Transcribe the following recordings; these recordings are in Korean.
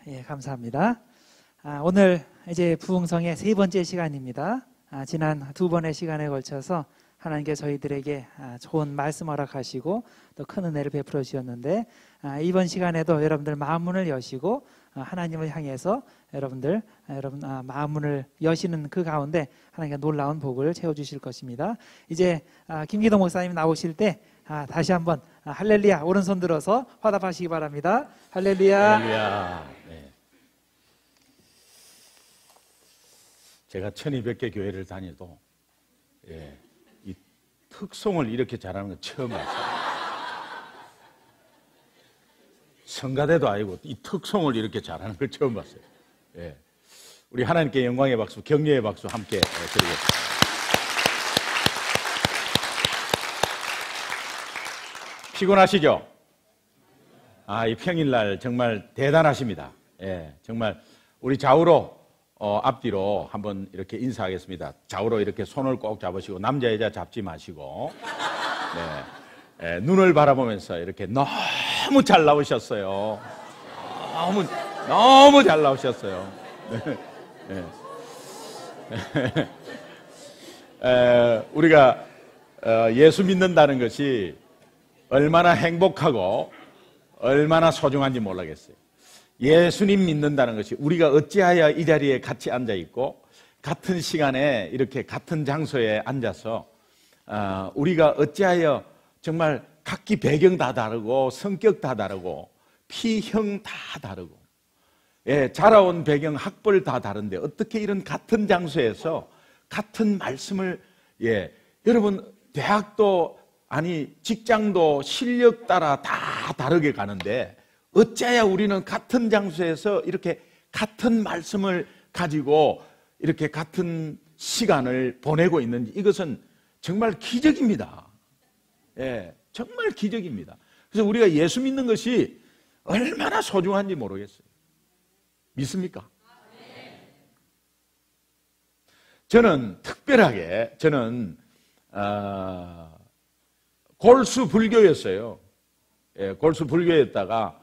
예, 감사합니다. 오늘 이제 부흥성의 세 번째 시간입니다. 지난 두 번의 시간에 걸쳐서 하나님께서 저희들에게 좋은 말씀 허락하시고 또 큰 은혜를 베풀어 주셨는데, 이번 시간에도 여러분들 마음문을 여시고 하나님을 향해서 여러분 마음문을 여시는 그 가운데 하나님께 놀라운 복을 채워주실 것입니다. 이제 김기동 목사님 나오실 때 다시 한번 할렐루야 오른손 들어서 화답하시기 바랍니다. 할렐루야. 할렐루야. 네. 제가 1200개 교회를 다녀도 이 특송을 이렇게 잘하는 건 처음 봤어요. 성가대도 아니고 이 특송을 이렇게 잘하는 걸 처음 봤어요. 우리 하나님께 영광의 박수, 격려의 박수 함께 드리겠습니다. 피곤하시죠? 이 평일날 정말 대단하십니다. 정말 우리 좌우로 앞뒤로 한번 이렇게 인사하겠습니다. 좌우로 이렇게 손을 꼭 잡으시고, 남자 여자 잡지 마시고, 눈을 바라보면서 이렇게 너무 잘 나오셨어요. 너무 잘 나오셨어요. 우리가 예수 믿는다는 것이 얼마나 행복하고 얼마나 소중한지 몰라겠어요. 예수님 믿는다는 것이, 우리가 어찌하여 이 자리에 같이 앉아 있고 같은 시간에 이렇게 같은 장소에 앉아서 우리가 어찌하여 정말 각기 배경 다 다르고 성격 다 다르고 피형 다 다르고 자라온 배경 학벌 다 다른데 어떻게 이런 같은 장소에서 같은 말씀을 여러분 대학도 아니 직장도 실력 따라 다 다르게 가는데 어째야 우리는 같은 장소에서 이렇게 같은 말씀을 가지고 이렇게 같은 시간을 보내고 있는지, 이것은 정말 기적입니다. 정말 기적입니다. 그래서 우리가 예수 믿는 것이 얼마나 소중한지 모르겠어요. 믿습니까? 저는 특별하게 골수 불교였어요. 골수 불교였다가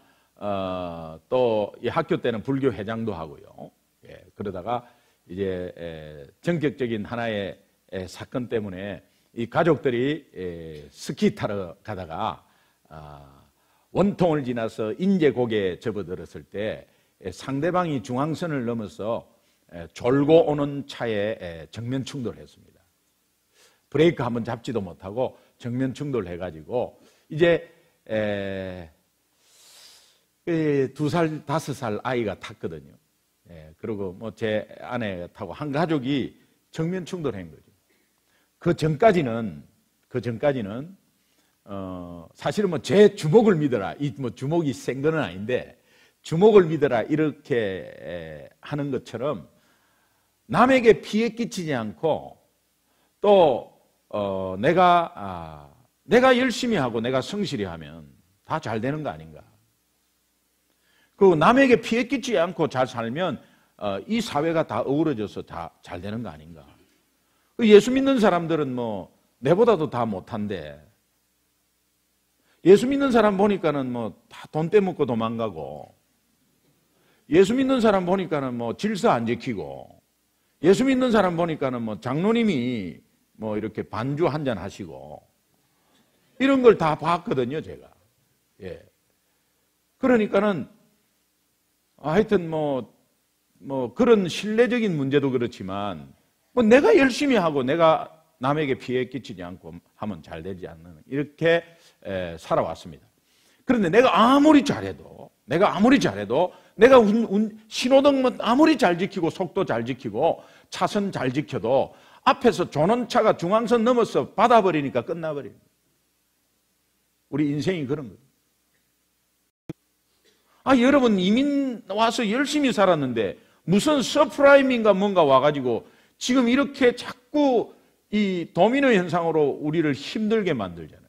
또 이 학교 때는 불교 회장도 하고요. 그러다가 이제 전격적인 하나의 사건 때문에 이 가족들이 스키 타러 가다가 원통을 지나서 인제곡에 접어들었을 때 상대방이 중앙선을 넘어서 졸고 오는 차에 정면 충돌했습니다. 브레이크 한번 잡지도 못하고 정면 충돌해가지고 이제 2살, 5살 아이가 탔거든요. 그리고 뭐 제 아내가 타고 한 가족이 정면 충돌한 거죠. 그 전까지는 사실은 뭐 제 주먹을 믿어라, 이 뭐 주먹이 센 거는 아닌데 주먹을 믿어라 이렇게 하는 것처럼 남에게 피해 끼치지 않고 또 내가 열심히 하고 내가 성실히 하면 다 잘 되는 거 아닌가. 그리고 남에게 피해 끼치지 않고 잘 살면 이 사회가 다 어우러져서 다 잘 되는 거 아닌가. 예수 믿는 사람들은 뭐 내보다도 다 못한데, 예수 믿는 사람 보니까는 뭐 다 돈 떼먹고 도망가고, 예수 믿는 사람 보니까는 뭐 질서 안 지키고, 예수 믿는 사람 보니까는 뭐 장로님이 뭐 이렇게 반주 한잔 하시고, 이런 걸 다 봤거든요, 제가. 그러니까는 하여튼 뭐 그런 신뢰적인 문제도 그렇지만 뭐 내가 열심히 하고 내가 남에게 피해 끼치지 않고 하면 잘 되지 않는, 이렇게 살아왔습니다. 그런데 내가 아무리 잘해도 내가 신호등 아무리 잘 지키고 속도 잘 지키고 차선 잘 지켜도 앞에서 전원차가 중앙선 넘어서 받아버리니까 끝나버립니다. 우리 인생이 그런 거예요. 여러분 이민 와서 열심히 살았는데 무슨 서프라임인가 뭔가 와가지고 지금 이렇게 자꾸 이 도미노 현상으로 우리를 힘들게 만들잖아요.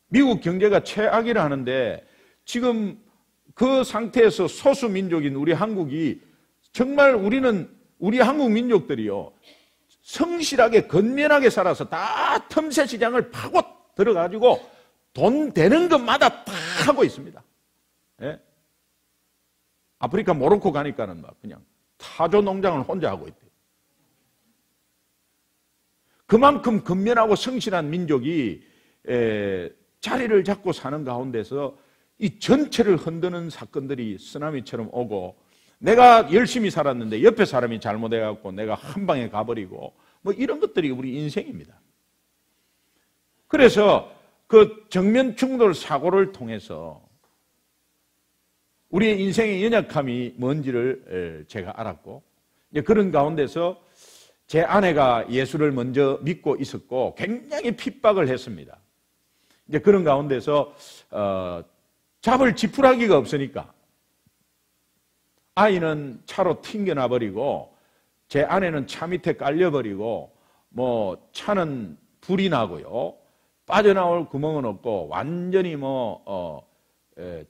미국 경제가 최악이라 하는데 지금 그 상태에서 소수 민족인 우리 한국이 정말 우리 한국 민족들이요, 성실하게 건면하게 살아서 다 틈새 시장을 파고 들어가지고 돈 되는 것마다 다 하고 있습니다. 예? 아프리카 모로코 가니까는 막 그냥 타조 농장을 혼자 하고 있대요. 그만큼 근면하고 성실한 민족이 자리를 잡고 사는 가운데서 이 전체를 흔드는 사건들이 쓰나미처럼 오고, 내가 열심히 살았는데 옆에 사람이 잘못해갖고 내가 한 방에 가버리고, 뭐 이런 것들이 우리 인생입니다. 그래서 그 정면 충돌 사고를 통해서 우리의 인생의 연약함이 뭔지를 제가 알았고, 이제 그런 가운데서 제 아내가 예수를 먼저 믿고 있었고 굉장히 핍박을 했습니다. 이제 그런 가운데서 잡을 지푸라기가 없으니까 아이는 차로 튕겨놔버리고 제 아내는 차 밑에 깔려버리고, 뭐 차는 불이 나고요, 빠져나올 구멍은 없고 완전히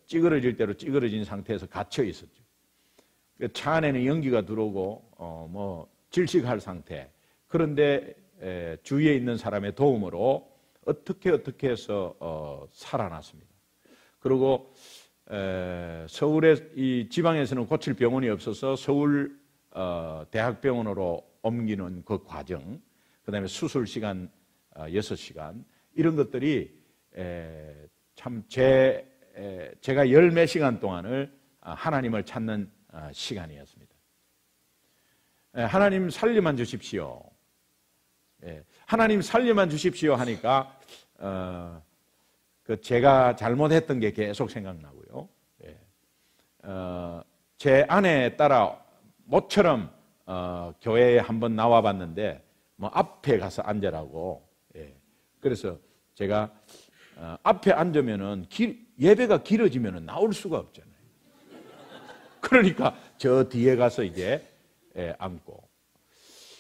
찌그러질 대로 찌그러진 상태에서 갇혀 있었죠. 차 안에는 연기가 들어오고 질식할 상태. 그런데 주위에 있는 사람의 도움으로 어떻게 해서 살아났습니다. 그리고 서울에, 이 지방에서는 고칠 병원이 없어서 서울 대학병원으로 옮기는 그 과정, 그 다음에 수술 시간 6시간, 이런 것들이 참 제가 열 몇 시간 동안을 하나님을 찾는 시간이었습니다. 하나님 살려만 주십시오. 하나님 살려만 주십시오 하니까 제가 잘못했던 게 계속 생각나고요. 제 아내 따라 모처럼 교회에 한번 나와봤는데 뭐 앞에 가서 앉으라고. 그래서 제가 앞에 앉으면은 예배가 길어지면은 나올 수가 없잖아요. 그러니까 저 뒤에 가서 이제 앉고.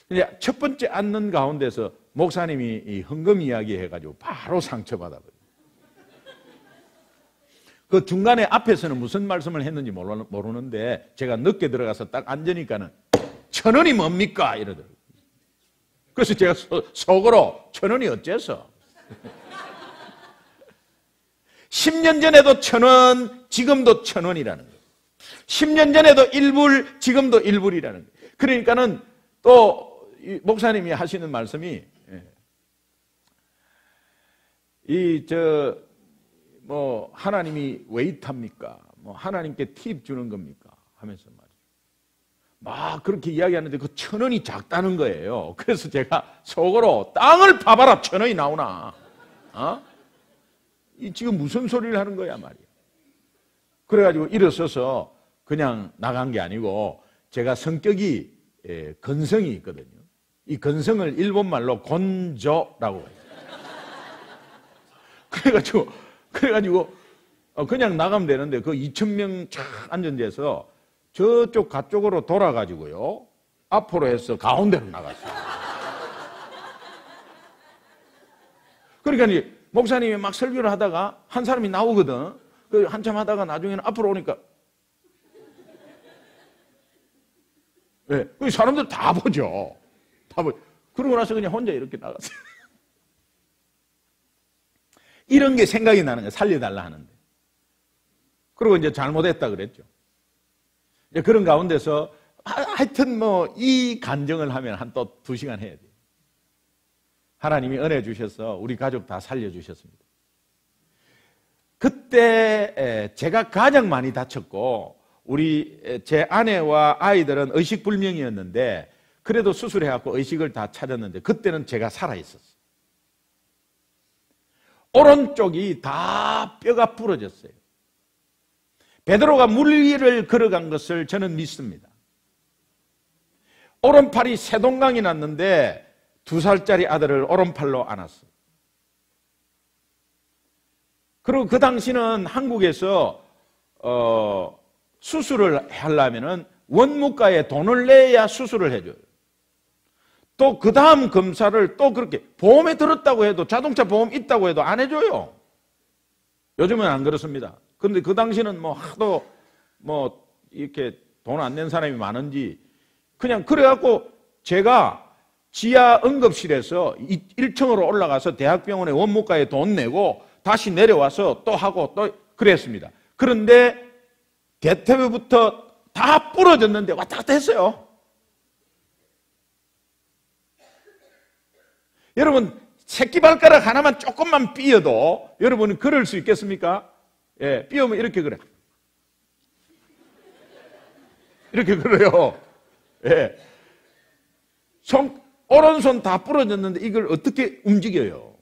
근데 첫 번째 앉는 가운데서 목사님이 이 헌금 이야기 해가지고 바로 상처받아버려요. 그 중간에 앞에서는 무슨 말씀을 했는지 모르는데 제가 늦게 들어가서 딱 앉으니까는 1,000원이 뭡니까? 이러더라고요. 그래서 제가 속으로 1,000원이 어째서? 10년 전에도 1,000원, 지금도 1,000원이라는 거예요. 10년 전에도 1불, 지금도 1불이라는 거예요. 그러니까는 또 목사님이 하시는 말씀이 하나님이 웨이터입니까? 하나님께 팁 주는 겁니까? 하면서 말이죠. 막 그렇게 이야기하는데 그 1,000원이 작다는 거예요. 그래서 제가 속으로 땅을 파봐라 1,000원이 나오나? 지금 무슨 소리를 하는 거야 말이야. 그래가지고 일어서서 그냥 나간 게 아니고, 제가 성격이 건성이 있거든요. 이 건성을 일본말로 곤조라고 해요. 그래가지고 그냥 나가면 되는데 그 2,000명 쫙 앉은 데서 저쪽 가쪽으로 돌아가지고요, 앞으로 해서 가운데로 나갔어요. 그러니까 이제 목사님이 막 설교를 하다가 한 사람이 나오거든. 그 한참 하다가 나중에는 앞으로 오니까 그 사람들 다 보죠. 그러고 나서 그냥 혼자 이렇게 나갔어요. 이런 게 생각이 나는 거예요. 살려달라 하는데. 그리고 이제 잘못했다 그랬죠. 이제 그런 가운데서 하여튼 이 간증을 하면 한 또 2시간 해야 돼요. 하나님이 은혜 주셔서 우리 가족 다 살려주셨습니다. 그때 제가 가장 많이 다쳤고, 제 아내와 아이들은 의식불명이었는데 그래도 수술해갖고 의식을 다 찾았는데 그때는 제가 살아있었어요. 오른쪽이 다 뼈가 부러졌어요. 베드로가 물 위를 걸어간 것을 저는 믿습니다. 오른팔이 세동강이 났는데 2살짜리 아들을 오른팔로 안았어요. 그리고 그 당시는 한국에서 수술을 하려면은 원무과에 돈을 내야 수술을 해줘요. 또 그 다음 검사를 또 그렇게 보험에 들었다고 해도, 자동차 보험 있다고 해도 안 해줘요. 요즘은 안 그렇습니다. 그런데 그 당시는 하도 이렇게 돈 안 낸 사람이 많은지 그냥 그래갖고 제가 지하 응급실에서 1층으로 올라가서 대학병원에 원무과에 돈 내고 다시 내려와서 또 하고 또 그랬습니다. 그런데 대퇴부부터 다 부러졌는데 왔다 갔다 했어요. 여러분, 새끼발가락 하나만 조금만 삐어도 여러분은 걸을 수 있겠습니까? 예, 삐우면 이렇게 그래. 이렇게 그래요. 예. 오른손 다 부러졌는데 이걸 어떻게 움직여요?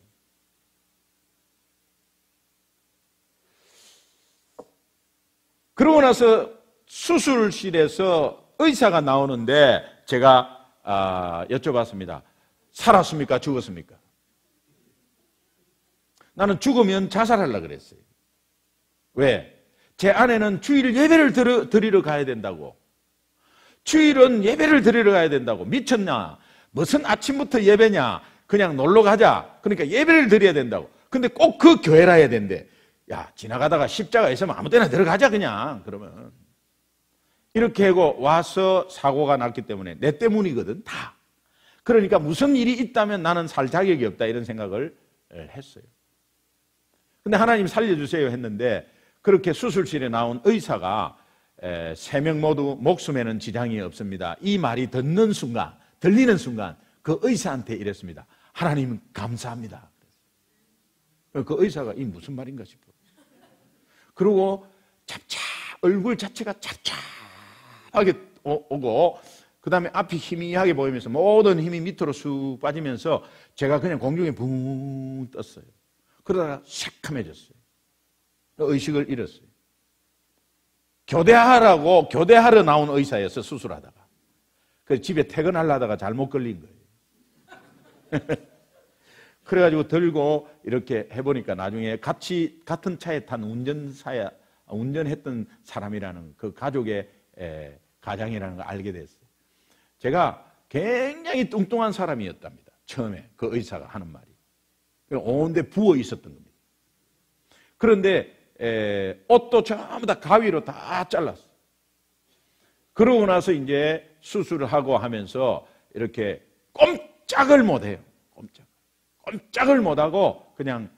그러고 나서 수술실에서 의사가 나오는데 제가 여쭤봤습니다. 살았습니까? 죽었습니까? 나는 죽으면 자살하려고 그랬어요. 왜? 제 아내는 주일 예배를 드리러 가야 된다고. 주일은 예배를 드리러 가야 된다고. 미쳤냐? 무슨 아침부터 예배냐? 그냥 놀러 가자. 그러니까 예배를 드려야 된다고. 근데 꼭 그 교회라 해야 된대. 야, 지나가다가 십자가 있으면 아무 데나 들어가자 그냥. 그러면 이렇게 하고 와서 사고가 났기 때문에 내 때문이거든 다. 그러니까 무슨 일이 있다면 나는 살 자격이 없다 이런 생각을 했어요. 근데 하나님 살려주세요 했는데 그렇게 수술실에 나온 의사가 3명 모두 목숨에는 지장이 없습니다. 이 말이 들리는 순간 그 의사한테 이랬습니다. 하나님 감사합니다. 그 의사가 이 무슨 말인가 싶어. 그리고 얼굴 자체가 찹찹하게 오고 그 다음에 앞이 희미하게 보이면서 모든 힘이 밑으로 쑥 빠지면서 제가 그냥 공중에 붕 떴어요. 그러다가 새카매졌어요. 의식을 잃었어요. 교대하러 나온 의사였어, 수술하다가. 그래서 집에 퇴근하려다가 잘못 걸린 거예요. 그래가지고 들고 이렇게 해보니까 나중에 같은 차에 탄 운전했던 사람이라는 그 가족의 가장이라는 걸 알게 됐어요. 제가 굉장히 뚱뚱한 사람이었답니다. 처음에 그 의사가 하는 말이. 온데 부어 있었던 겁니다. 그런데 옷도 전부 다 가위로 다 잘랐어요. 그러고 나서 이제 수술을 하고 하면서 이렇게 꼼짝을 못해요. 꼼짝을 못하고 그냥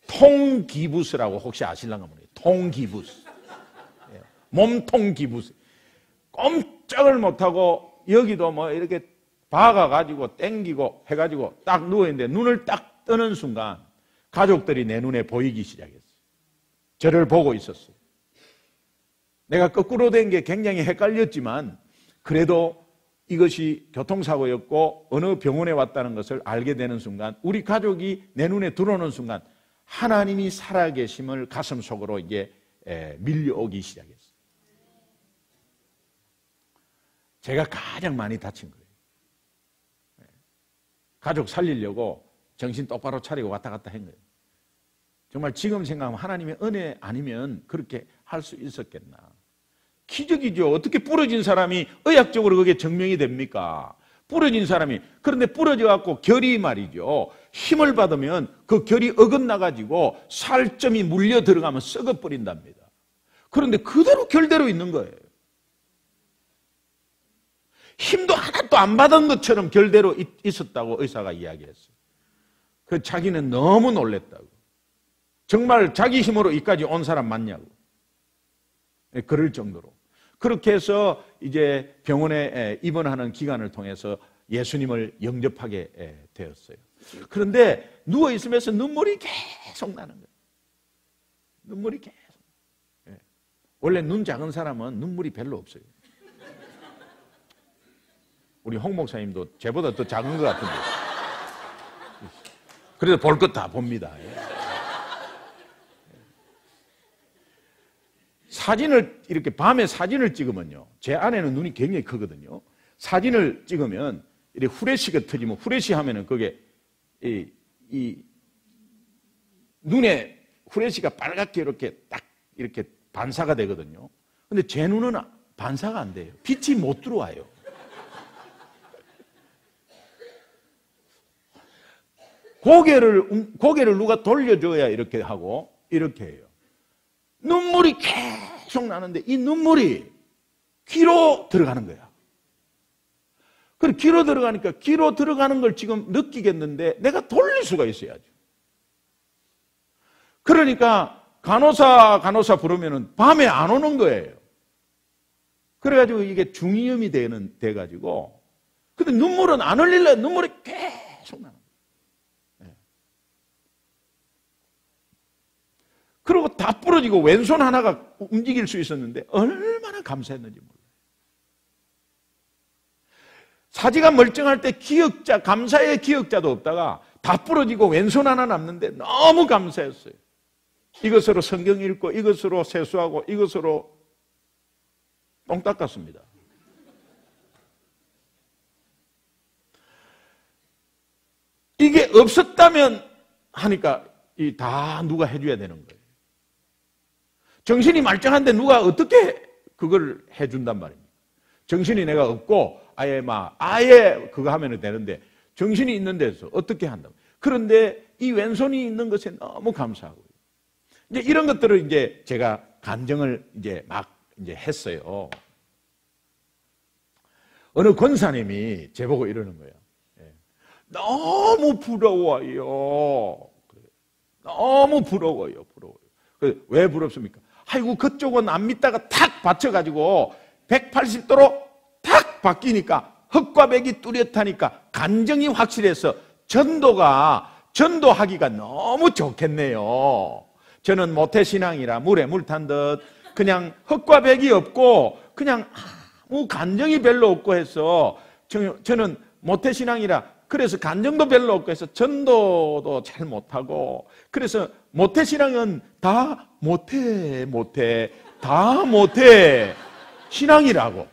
통기부스라고 혹시 아실랑가 모르겠어요. 통기부스. 몸통 기부스. 꼼짝을 못하고 여기도 뭐 이렇게 박아가지고 땡기고 해가지고 딱 누워있는데 눈을 딱 뜨는 순간 가족들이 내 눈에 보이기 시작했어요. 저를 보고 있었어요. 내가 거꾸로 된 게 굉장히 헷갈렸지만 그래도 이것이 교통사고였고 어느 병원에 왔다는 것을 알게 되는 순간 우리 가족이 내 눈에 들어오는 순간 하나님이 살아계심을 가슴속으로 이제 밀려오기 시작했어요. 제가 가장 많이 다친 거예요. 가족 살리려고 정신 똑바로 차리고 왔다 갔다 한 거예요. 정말 지금 생각하면 하나님의 은혜 아니면 그렇게 할 수 있었겠나. 기적이죠. 어떻게 부러진 사람이 의학적으로 그게 증명이 됩니까? 부러진 사람이. 그런데 부러져갖고 결이 말이죠. 힘을 받으면 그 결이 어긋나가지고 살점이 물려 들어가면 썩어버린답니다. 그런데 그대로 결대로 있는 거예요. 힘도 하나도 안 받은 것처럼 결대로 있었다고 의사가 이야기했어요. 그 자기는 너무 놀랬다고. 정말 자기 힘으로 이까지 온 사람 맞냐고. 그럴 정도로. 그렇게 해서 이제 병원에 입원하는 기간을 통해서 예수님을 영접하게 되었어요. 그런데 누워있으면서 눈물이 계속 나는 거예요. 눈물이 계속. 원래 눈 작은 사람은 눈물이 별로 없어요. 우리 홍 목사님도 쟤보다 더 작은 것 같은데. 그래서 볼 것 다 봅니다. 사진을 이렇게 밤에 사진을 찍으면요. 제 아내는 눈이 굉장히 크거든요. 사진을 찍으면 이렇게 후레쉬가 터지면 후레쉬 하면은 그게 이 눈에 후레쉬가 빨갛게 이렇게 딱 이렇게 반사가 되거든요. 근데 제 눈은 반사가 안 돼요. 빛이 못 들어와요. 고개를 누가 돌려줘야 이렇게 하고 이렇게 해요. 눈물이 계속 나는데 이 눈물이 귀로 들어가는 거야. 그리고 귀로 들어가니까 귀로 들어가는 걸 지금 느끼겠는데 내가 돌릴 수가 있어야죠. 그러니까 간호사 부르면은 밤에 안 오는 거예요. 그래가지고 이게 중이염이 돼가지고. 근데 눈물은 안 흘릴래. 눈물이 계속 나는 거예요. 그리고 다 부러지고 왼손 하나가 움직일 수 있었는데 얼마나 감사했는지 몰라요. 사지가 멀쩡할 때 감사의 기억자도 없다가 다 부러지고 왼손 하나 남는데 너무 감사했어요. 이것으로 성경 읽고 이것으로 세수하고 이것으로 똥 닦았습니다. 이게 없었다면 하니까 다 누가 해줘야 되는 거예요. 정신이 말짱한데 누가 어떻게 그걸 해준단 말입니까? 정신이 내가 없고 아예 그거 하면 되는데 정신이 있는 데서 어떻게 한다고. 그런데 이 왼손이 있는 것에 너무 감사하고요. 이제 이런 것들을 이제 제가 간증을 이제 했어요. 어느 권사님이 제보고 이러는 거예요. 너무 부러워요. 너무 부러워요. 왜 부럽습니까? 아이고, 그쪽은 안 믿다가 탁 받쳐가지고 180도로 탁 바뀌니까 흙과 백이 뚜렷하니까 간증이 확실해서 전도하기가 너무 좋겠네요. 저는 모태신앙이라 물에 물 탄 듯 그냥 흙과 백이 없고 그냥 아무 간증이 별로 없고 해서 저는 모태신앙이라 그래서 간증도 별로 없고 해서 전도도 잘 못하고 그래서 모태신앙은 다 모태 신앙이라고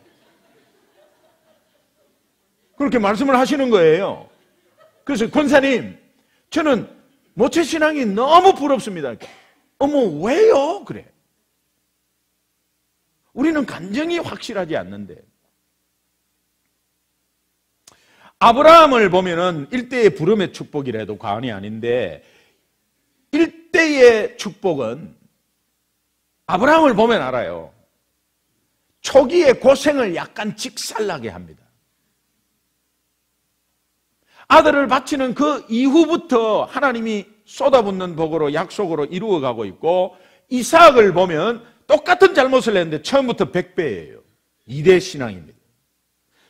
그렇게 말씀을 하시는 거예요. 그래서 권사님, 저는 모태신앙이 너무 부럽습니다. 어머, 왜요? 그래. 우리는 간증이 확실하지 않는데. 아브라함을 보면은 일대의 부름의 축복이라 해도 과언이 아닌데, 일대의 축복은 아브라함을 보면 알아요. 초기의 고생을 약간 직살나게 합니다. 아들을 바치는 그 이후부터 하나님이 쏟아붓는 복으로 약속으로 이루어가고 있고, 이삭을 보면 똑같은 잘못을 했는데 처음부터 100배예요. 2대 신앙입니다.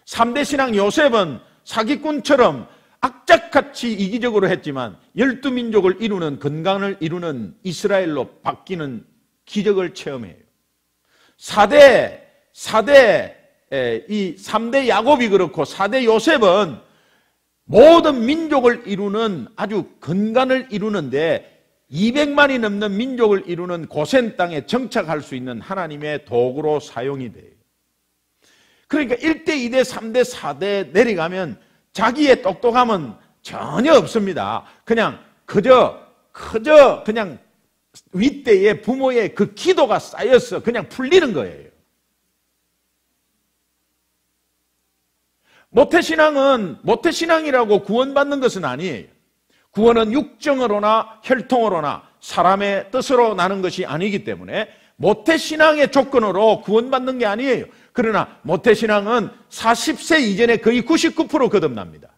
3대 신앙 요셉은 사기꾼처럼 악착같이 이기적으로 했지만 12민족을 이루는 건강을 이루는 이스라엘로 바뀌는 기적을 체험해요. 3대 야곱이 그렇고 4대 요셉은 모든 민족을 이루는 아주 건강을 이루는데 200만이 넘는 민족을 이루는 고센 땅에 정착할 수 있는 하나님의 도구로 사용이 돼요. 그러니까 1대, 2대, 3대, 4대 내려가면 자기의 똑똑함은 전혀 없습니다. 그냥 그저 그냥 윗대에 부모의 그 기도가 쌓여서 그냥 풀리는 거예요. 모태신앙이라고 구원받는 것은 아니에요. 구원은 육정으로나 혈통으로나 사람의 뜻으로 나는 것이 아니기 때문에 모태신앙의 조건으로 구원받는 게 아니에요. 그러나 모태신앙은 40세 이전에 거의 99% 거듭납니다.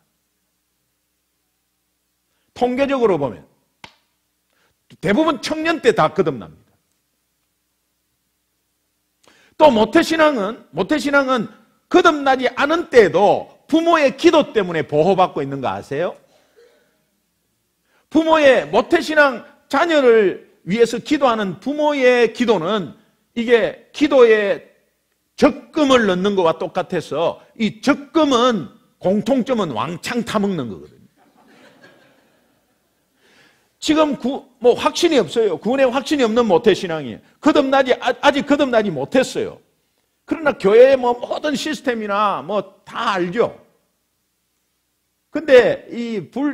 통계적으로 보면 대부분 청년 때 다 거듭납니다. 또 모태신앙은 거듭나지 않은 때에도 부모의 기도 때문에 보호받고 있는 거 아세요? 부모의 모태신앙 자녀를 위해서 기도하는 부모의 기도는 이게 기도에 적금을 넣는 것과 똑같아서 이 적금은 공통점은 왕창 타먹는 거거든요. 지금 확신이 없어요. 구원에 확신이 없는 모태신앙이에요. 아직 거듭나지 못했어요. 그러나 교회의 모든 시스템이나 다 알죠. 근데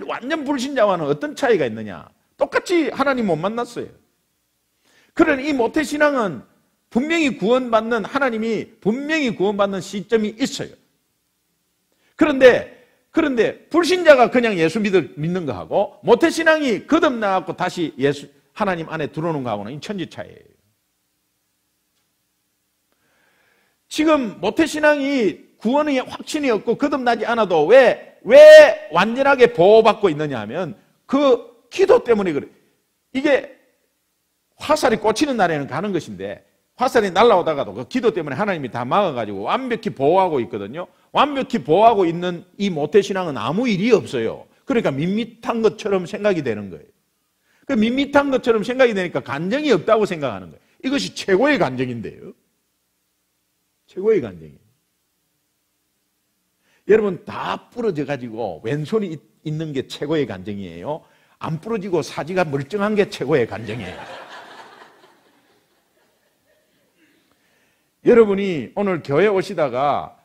완전 불신자와는 어떤 차이가 있느냐? 똑같이 하나님 못 만났어요. 그러니 이 모태신앙은 분명히 하나님이 분명히 구원받는 시점이 있어요. 그런데 불신자가 그냥 예수 믿는 거하고 모태신앙이 거듭나갖고 다시 하나님 안에 들어오는 거하고는 천지 차이예요. 지금 모태신앙이 구원의 확신이 없고 거듭나지 않아도 왜 완전하게 보호받고 있느냐 하면 그 기도 때문에 그래요. 이게 화살이 꽂히는 날에는 가는 것인데 화살이 날아오다가도 그 기도 때문에 하나님이 다 막아가지고 완벽히 보호하고 있거든요. 완벽히 보호하고 있는 이 모태신앙은 아무 일이 없어요. 그러니까 밋밋한 것처럼 생각이 되는 거예요. 그 밋밋한 것처럼 생각이 되니까 간정이 없다고 생각하는 거예요. 이것이 최고의 간정인데요. 최고의 간정이에요. 여러분 다 부러져 가지고 왼손이 있는 게 최고의 간정이에요. 안 부러지고 사지가 멀쩡한 게 최고의 간정이에요. 여러분이 오늘 교회 오시다가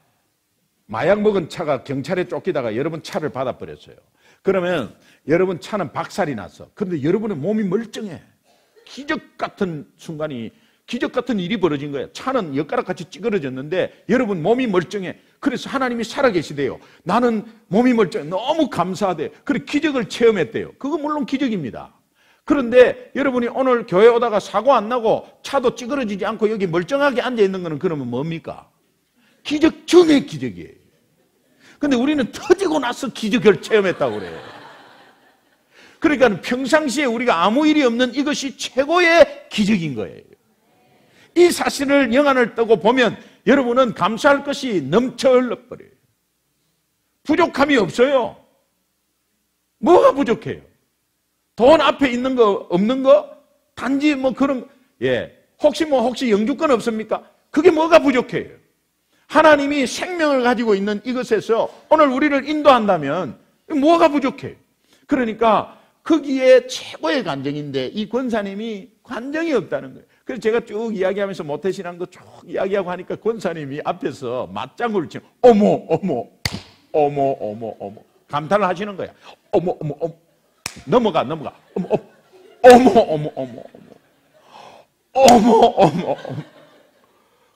마약 먹은 차가 경찰에 쫓기다가 여러분 차를 받아버렸어요. 그러면 여러분 차는 박살이 났어. 그런데 여러분의 몸이 멀쩡해. 기적 같은 순간이, 기적 같은 일이 벌어진 거예요. 차는 엿가락같이 찌그러졌는데 여러분 몸이 멀쩡해. 그래서 하나님이 살아계시대요. 나는 몸이 멀쩡해. 너무 감사하대. 그래 기적을 체험했대요. 그거 물론 기적입니다. 그런데 여러분이 오늘 교회 오다가 사고 안 나고 차도 찌그러지지 않고 여기 멀쩡하게 앉아있는 거는 그러면 뭡니까? 기적 중의 기적이에요. 근데 우리는 터지고 나서 기적을 체험했다고 그래요. 그러니까 평상시에 우리가 아무 일이 없는 이것이 최고의 기적인 거예요. 이 사실을 영안을 뜨고 보면 여러분은 감사할 것이 넘쳐 흘러버려요. 부족함이 없어요. 뭐가 부족해요? 돈 앞에 있는 거 없는 거? 단지 뭐 그런, 혹시 영주권 없습니까? 그게 뭐가 부족해요? 하나님이 생명을 가지고 있는 이것에서 오늘 우리를 인도한다면 뭐가 부족해요? 그러니까 거기에 최고의 간정인데 이 권사님이 관정이 없다는 거예요. 그래서 제가 쭉 이야기하면서 모태신앙도 쭉 이야기하고 하니까 권사님이 앞에서 맞장구를 치는 어머 감탄을 하시는 거야. 어머 넘어가 어머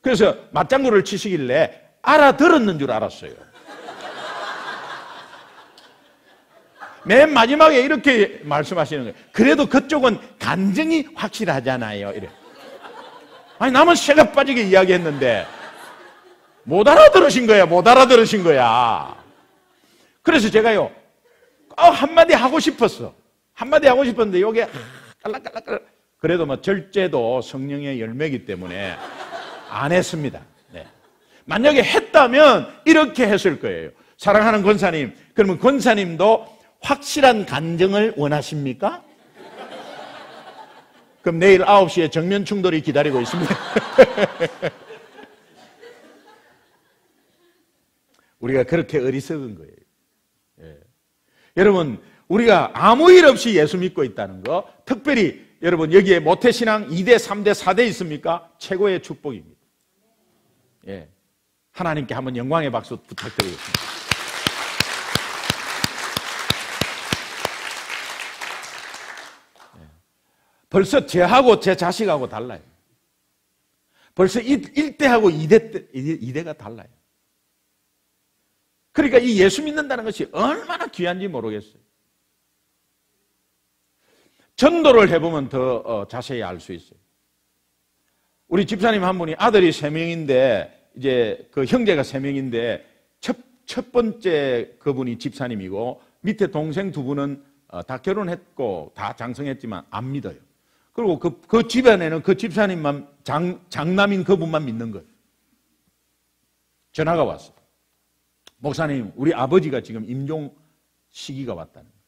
그래서 맞장구를 치시길래 알아들었는 줄 알았어요. 맨 마지막에 이렇게 말씀하시는 거예요. 그래도 그쪽은 간증이 확실하잖아요. 이래. 아니 남은 새가 빠지게 이야기했는데 못 알아들으신 거야. 그래서 제가요 한마디 하고 싶었어. 한마디 하고 싶었는데 요게 깔락깔락 그래도 뭐 절제도 성령의 열매이기 때문에 안 했습니다. 네. 만약에 했다면 이렇게 했을 거예요. 사랑하는 권사님, 그러면 권사님도 확실한 간증을 원하십니까? 그럼 내일 9시에 정면 충돌이 기다리고 있습니다. 우리가 그렇게 어리석은 거예요. 예. 여러분, 우리가 아무 일 없이 예수 믿고 있다는 거, 특별히 여러분 여기에 모태신앙 2대, 3대, 4대 있습니까? 최고의 축복입니다. 예. 하나님께 한번 영광의 박수 부탁드리겠습니다. 벌써 제하고 제 자식하고 달라요. 벌써 1대하고 2대가 달라요. 그러니까 이 예수 믿는다는 것이 얼마나 귀한지 모르겠어요. 전도를 해보면 더 자세히 알 수 있어요. 우리 집사님 한 분이 아들이 3명인데 이제 그 형제가 3명인데 첫 번째 그분이 집사님이고 밑에 동생 2분은 다 결혼했고 다 장성했지만 안 믿어요. 그리고 그 집안에는 그 집사님만 장남인 그분만 믿는 거예요. 전화가 왔어요. 목사님, 우리 아버지가 지금 임종 시기가 왔다는 거예요.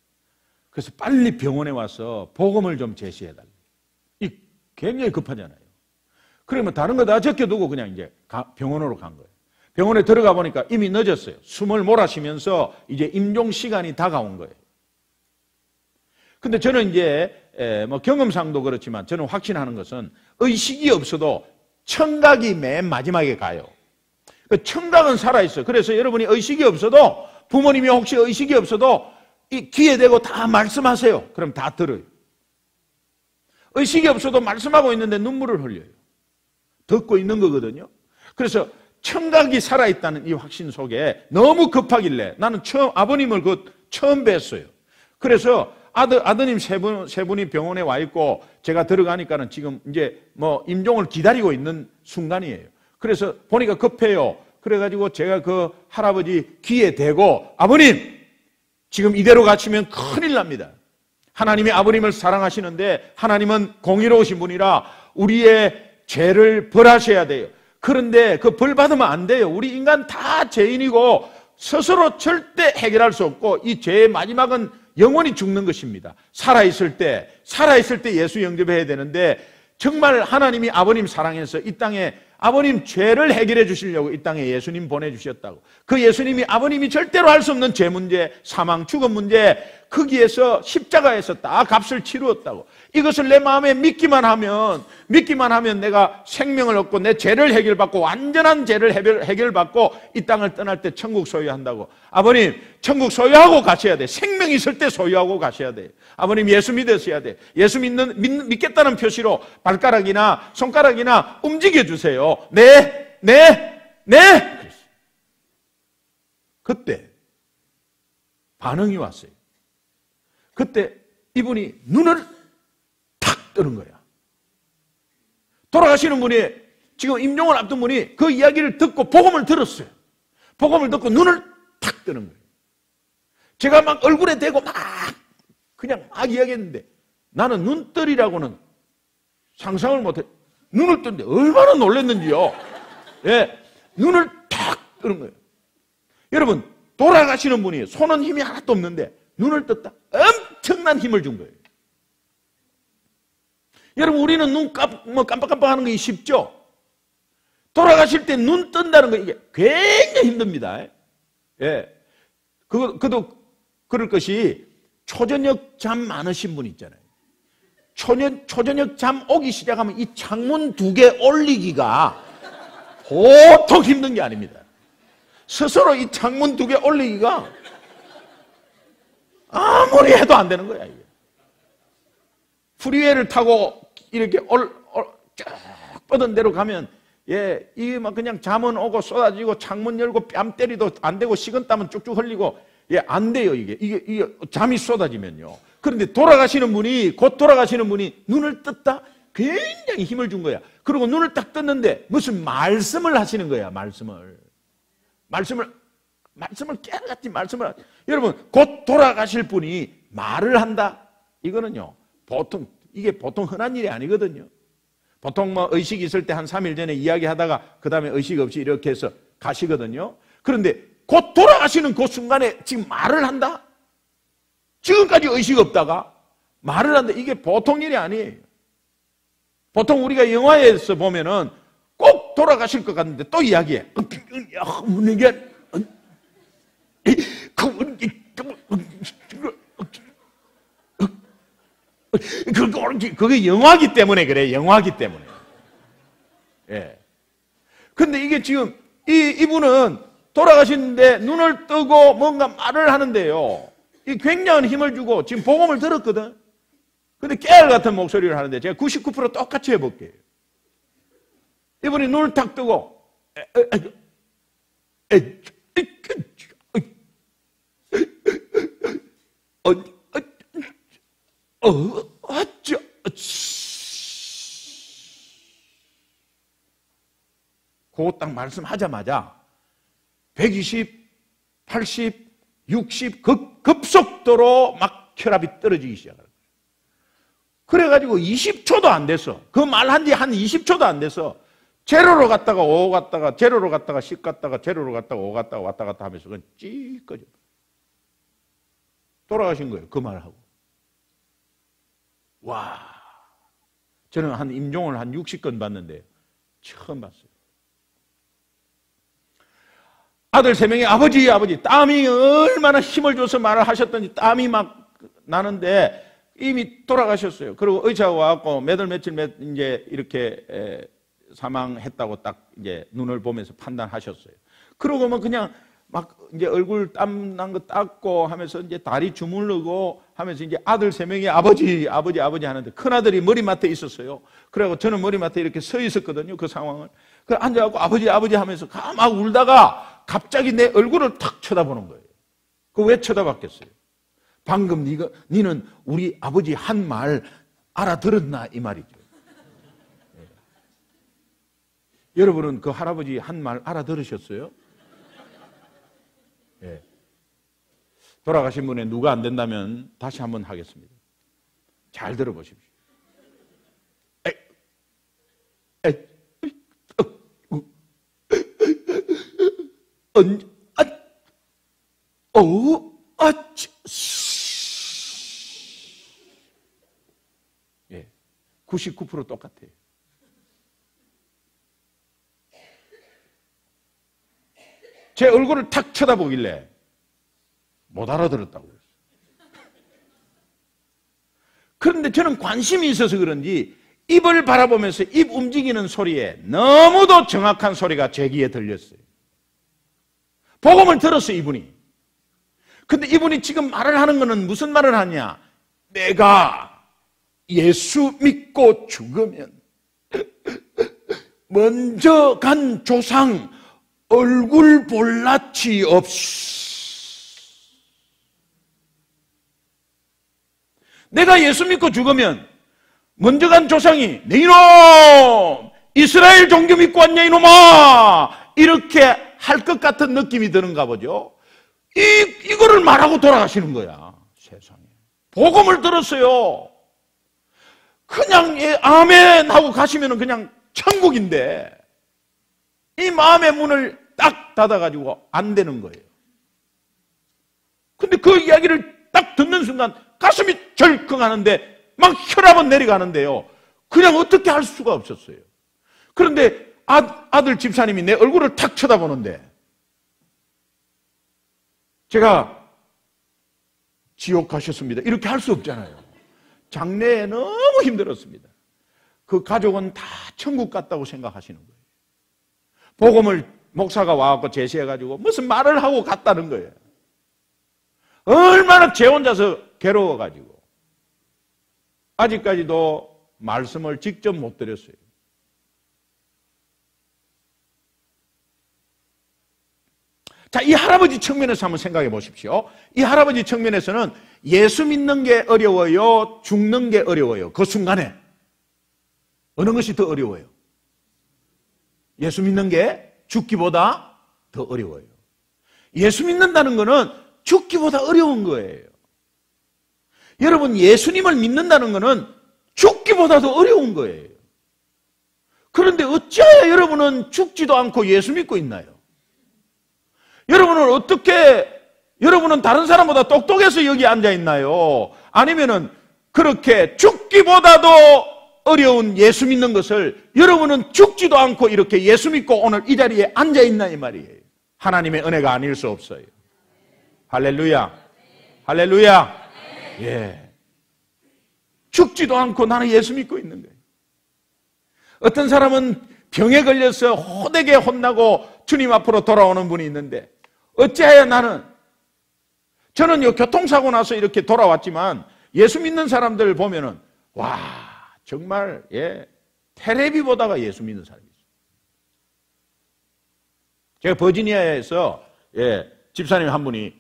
그래서 빨리 병원에 와서 복음을 좀 제시해달라. 이 굉장히 급하잖아요. 그러면 다른 거 다 적혀두고 그냥 이제 병원으로 간 거예요. 병원에 들어가 보니까 이미 늦었어요. 숨을 몰아쉬면서 이제 임종 시간이 다가온 거예요. 근데 저는 이제 뭐 경험상도 그렇지만 저는 확신하는 것은 의식이 없어도 청각이 맨 마지막에 가요. 그 청각은 살아있어요. 그래서 여러분이 의식이 없어도 부모님이 혹시 의식이 없어도 이 귀에 대고 다 말씀하세요. 그럼 다 들어요. 의식이 없어도 말씀하고 있는데 눈물을 흘려요. 듣고 있는 거거든요. 그래서 청각이 살아있다는 이 확신 속에 너무 급하길래 나는 아버님을 처음 뵀어요. 그래서 아드님 세 분이 병원에 와 있고 제가 들어가니까는 지금 이제 뭐 임종을 기다리고 있는 순간이에요. 그래서 보니까 급해요. 그래가지고 제가 그 할아버지 귀에 대고 아버님 지금 이대로 가시면 큰일 납니다. 하나님이 아버님을 사랑하시는데 하나님은 공의로우신 분이라 우리의 죄를 벌하셔야 돼요. 그런데 그 벌 받으면 안 돼요. 우리 인간 다 죄인이고 스스로 절대 해결할 수 없고 이 죄의 마지막은 영원히 죽는 것입니다. 살아있을 때 예수 영접해야 되는데 정말 하나님이 아버님 사랑해서 이 땅에 아버님 죄를 해결해 주시려고 이 땅에 예수님 보내주셨다고. 그 예수님이 아버님이 절대로 할 수 없는 죄 문제, 사망, 죽음 문제 거기에서 십자가에서 다 값을 치루었다고. 이것을 내 마음에 믿기만 하면 내가 생명을 얻고 내 죄를 해결받고 완전한 죄를 해결받고 이 땅을 떠날 때 천국 소유한다고. 아버님 천국 소유하고 가셔야 돼. 생명 있을 때 소유하고 가셔야 돼. 아버님 예수 믿으셔야 돼. 예수 믿겠다는 표시로 발가락이나 손가락이나 움직여 주세요. 네. 그때 반응이 왔어요. 그때 이분이 눈을 탁 뜨는 거야. 돌아가시는 분이, 지금 임종을 앞둔 분이 그 이야기를 듣고 복음을 들었어요. 복음을 듣고 눈을 탁 뜨는 거예요. 제가 막 얼굴에 대고 그냥 막 이야기했는데 나는 눈뜰이라고는 상상을 못해. 눈을 떴는데 얼마나 놀랐는지요. 예, 눈을 탁 뜨는 거예요. 여러분, 돌아가시는 분이 손은 힘이 하나도 없는데 눈을 떴다. 엄청난 힘을 준 거예요. 여러분, 우리는 눈 깜빡깜빡하는 게 쉽죠? 돌아가실 때 눈 뜬다는 거 이게 굉장히 힘듭니다. 예, 그도 그럴 것이 초저녁 잠 많으신 분 있잖아요. 초저녁 잠 오기 시작하면 이 창문 2개 올리기가 보통 힘든 게 아닙니다. 스스로 이 창문 2개 올리기가 아무리 해도 안 되는 거야, 이게. 프리웨이를 타고 이렇게 쭉 뻗은 데로 가면, 예, 이게 막 그냥 잠은 오고 쏟아지고 창문 열고 뺨 때리도 안 되고 식은땀은 쭉쭉 흘리고, 예, 안 돼요, 이게 잠이 쏟아지면요. 그런데 곧 돌아가시는 분이 눈을 떴다? 굉장히 힘을 준 거야. 그리고 눈을 딱 떴는데 무슨 말씀을 하시는 거야, 말씀을 깨알같이 말씀을. 여러분, 곧 돌아가실 분이 말을 한다? 이거는요, 이게 보통 흔한 일이 아니거든요. 보통 뭐 의식이 있을 때 한 3일 전에 이야기하다가 그 다음에 의식 없이 이렇게 해서 가시거든요. 그런데 곧 돌아가시는 그 순간에 지금 말을 한다? 지금까지 의식 없다가 말을 한다? 이게 보통 일이 아니에요. 보통 우리가 영화에서 보면은 꼭 돌아가실 것 같은데 또 이야기해. 그게 영화기 때문에 그래, 영화기 때문에. 예. 근데 이게 지금, 이분은 돌아가시는데 눈을 뜨고 뭔가 말을 하는데요. 이 굉장한 힘을 주고 지금 복음을 들었거든. 근데 깨알 같은 목소리를 하는데 제가 99% 똑같이 해볼게요. 이분이 눈을 탁 뜨고, 그거 딱 말씀하자마자 120, 80, 60 급속도로 막 혈압이 떨어지기 시작하는 거예요. 그래가지고 20초도 안 됐어. 그 말한 지 한 20초도 안 돼서 제로로 갔다가 5 갔다가 제로로 갔다가 10 갔다가 제로로 갔다가 5 갔다가 왔다 갔다 하면서 그건 찌 꺼져. 돌아가신 거예요. 그 말하고. 와, 저는 한 임종을 한 60건 봤는데 처음 봤어요. 아들 3명이 아버지 땀이 얼마나 힘을 줘서 말을 하셨던지 땀이 막 나는데 이미 돌아가셨어요. 그리고 의사가 와갖고 몇 월 며칠 이제 이렇게 사망했다고 딱 이제 눈을 보면서 판단하셨어요. 그러고 뭐 그냥 막 이제 얼굴 땀 난 거 닦고 하면서 이제 다리 주물르고 하면서 이제 아들 3명이 아버지 하는데 큰 아들이 머리맡에 있었어요. 그래갖고 저는 머리맡에 이렇게 서 있었거든요. 그 상황을. 그 앉아갖고 아버지 하면서 막 울다가 갑자기 내 얼굴을 탁 쳐다보는 거예요. 그 왜 쳐다봤겠어요? 방금 니는 우리 아버지 한 말 알아들었나 이 말이죠. 네. 여러분은 그 할아버지 한 말 알아들으셨어요? 네. 돌아가신 분에 누가 안 된다면 다시 한번 하겠습니다. 잘 들어보십시오. 예, 99% 똑같아요. 제 얼굴을 탁 쳐다보길래 못 알아들었다고요. 그런데 저는 관심이 있어서 그런지 입을 바라보면서 입 움직이는 소리에 너무도 정확한 소리가 제 귀에 들렸어요. 복음을 들었어요, 이분이. 근데 이분이 지금 말을 하는 거는 무슨 말을 하냐? 내가 예수 믿고 죽으면 먼저 간 조상 얼굴 볼 낯이 없어. 내가 예수 믿고 죽으면 먼저 간 조상이 네 이놈 이스라엘 종교 믿고 왔냐 이놈아 이렇게 할 것 같은 느낌이 드는가 보죠. 이거를 말하고 돌아가시는 거야. 세상에 복음을 들었어요. 그냥 아멘 하고 가시면 그냥 천국인데 이 마음의 문을 딱 닫아가지고 안 되는 거예요. 근데 그 이야기를 딱 듣는 순간 가슴이 절컹하는데 막 혈압은 내려가는데요. 그냥 어떻게 할 수가 없었어요. 그런데 아들 집사님이 내 얼굴을 탁 쳐다보는데 제가 지옥 가셨습니다 이렇게 할 수 없잖아요. 장래에 너무 힘들었습니다. 그 가족은 다 천국 갔다고 생각하시는 거예요. 복음을 목사가 와갖고 제시해가지고 무슨 말을 하고 갔다는 거예요. 얼마나 제 혼자서 괴로워가지고 아직까지도 말씀을 직접 못 드렸어요. 자, 이 할아버지 측면에서 한번 생각해 보십시오. 이 할아버지 측면에서는 예수 믿는 게 어려워요? 죽는 게 어려워요? 그 순간에 어느 것이 더 어려워요? 예수 믿는 게 죽기보다 더 어려워요. 예수 믿는다는 것은 죽기보다 어려운 거예요. 여러분, 예수님을 믿는다는 것은 죽기보다 더 어려운 거예요. 그런데 어찌하여 여러분은 죽지도 않고 예수 믿고 있나요? 여러분은 다른 사람보다 똑똑해서 여기 앉아 있나요? 아니면은 그렇게 죽기보다도 어려운 예수 믿는 것을 여러분은 죽지도 않고 이렇게 예수 믿고 오늘 이 자리에 앉아 있나 이 말이에요. 하나님의 은혜가 아닐 수 없어요. 할렐루야. 할렐루야. 예. 죽지도 않고 나는 예수 믿고 있는 거예요. 어떤 사람은 병에 걸려서 호되게 혼나고 주님 앞으로 돌아오는 분이 있는데 어찌하여 저는 교통사고 나서 이렇게 돌아왔지만 예수 믿는 사람들 보면은 와 정말 텔레비 보다가 예수 믿는 사람이 있어요. 제가 버지니아에서 집사님 한 분이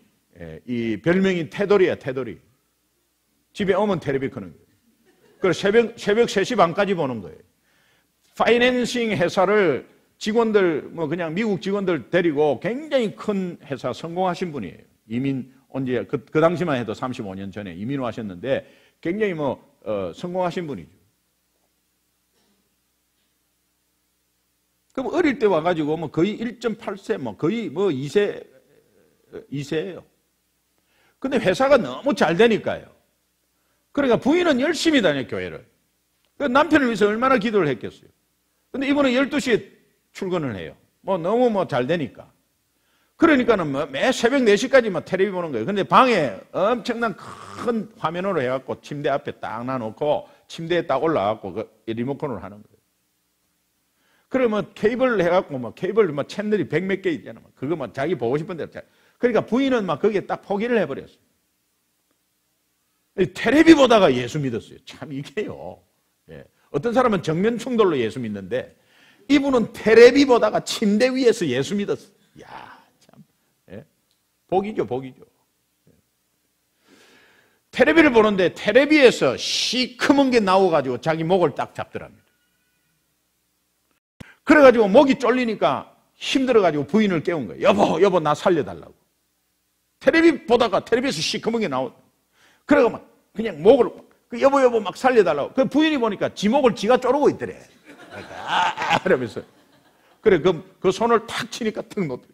이 별명이 태돌이야, 태돌이. 집에 오면 텔레비 끄는 거예요. 그래서 새벽 3시 반까지 보는 거예요. 파이낸싱 회사를 직원들, 그냥 미국 직원들 데리고 굉장히 큰 회사 성공하신 분이에요. 이민 온 지, 그 당시만 해도 35년 전에 이민 와셨는데 굉장히 성공하신 분이죠. 그럼 어릴 때 와가지고 거의 1.8세, 거의 2세예요. 근데 회사가 너무 잘 되니까요. 그러니까 부인은 열심히 다녀요, 교회를. 남편을 위해서 얼마나 기도를 했겠어요. 근데 이분은 12시에 출근을 해요. 너무 잘 되니까. 그러니까는 매 새벽 4시까지 텔레비 보는 거예요. 근데 방에 엄청난 큰 화면으로 해갖고 침대 앞에 딱 놔놓고 침대에 딱 올라가고 리모컨으로 하는 거예요. 그러면 케이블을 해갖고 케이블 채널이 100몇 개 있잖아요. 그거 자기 보고 싶은 대로. 그러니까 부인은 거기에 딱 포기를 해버렸어요. 텔레비 보다가 예수 믿었어요. 참 이게요. 어떤 사람은 정면 충돌로 예수 믿는데 이분은 텔레비 보다가 침대 위에서 예수 믿었어요. 야, 참. 복이죠, 복이죠. 텔레비를 보는데 텔레비에서 시커먼 게 나와가지고 자기 목을 딱 잡더랍니다. 그래가지고 목이 쫄리니까 힘들어가지고 부인을 깨운 거예요. 여보, 나 살려달라고. 텔레비 보다가 텔레비에서 시커먼 게 나오고. 그래가 그냥 목을 그 여보 막 살려달라고. 그 부인이 보니까 지목을 지가 쪼르고 있더래. 이러면서. 그래, 그 손을 탁 치니까 턱 놓더래.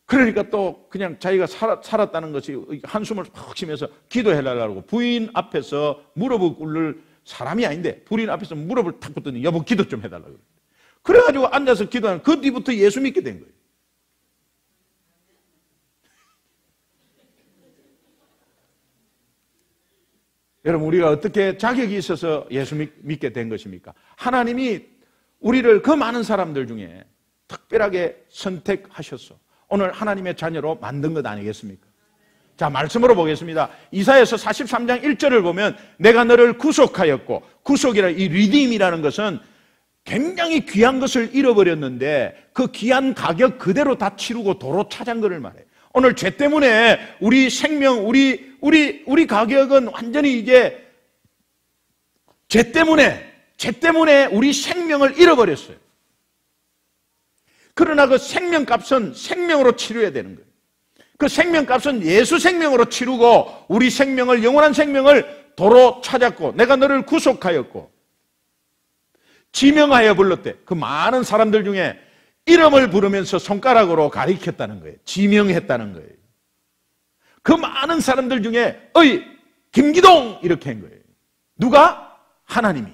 그러니까 또 그냥 자기가 살았다는 것이 한숨을 푹 쉬면서 기도해달라고 부인 앞에서 무릎을 꿇을 사람이 아닌데 부인 앞에서 무릎을 탁 꿇더니 여보 기도 좀 해달라고. 그래가지고 앉아서 기도하는 그 뒤부터 예수 믿게 된 거예요. 여러분, 우리가 어떻게 자격이 있어서 예수 믿게 된 것입니까? 하나님이 우리를 그 많은 사람들 중에 특별하게 선택하셨어. 오늘 하나님의 자녀로 만든 것 아니겠습니까? 자, 말씀으로 보겠습니다. 이사야서 43장 1절을 보면 내가 너를 구속하였고, 구속이라 이 리딤이라는 것은 굉장히 귀한 것을 잃어버렸는데 그 귀한 가격 그대로 다 치르고 도로 찾은 것을 말해요. 오늘 죄 때문에 우리 생명, 우리 가격은 완전히 이제 죄 때문에 우리 생명을 잃어버렸어요. 그러나 그 생명값은 생명으로 치료해야 되는 거예요. 그 생명값은 예수 생명으로 치르고 우리 생명을, 영원한 생명을 도로 찾았고 내가 너를 구속하였고 지명하여 불렀대. 그 많은 사람들 중에 이름을 부르면서 손가락으로 가리켰다는 거예요. 지명했다는 거예요. 그 많은 사람들 중에 어이 김기동 이렇게 한 거예요. 누가? 하나님이.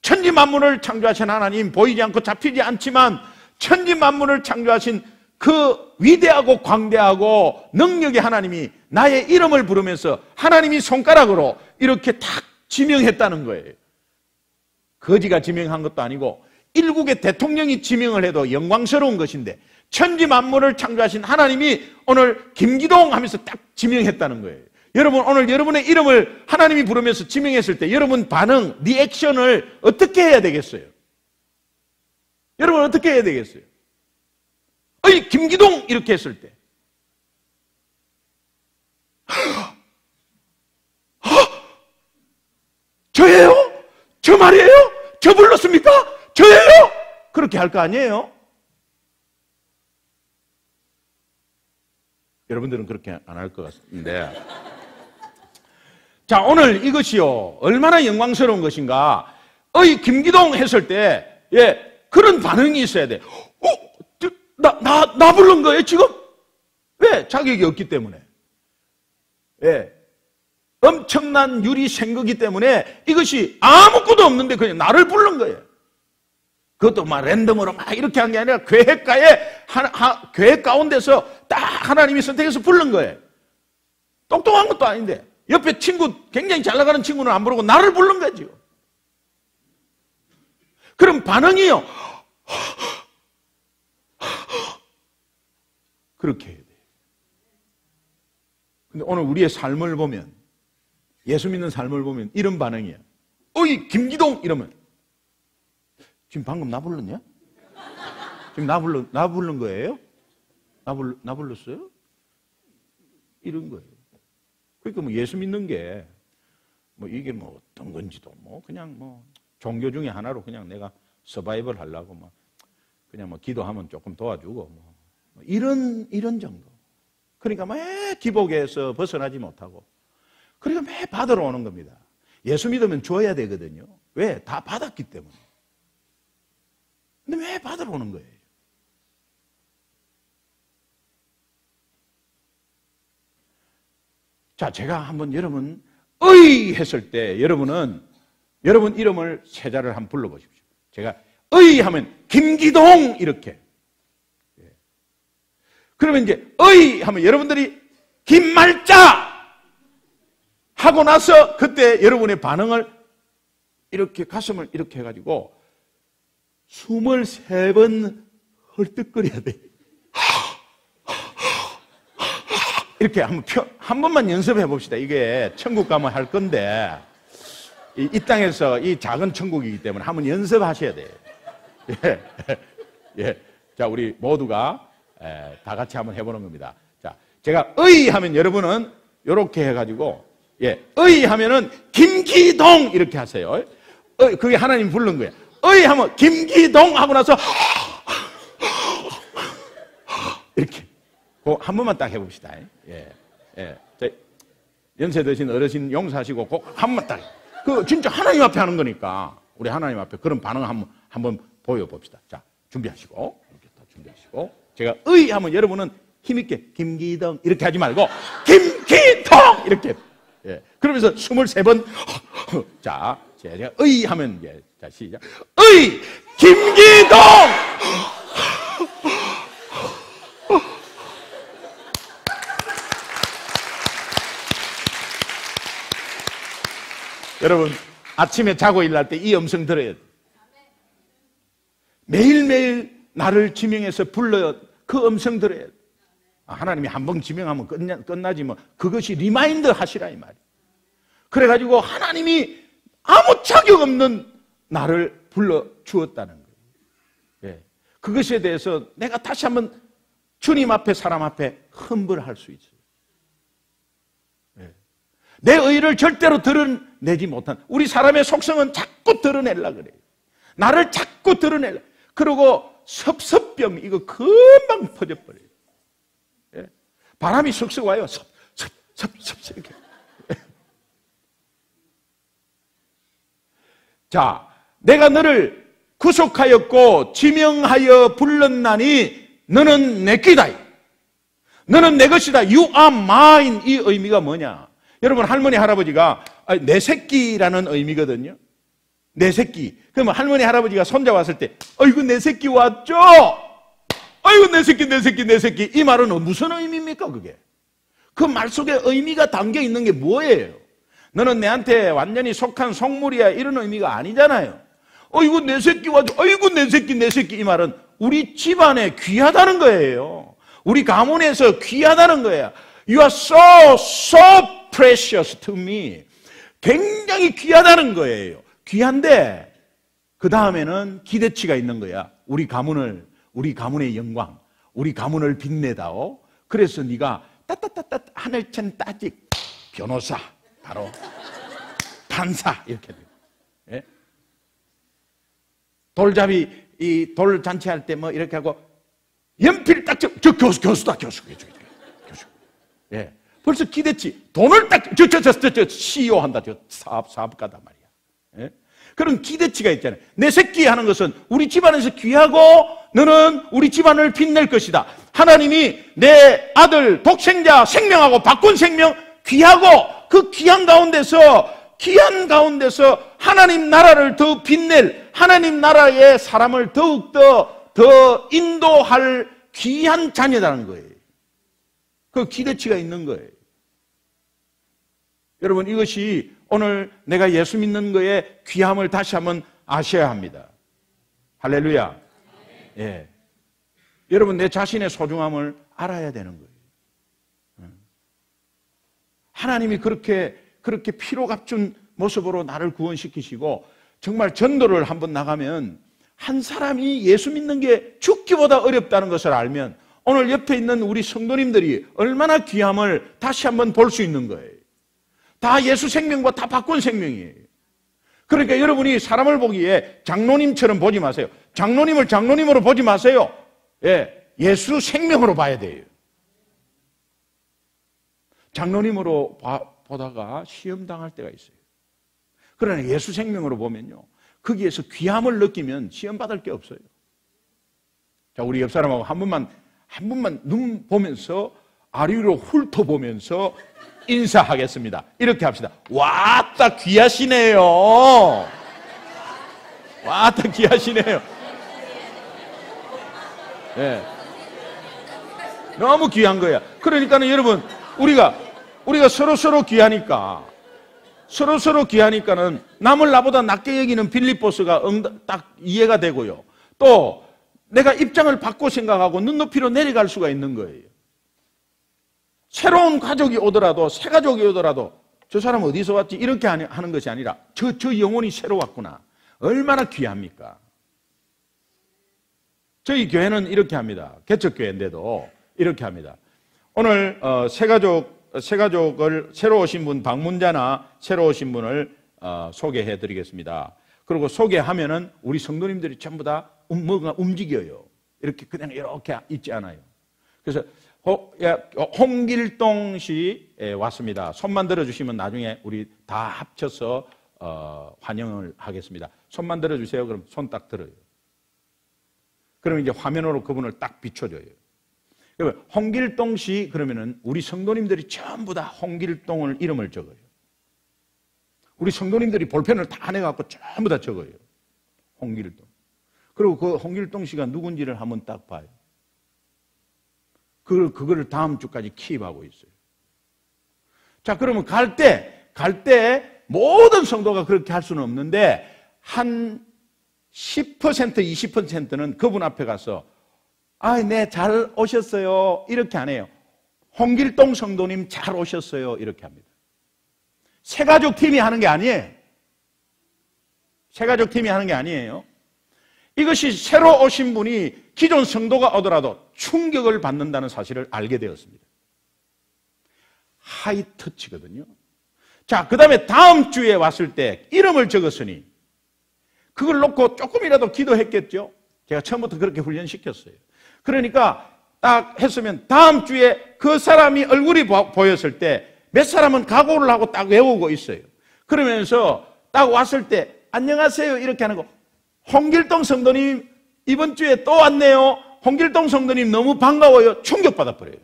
천지 만물을 창조하신 하나님, 보이지 않고 잡히지 않지만 천지 만물을 창조하신 그 위대하고 광대하고 능력의 하나님이 나의 이름을 부르면서 하나님이 손가락으로 이렇게 탁 지명했다는 거예요. 거지가 지명한 것도 아니고 일국의 대통령이 지명을 해도 영광스러운 것인데 천지 만물을 창조하신 하나님이 오늘 김기동 하면서 딱 지명했다는 거예요. 여러분, 오늘 여러분의 이름을 하나님이 부르면서 지명했을 때 여러분 반응, 리액션을 어떻게 해야 되겠어요? 여러분 어떻게 해야 되겠어요? 어이 김기동 이렇게 했을 때 저예요? 저 말이에요? 저 불렀습니까? 저예요? 그렇게 할 거 아니에요? 여러분들은 그렇게 안 할 것 같은데. 자, 오늘 이것이요 얼마나 영광스러운 것인가. 어이 김기동 했을 때 그런 반응이 있어야 돼. 나 부른 거예요 지금? 왜? 자격이 없기 때문에. 엄청난 유리 생거기 때문에 이것이 아무것도 없는데 그냥 나를 부른 거예요. 그것도 막 랜덤으로 막 이렇게 한 게 아니라 계획 가운데서 딱 하나님이 선택해서 부른 거예요. 똑똑한 것도 아닌데 옆에 친구, 굉장히 잘 나가는 친구는 안 부르고 나를 부른 거죠. 그럼 반응이요. 그렇게 해야 돼요. 근데 오늘 우리의 삶을 보면, 예수 믿는 삶을 보면 이런 반응이야. 어이 김기동 이러면 지금 방금 나 불렀냐? 지금 나 부른 거예요? 나 불렀어요? 이런 거예요. 그러니까 뭐 예수 믿는 게 뭐 이게 뭐 어떤 건지도 뭐 그냥 뭐 종교 중에 하나로 그냥 내가 서바이벌 하려고 뭐 그냥 뭐 기도하면 조금 도와주고 뭐 이런 정도. 그러니까 매 기복에서 벗어나지 못하고 그러니까 매 받으러 오는 겁니다. 예수 믿으면 줘야 되거든요. 왜? 다 받았기 때문에. 근데 왜 받으러 오는 거예요? 자, 제가 한번 여러분 어이 했을 때 여러분 이름을 세 자를 한번 불러보십시오. 제가 어이 하면 김기동 이렇게. 그러면 이제 어이 하면 여러분들이 김말자 하고 나서 그때 여러분의 반응을 이렇게 가슴을 이렇게 해가지고 숨을 3번 헐떡거려야 돼. 이렇게 한 번만 연습해 봅시다. 이게 천국 가면 할 건데 이 땅에서 이 작은 천국이기 때문에 한번 연습하셔야 돼요. 예. 자, 우리 모두가 다 같이 한번 해보는 겁니다. 자, 제가 어이 하면 여러분은 이렇게 해가지고 어이 하면은 김기동 이렇게 하세요. 그게 하나님 부른 거예요. 어이 하면 김기동 하고 나서 이렇게 한 번만 딱 해봅시다. 자, 연세 드신 어르신 용서하시고 꼭 한번 딱. 그 진짜 하나님 앞에 하는 거니까 우리 하나님 앞에 그런 반응 한번 보여봅시다. 자, 준비하시고 이렇게 다 준비하시고 제가 의 하면 여러분은 힘있게 김기동 이렇게 하지 말고 김기동 이렇게. 예. 그러면서 23번 자, 제가 의 하면 예. 자, 시작. 의 김기동. 여러분 아침에 자고 일어날 때 이 음성 들어야 돼. 매일매일 나를 지명해서 불러요. 그 음성 들어야 돼. 하나님이 한 번 지명하면 끝나지 뭐. 그것이 리마인드 하시라 이 말이에요. 그래가지고 하나님이 아무 자격 없는 나를 불러주었다는 거예요. 예. 그것에 대해서 내가 다시 한번 주님 앞에 사람 앞에 humble 할 수 있어요. 예. 내 의를 절대로 드러내지 못한 우리 사람의 속성은 자꾸 드러내려고 그래요. 나를 자꾸 드러내려. 그리고 섭섭병 이거 금방 퍼져버려요. 예. 바람이 슥슥 와요. 섭섭 이렇게. 자, 내가 너를 구속하였고 지명하여 불렀나니 너는 내 끼다. 너는 내 것이다. You are mine. 이 의미가 뭐냐? 여러분 할머니 할아버지가 내 새끼라는 의미거든요. 내 새끼. 그러면 할머니 할아버지가 손자 왔을 때 어이구 내 새끼 왔죠? 어이구 내 새끼 이 말은 무슨 의미입니까 그게? 그 말 속에 의미가 담겨 있는 게 뭐예요? 너는 내한테 완전히 속한 속물이야 이런 의미가 아니잖아요. 어이구 내 새끼 와줘. 어이구 내 새끼 이 말은 우리 집안에 귀하다는 거예요. 우리 가문에서 귀하다는 거야. You are so precious to me. 굉장히 귀하다는 거예요. 귀한데 그 다음에는 기대치가 있는 거야. 우리 가문의 영광, 우리 가문을 빛내다오. 그래서 네가 따따따따 하늘천 따직 변호사 바로 판사 이렇게 돼요. 예? 돌잡이 이 돌 잔치할 때 뭐 이렇게 하고 연필 딱 저 교수다 교수. 예. 벌써 기대치 돈을 딱 저 CEO 한다 저 사업가단 말이야. 예? 그런 기대치가 있잖아요. 내 새끼 하는 것은 우리 집안에서 귀하고 너는 우리 집안을 빛낼 것이다. 하나님이 내 아들 독생자 생명하고 바꾼 생명 귀하고 그 귀한 가운데서 하나님 나라를 더 빛낼 하나님 나라의 사람을 더욱더 더 인도할 귀한 자녀라는 거예요. 그 기대치가 있는 거예요. 여러분 이것이 오늘 내가 예수 믿는 거에 귀함을 다시 한번 아셔야 합니다. 할렐루야. 예. 여러분 내 자신의 소중함을 알아야 되는 거예요. 하나님이 그렇게 피로 값준 모습으로 나를 구원시키시고 정말 전도를 한번 나가면 한 사람이 예수 믿는 게 죽기보다 어렵다는 것을 알면 오늘 옆에 있는 우리 성도님들이 얼마나 귀함을 다시 한번 볼 수 있는 거예요. 다 예수 생명과 다 바꾼 생명이에요. 그러니까 여러분이 사람을 보기에 장로님처럼 보지 마세요. 장로님을 장로님으로 보지 마세요. 예, 예수 생명으로 봐야 돼요. 장로님으로 보다가 시험당할 때가 있어요. 그러나 예수 생명으로 보면요. 거기에서 귀함을 느끼면 시험받을 게 없어요. 자, 우리 옆 사람하고 한 번만 눈 보면서 아래로 훑어보면서 인사하겠습니다. 이렇게 합시다. 왔다 귀하시네요. 왔다 귀하시네요. 네. 너무 귀한 거야. 그러니까는 여러분 우리가 서로 귀하니까는 남을 나보다 낮게 여기는 빌립보스가 딱 이해가 되고요. 또 내가 입장을 바꿔 생각하고 눈높이로 내려갈 수가 있는 거예요. 새로운 가족이 오더라도 새 가족이 오더라도 저 사람 어디서 왔지 이렇게 하는 것이 아니라 저 영혼이 새로 왔구나. 얼마나 귀합니까? 저희 교회는 이렇게 합니다. 개척교회인데도 이렇게 합니다. 오늘 새 가족을 새로 오신 분 방문자나 새로 오신 분을 소개해 드리겠습니다. 그리고 소개하면은 우리 성도님들이 전부 다 뭐가 움직여요. 이렇게 그냥 이렇게 있지 않아요. 그래서 홍길동 씨 왔습니다. 손만 들어주시면 나중에 우리 다 합쳐서 환영을 하겠습니다. 손만 들어주세요. 그럼 손 딱 들어요. 그러면 이제 화면으로 그분을 딱 비춰줘요. 그러면 홍길동 씨 그러면은 우리 성도님들이 전부 다 홍길동을 이름을 적어요. 우리 성도님들이 볼펜을 다 내갖고 전부 다 적어요. 홍길동. 그리고 그 홍길동 씨가 누군지를 한번 딱 봐요. 그거를 다음 주까지 킵하고 있어요. 자, 그러면 갈 때 모든 성도가 그렇게 할 수는 없는데 한 10%, 20%는 그분 앞에 가서 네, 잘 오셨어요. 이렇게 안 해요. 홍길동 성도님 잘 오셨어요. 이렇게 합니다. 새가족 팀이 하는 게 아니에요. 새가족 팀이 하는 게 아니에요. 이것이 새로 오신 분이 기존 성도가 오더라도 충격을 받는다는 사실을 알게 되었습니다. 하이터치거든요. 자, 그 다음에 다음 주에 왔을 때 이름을 적었으니 그걸 놓고 조금이라도 기도했겠죠. 제가 처음부터 그렇게 훈련시켰어요. 그러니까 딱 했으면 다음 주에 그 사람이 얼굴이 보였을 때 몇 사람은 각오를 하고 딱 외우고 있어요. 그러면서 딱 왔을 때 안녕하세요 이렇게 하는 거. 홍길동 성도님 이번 주에 또 왔네요. 홍길동 성도님 너무 반가워요. 충격받아 버려요.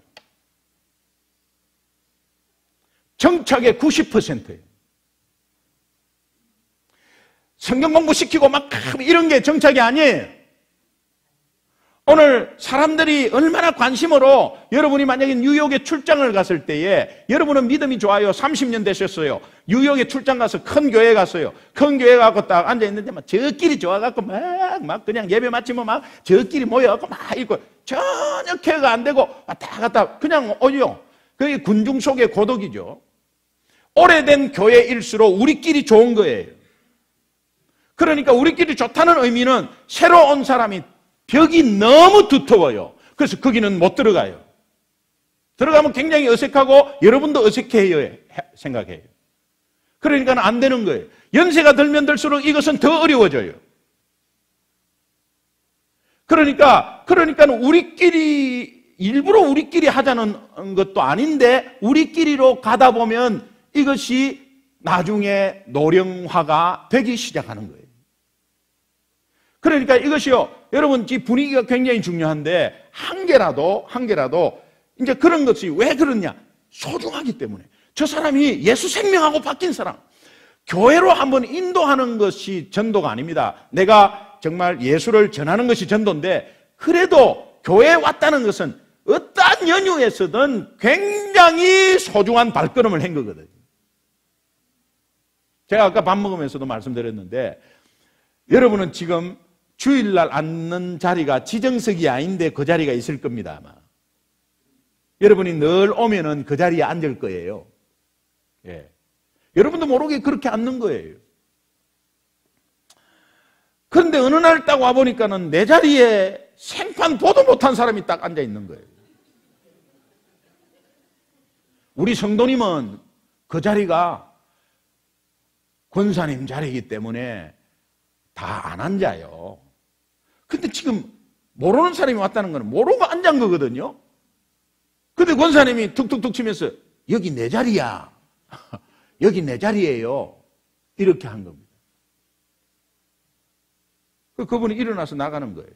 정착의 90%예요. 성경 공부시키고 막 이런 게 정착이 아니에요. 오늘 사람들이 얼마나 관심으로 여러분이 만약에 뉴욕에 출장을 갔을 때에 여러분은 믿음이 좋아요. 30년 되셨어요. 뉴욕에 출장 가서 큰 교회 갔어요. 큰 교회 가고 딱 앉아있는데 막 저끼리 좋아갖고 막 그냥 예배 마치면 막 저끼리 모여갖고 막 있고 전혀 케어가 안 되고 왔다 갔다 그냥 오죠. 그게 군중 속의 고독이죠. 오래된 교회일수록 우리끼리 좋은 거예요. 그러니까 우리끼리 좋다는 의미는 새로 온 사람이 벽이 너무 두터워요. 그래서 거기는 못 들어가요. 들어가면 굉장히 어색하고 여러분도 어색해요. 생각해요. 그러니까 안 되는 거예요. 연세가 들면 들수록 이것은 더 어려워져요. 그러니까 우리끼리 일부러 우리끼리 하자는 것도 아닌데 우리끼리로 가다 보면 이것이 나중에 노령화가 되기 시작하는 거예요. 그러니까 이것이요, 여러분, 이 분위기가 굉장히 중요한데, 한 개라도, 이제 그런 것이 왜 그러냐? 소중하기 때문에. 저 사람이 예수 생명하고 바뀐 사람. 교회로 한번 인도하는 것이 전도가 아닙니다. 내가 정말 예수를 전하는 것이 전도인데, 그래도 교회에 왔다는 것은 어떠한 연유에서든 굉장히 소중한 발걸음을 한 거거든요. 제가 아까 밥 먹으면서도 말씀드렸는데, 여러분은 지금 주일날 앉는 자리가 지정석이 아닌데 그 자리가 있을 겁니다, 아마. 여러분이 늘 오면은 그 자리에 앉을 거예요. 예. 여러분도 모르게 그렇게 앉는 거예요. 그런데 어느 날 딱 와보니까는 내 자리에 생판 보도 못한 사람이 딱 앉아 있는 거예요. 우리 성도님은 그 자리가 권사님 자리이기 때문에 다 안 앉아요. 근데 지금 모르는 사람이 왔다는 거는 모르고 앉은 거거든요. 근데 권사님이 툭툭툭 치면서 여기 내 자리야. 여기 내 자리예요. 이렇게 한 겁니다. 그분이 일어나서 나가는 거예요.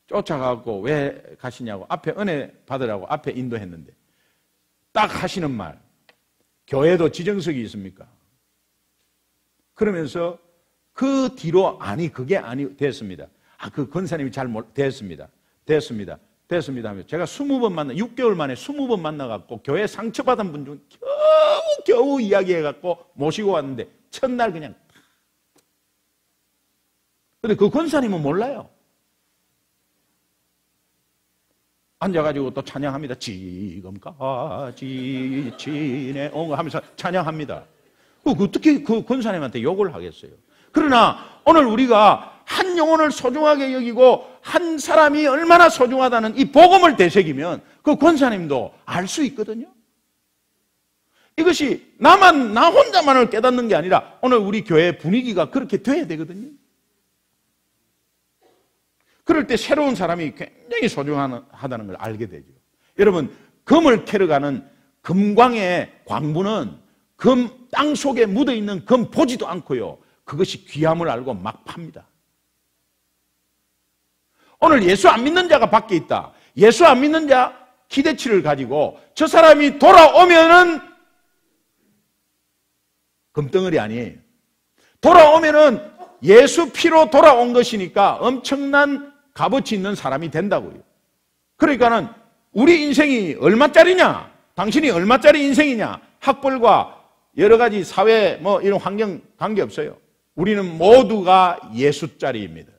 쫓아가고 왜 가시냐고 앞에 은혜 받으라고 앞에 인도했는데 딱 하시는 말, 교회도 지정석이 있습니까? 그러면서 그 뒤로 그게 아니 됐습니다. 그 권사님이 됐습니다. 하면 제가 20번 6개월 만에 20번 만나갖고 교회 상처받은 분 중 겨우 이야기해갖고 모시고 왔는데 첫날 그냥. 근데 그 권사님은 몰라요. 앉아가지고 또 찬양합니다. 지금까지 지내온 거 하면서 찬양합니다. 어떻게 그 권사님한테 욕을 하겠어요? 그러나 오늘 우리가 한 영혼을 소중하게 여기고 한 사람이 얼마나 소중하다는 이 복음을 되새기면 그 권사님도 알 수 있거든요. 이것이 나 혼자만을 깨닫는 게 아니라 오늘 우리 교회 분위기가 그렇게 돼야 되거든요. 그럴 때 새로운 사람이 굉장히 소중하다는 걸 알게 되죠. 여러분, 금을 캐러 가는 금광의 광부는 금 땅 속에 묻어있는 금 보지도 않고요, 그것이 귀함을 알고 막 팝니다. 오늘 예수 안 믿는 자가 밖에 있다. 예수 안 믿는 자 기대치를 가지고 저 사람이 돌아오면은 금덩어리 아니에요. 돌아오면은 예수 피로 돌아온 것이니까 엄청난 값어치 있는 사람이 된다고요. 그러니까는 우리 인생이 얼마짜리냐, 당신이 얼마짜리 인생이냐, 학벌과 여러 가지 사회 뭐 이런 환경 관계없어요. 우리는 모두가 예수짜리입니다.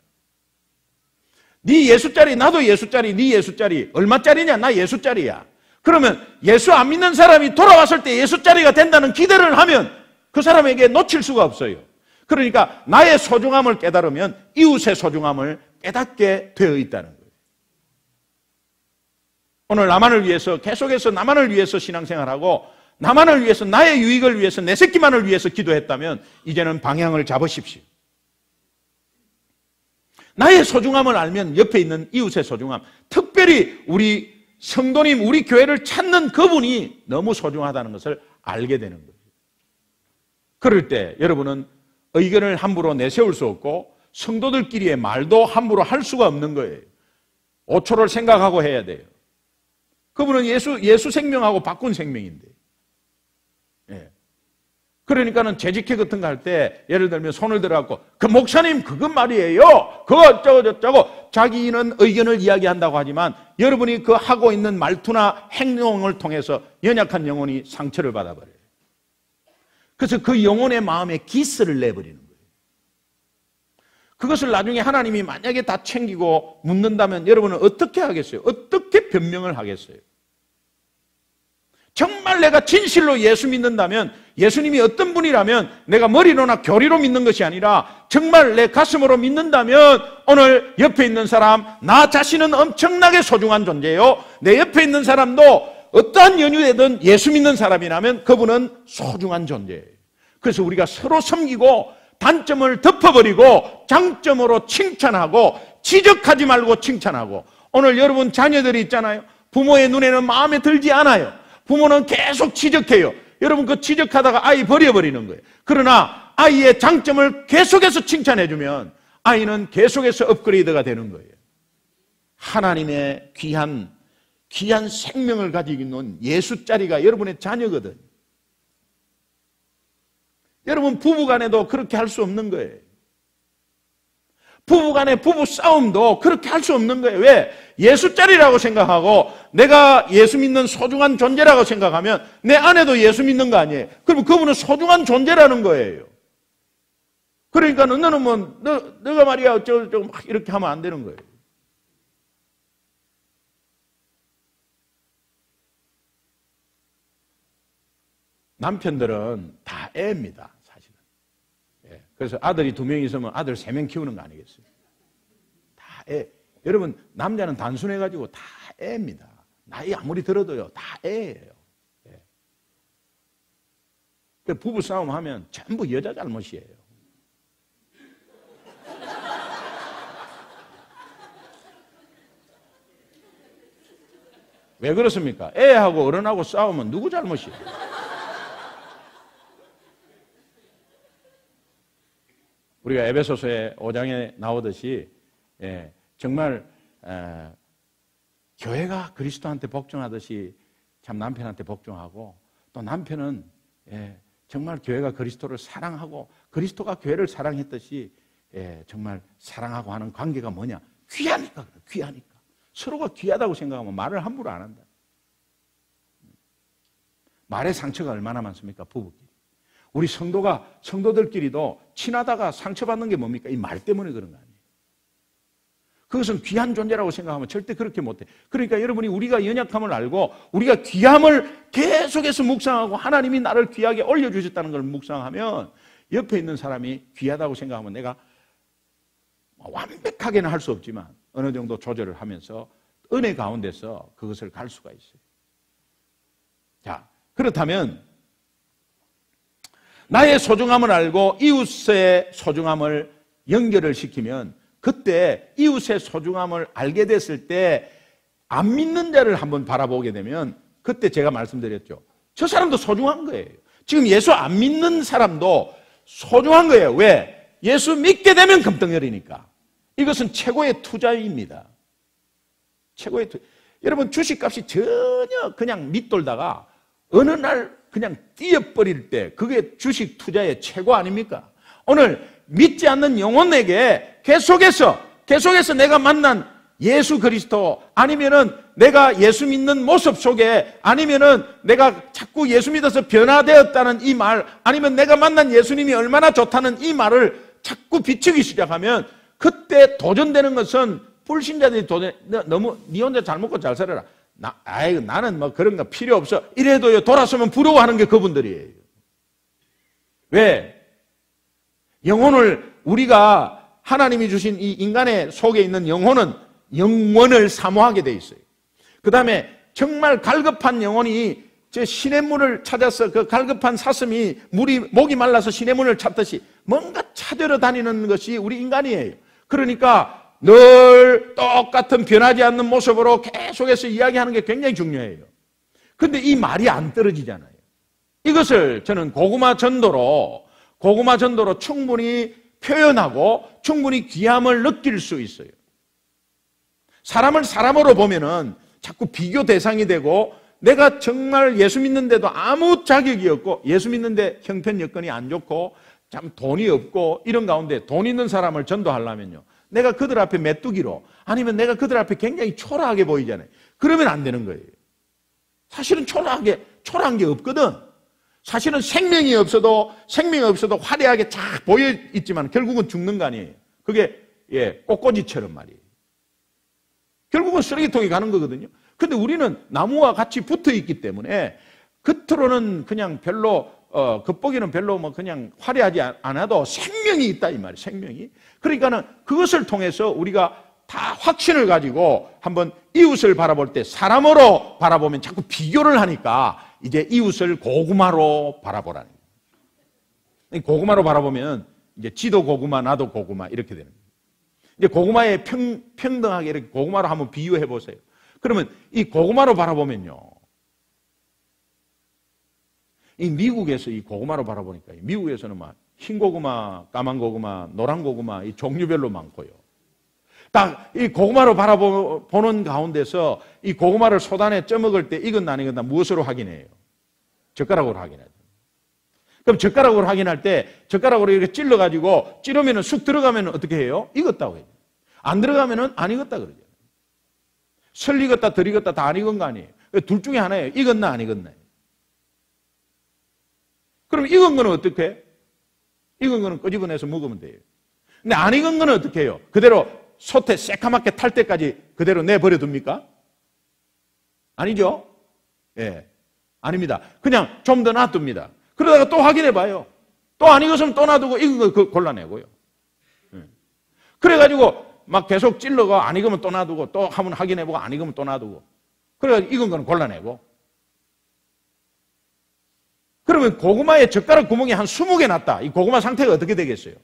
네 예수짜리, 나도 예수짜리, 네 예수짜리, 얼마짜리냐? 나 예수짜리야. 그러면 예수 안 믿는 사람이 돌아왔을 때 예수짜리가 된다는 기대를 하면 그 사람에게 놓칠 수가 없어요. 그러니까 나의 소중함을 깨달으면 이웃의 소중함을 깨닫게 되어 있다는 거예요. 오늘 나만을 위해서, 계속해서 나만을 위해서 신앙생활하고 나만을 위해서, 나의 유익을 위해서, 내 새끼만을 위해서 기도했다면 이제는 방향을 잡으십시오. 나의 소중함을 알면 옆에 있는 이웃의 소중함, 특별히 우리 성도님, 우리 교회를 찾는 그분이 너무 소중하다는 것을 알게 되는 거예요. 그럴 때 여러분은 의견을 함부로 내세울 수 없고 성도들끼리의 말도 함부로 할 수가 없는 거예요. 5초를 생각하고 해야 돼요. 그분은 예수 생명하고 바꾼 생명인데. 예. 그러니까는 재직회 같은 거 할 때 예를 들면 손을 들어갖고 그 목사님 그건 말이에요, 그거 어쩌고 저쩌고 자기는 의견을 이야기한다고 하지만 여러분이 그 하고 있는 말투나 행동을 통해서 연약한 영혼이 상처를 받아버려요. 그래서 그 영혼의 마음에 기스를 내버리는 거예요. 그것을 나중에 하나님이 만약에 다 챙기고 묻는다면 여러분은 어떻게 하겠어요? 어떻게 변명을 하겠어요? 정말 내가 진실로 예수 믿는다면, 예수님이 어떤 분이라면 내가 머리로나 교리로 믿는 것이 아니라 정말 내 가슴으로 믿는다면 오늘 옆에 있는 사람, 나 자신은 엄청나게 소중한 존재예요. 내 옆에 있는 사람도 어떠한 연유되든 예수 믿는 사람이라면 그분은 소중한 존재예요. 그래서 우리가 서로 섬기고 단점을 덮어버리고 장점으로 칭찬하고 지적하지 말고 칭찬하고. 오늘 여러분 자녀들이 있잖아요. 부모의 눈에는 마음에 들지 않아요. 부모는 계속 지적해요. 여러분 그 지적하다가 아이 버려버리는 거예요. 그러나 아이의 장점을 계속해서 칭찬해주면 아이는 계속해서 업그레이드가 되는 거예요. 하나님의 귀한 생명을 가지고 있는 예수짜리가 여러분의 자녀거든. 여러분 부부간에도 그렇게 할 수 없는 거예요. 부부간의 부부 싸움도 그렇게 할 수 없는 거예요. 왜? 예수짜리라고 생각하고 내가 예수 믿는 소중한 존재라고 생각하면 내 아내도 예수 믿는 거 아니에요. 그러면 그분은 소중한 존재라는 거예요. 그러니까 너는 뭐 너가 말이야 어쩌고 막 이렇게 하면 안 되는 거예요. 남편들은 다 애입니다, 사실은. 예, 그래서 아들이 2명 있으면 아들 3명 키우는 거 아니겠어요? 다 애. 여러분, 남자는 단순해가지고 다 애입니다. 나이 아무리 들어도요, 다 애예요. 예. 부부 싸움 하면 전부 여자 잘못이에요. 왜 그렇습니까? 애하고 어른하고 싸우면 누구 잘못이에요? 우리가 에베소서의 5장에 나오듯이 정말 교회가 그리스도한테 복종하듯이 참 남편한테 복종하고 또 남편은 정말 교회가 그리스도를 사랑하고 그리스도가 교회를 사랑했듯이 정말 사랑하고 하는 관계가 뭐냐? 귀하니까. 서로가 귀하다고 생각하면 말을 함부로 안 한다. 말의 상처가 얼마나 많습니까? 부부끼리. 우리 성도들끼리도 친하다가 상처받는 게 뭡니까? 이 말 때문에 그런 거 아니에요. 그것은 귀한 존재라고 생각하면 절대 그렇게 못해. 그러니까 여러분이 우리가 연약함을 알고 우리가 귀함을 계속해서 묵상하고 하나님이 나를 귀하게 올려주셨다는 걸 묵상하면 옆에 있는 사람이 귀하다고 생각하면 내가 완벽하게는 할 수 없지만 어느 정도 조절을 하면서 은혜 가운데서 그것을 갈 수가 있어요. 자, 그렇다면 나의 소중함을 알고 이웃의 소중함을 연결을 시키면 그때 이웃의 소중함을 알게 됐을 때 안 믿는 자를 한번 바라보게 되면 그때 제가 말씀드렸죠. 저 사람도 소중한 거예요. 지금 예수 안 믿는 사람도 소중한 거예요. 왜? 예수 믿게 되면 금덩어리니까. 이것은 최고의 투자입니다. 최고의 투자. 여러분 주식값이 전혀 그냥 밑돌다가 어느 날 그냥 뛰어버릴 때 그게 주식 투자의 최고 아닙니까? 오늘 믿지 않는 영혼에게 계속해서 내가 만난 예수 그리스도 아니면은 내가 예수 믿는 모습 속에 아니면은 내가 자꾸 예수 믿어서 변화되었다는 이 말 아니면 내가 만난 예수님이 얼마나 좋다는 이 말을 자꾸 비추기 시작하면 그때 도전되는 것은 불신자들이 너무 니 혼자 잘 먹고 잘 살아라. 나는 뭐 그런 거 필요 없어. 이래도요 돌아서면 부러워하는 게 그분들이에요. 왜? 영혼을 우리가 하나님이 주신 이 인간의 속에 있는 영혼을 사모하게 돼 있어요. 그 다음에 정말 갈급한 영혼이 저 시냇물을 찾아서 그 갈급한 사슴이 목이 말라서 시냇물을 찾듯이 뭔가 찾으러 다니는 것이 우리 인간이에요. 그러니까 늘 똑같은 변하지 않는 모습으로 계속해서 이야기하는 게 굉장히 중요해요. 그런데 이 말이 안 떨어지잖아요. 이것을 저는 고구마 전도로 충분히 표현하고 충분히 귀함을 느낄 수 있어요. 사람을 사람으로 보면은 자꾸 비교 대상이 되고 내가 정말 예수 믿는데도 아무 자격이 없고 예수 믿는데 형편 여건이 안 좋고 참 돈이 없고 이런 가운데 돈 있는 사람을 전도하려면요 내가 그들 앞에 메뚜기로 아니면 내가 그들 앞에 굉장히 초라하게 보이잖아요. 그러면 안 되는 거예요. 사실은 초라한 게 없거든. 사실은 생명이 없어도 화려하게 쫙 보여 있지만 결국은 죽는 거 아니에요. 그게 꽃꽂이처럼 말이에요. 결국은 쓰레기통에 가는 거거든요. 근데 우리는 나무와 같이 붙어 있기 때문에 겉으로는 그냥 별로 겉보기는 별로 뭐 그냥 화려하지 않아도 생명이 있다 이 말이에요. 생명이. 그러니까는 그것을 통해서 우리가 다 확신을 가지고 한번 이웃을 바라볼 때 사람으로 바라보면 자꾸 비교를 하니까 이제 이웃을 고구마로 바라보라는 거예요. 고구마로 바라보면 이제 지도 고구마 나도 고구마 이렇게 되는 거예요. 이제 고구마에 평등하게 이렇게 고구마로 한번 비유해 보세요. 그러면 이 고구마로 바라보면요. 이 미국에서 이 고구마로 바라보니까 미국에서는 막 흰 고구마, 까만 고구마, 노란 고구마 이 종류별로 많고요. 딱 이 고구마로 바라보는 가운데서 이 고구마를 소단에 쪄먹을 때 익었나 안 익었나 무엇으로 확인해요? 젓가락으로 확인해요. 그럼 젓가락으로 확인할 때 젓가락으로 이렇게 찔러가지고 찌르면은 쑥 들어가면 어떻게 해요? 익었다고 해요. 안 들어가면은 안 익었다 그러죠. 설 익었다 덜 익었다 다 안 익은 거 아니에요. 둘 중에 하나예요. 익었나 안 익었나. 그럼 익은 거는 어떻게 해? 익은 거는 끄집어내서 먹으면 돼요. 근데 안 익은 거는 어떻게 해요? 그대로 솥에 새카맣게 탈 때까지 그대로 내버려 둡니까? 아니죠? 예. 아닙니다. 그냥 좀 더 놔둡니다. 그러다가 또 확인해 봐요. 또 안 익었으면 또 놔두고 익은 거 골라내고요. 그래가지고 막 계속 찔러가 안 익으면 또 놔두고 또 한번 확인해보고 안 익으면 또 놔두고 그래가지고 익은 거는 골라내고 그러면 고구마에 젓가락 구멍이 한 20개 났다. 이 고구마 상태가 어떻게 되겠어요?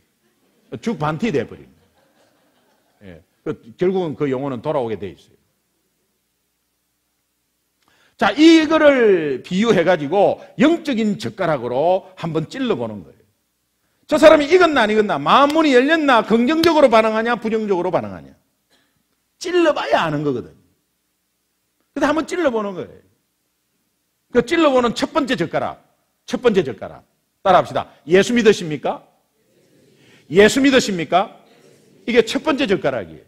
죽 반티 돼버립니다. 예. 결국은 그 영혼은 돌아오게 돼 있어요. 자, 이거를 비유해가지고 영적인 젓가락으로 한번 찔러보는 거예요. 저 사람이 익었나 안 익었나, 마음문이 열렸나, 긍정적으로 반응하냐, 부정적으로 반응하냐. 찔러봐야 아는 거거든요. 그래서 한번 찔러보는 거예요. 그 찔러보는 첫 번째 젓가락. 따라합시다. 예수 믿으십니까? 예수 믿으십니까? 이게 첫 번째 젓가락이에요.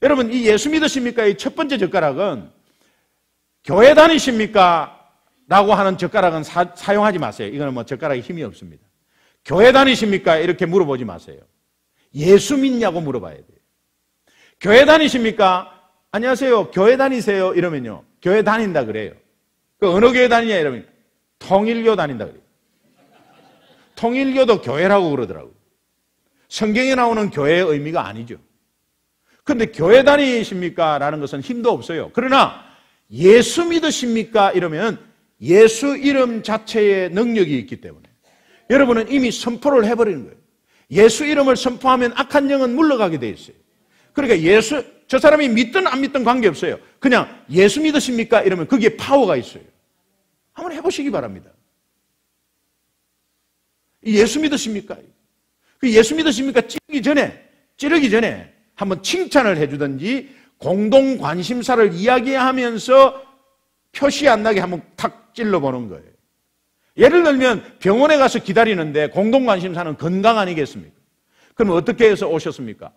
여러분, 이 예수 믿으십니까? 이 첫 번째 젓가락은 교회 다니십니까? 라고 하는 젓가락은 사용하지 마세요. 이거는 뭐 젓가락에 힘이 없습니다. 교회 다니십니까? 이렇게 물어보지 마세요. 예수 믿냐고 물어봐야 돼요. 교회 다니십니까? 안녕하세요. 교회 다니세요? 이러면요. 교회 다닌다 그래요. 그 어느 교회 다니냐? 이러면 통일교 다닌다 그래요. 통일교도 교회라고 그러더라고요. 성경에 나오는 교회의 의미가 아니죠. 그런데 교회 다니십니까? 라는 것은 힘도 없어요. 그러나 예수 믿으십니까? 이러면 예수 이름 자체의 능력이 있기 때문에 여러분은 이미 선포를 해버리는 거예요. 예수 이름을 선포하면 악한 영은 물러가게 돼 있어요. 그러니까 저 사람이 믿든 안 믿든 관계없어요. 그냥 예수 믿으십니까? 이러면 거기에 파워가 있어요. 한번 해보시기 바랍니다. 예수 믿으십니까? 그 예수 믿으십니까? 찌르기 전에 한번 칭찬을 해주든지 공동 관심사를 이야기하면서 표시 안 나게 한번 탁 찔러보는 거예요. 예를 들면 병원에 가서 기다리는데 공동 관심사는 건강 아니겠습니까? 그럼 어떻게 해서 오셨습니까?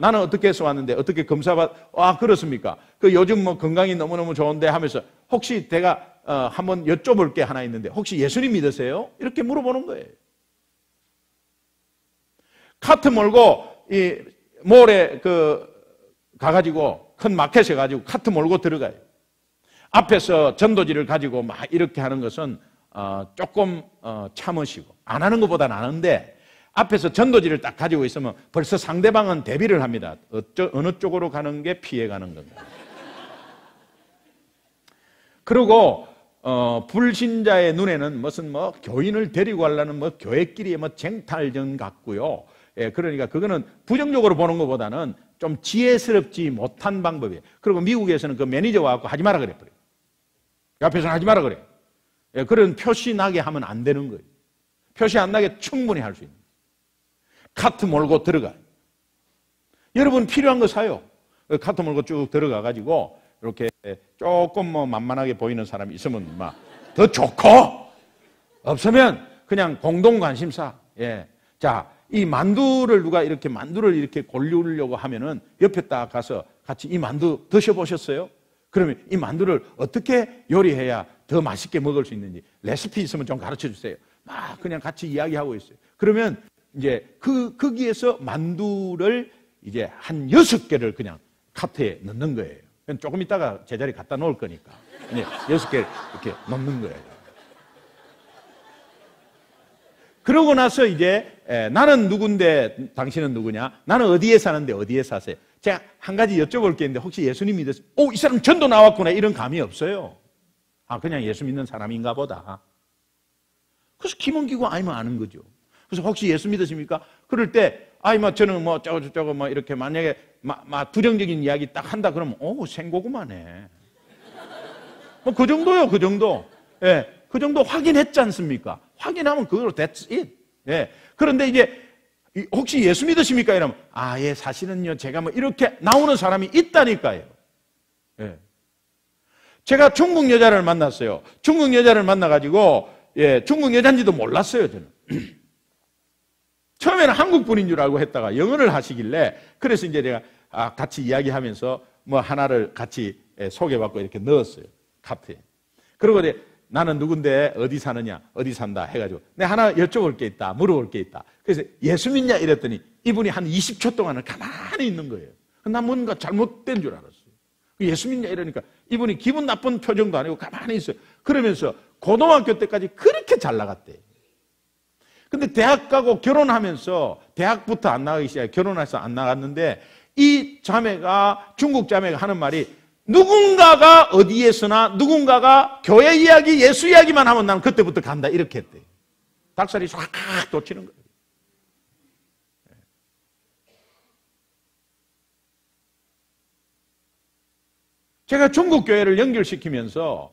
나는 어떻게 해서 왔는데 어떻게 그렇습니까? 요즘 뭐 건강이 너무너무 좋은데 하면서 혹시 내가 한번 여쭤볼 게 하나 있는데 혹시 예수님 믿으세요? 이렇게 물어보는 거예요. 카트 몰고 이 몰에 가가지고 큰 마켓에 가지고 카트 몰고 들어가요. 앞에서 전도지를 가지고 막 이렇게 하는 것은 조금 참으시고 안 하는 것보다 나은데 앞에서 전도지를 딱 가지고 있으면 벌써 상대방은 대비를 합니다. 어느 쪽으로 가는 게 피해가는 건가. 그리고 불신자의 눈에는 무슨 뭐 교인을 데리고 가려는 뭐 교회끼리 뭐 쟁탈전 같고요. 예, 그러니까 그거는 부정적으로 보는 것보다는 좀 지혜스럽지 못한 방법이에요. 그리고 미국에서는 그 매니저가 와서 하지 마라 그래. 옆에서는 하지 마라 그래. 예, 그런 표시 나게 하면 안 되는 거예요. 표시 안 나게 충분히 할 수 있는 거예요. 카트 몰고 들어가요. 여러분 필요한 거 사요. 카트 몰고 쭉 들어가가지고 이렇게 조금 뭐 만만하게 보이는 사람이 있으면 막 더 좋고 없으면 그냥 공동 관심사. 예. 자, 이 만두를 만두를 이렇게 골르려고 하면은 옆에 딱 가서 같이 이 만두 드셔보셨어요? 그러면 이 만두를 어떻게 요리해야 더 맛있게 먹을 수 있는지 레시피 있으면 좀 가르쳐 주세요. 막 그냥 같이 이야기하고 있어요. 그러면 이제 거기에서 만두를 이제 한 6개를 그냥 카트에 넣는 거예요. 조금 있다가 제자리 갖다 놓을 거니까. 이제 6개 이렇게 넣는 거예요. 그러고 나서 이제 나는 누군데 당신은 누구냐? 나는 어디에 사는데 어디에 사세요? 제가 한 가지 여쭤볼 게 있는데 혹시 예수님 믿으세요? 이 사람 전도 나왔구나 이런 감이 없어요. 그냥 예수 믿는 사람인가 보다. 그래서 기본기고 아니면 아는 거죠. 그래서 혹시 예수 믿으십니까? 그럴 때 저는 뭐 저거 뭐 이렇게 만약에 부정적인 이야기 딱 한다 그러면 생고구마네. 뭐 그 정도요, 그 정도. 예, 그 정도 확인했지 않습니까? 확인하면 그걸로 that's it. 예. 그런데 이제 혹시 예수 믿으십니까? 이러면 예, 사실은요 제가 뭐 이렇게 나오는 사람이 있다니까요. 예. 제가 중국 여자를 만났어요. 중국 여자를 만나가지고 중국 여자인지도 몰랐어요 저는. 처음에는 한국 분인 줄 알고 했다가 영어를 하시길래 그래서 이제 내가 같이 이야기하면서 뭐 하나를 같이 소개받고 이렇게 넣었어요 카트에. 그리고 이제 나는 누군데 어디 사느냐 어디 산다 해가지고 내가 하나 여쭤볼 게 있다 물어볼 게 있다. 그래서 예수 믿냐 이랬더니 이분이 한 20초 동안은 가만히 있는 거예요. 난 뭔가 잘못된 줄 알았어요. 예수 믿냐 이러니까 이분이 기분 나쁜 표정도 아니고 가만히 있어요. 그러면서 고등학교 때까지 그렇게 잘 나갔대. 근데 대학 가고 결혼하면서 대학부터 안 나가기 시작해. 결혼해서 안 나갔는데 이 자매가 중국 자매가 하는 말이 누군가가 어디에서나 누군가가 교회 이야기 예수 이야기만 하면 나는 그때부터 간다 이렇게 했대. 닭살이 싹 돋치는 거예요. 제가 중국 교회를 연결시키면서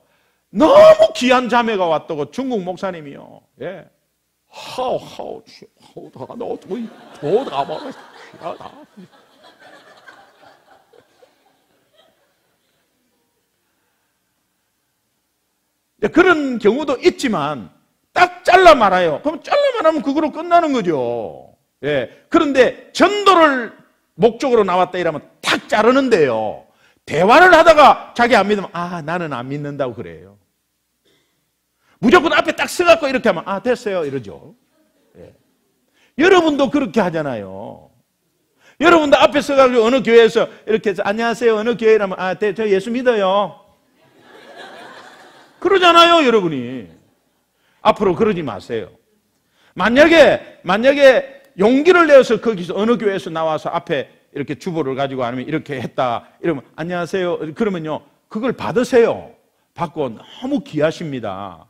너무 귀한 자매가 왔다고 중국 목사님이요. 예. 그런 경우도 있지만 딱 잘라 말아요. 그럼 잘라 말하면 그거로 끝나는 거죠. 예. 그런데 전도를 목적으로 나왔다 이러면 탁 자르는데요. 대화를 하다가 자기 안 믿으면 나는 안 믿는다고 그래요. 무조건 앞에 딱 서갖고 이렇게 하면 됐어요 이러죠. 예. 여러분도 그렇게 하잖아요. 여러분도 앞에 서가지고 어느 교회에서 이렇게 해서 안녕하세요 어느 교회라면 저 예수 믿어요. 그러잖아요 여러분이. 앞으로 그러지 마세요. 만약에 용기를 내어서 거기서 어느 교회에서 나와서 앞에 이렇게 주보를 가지고 아니면 이렇게 했다 이러면 안녕하세요 그러면요 그걸 받으세요. 받고 너무 귀하십니다.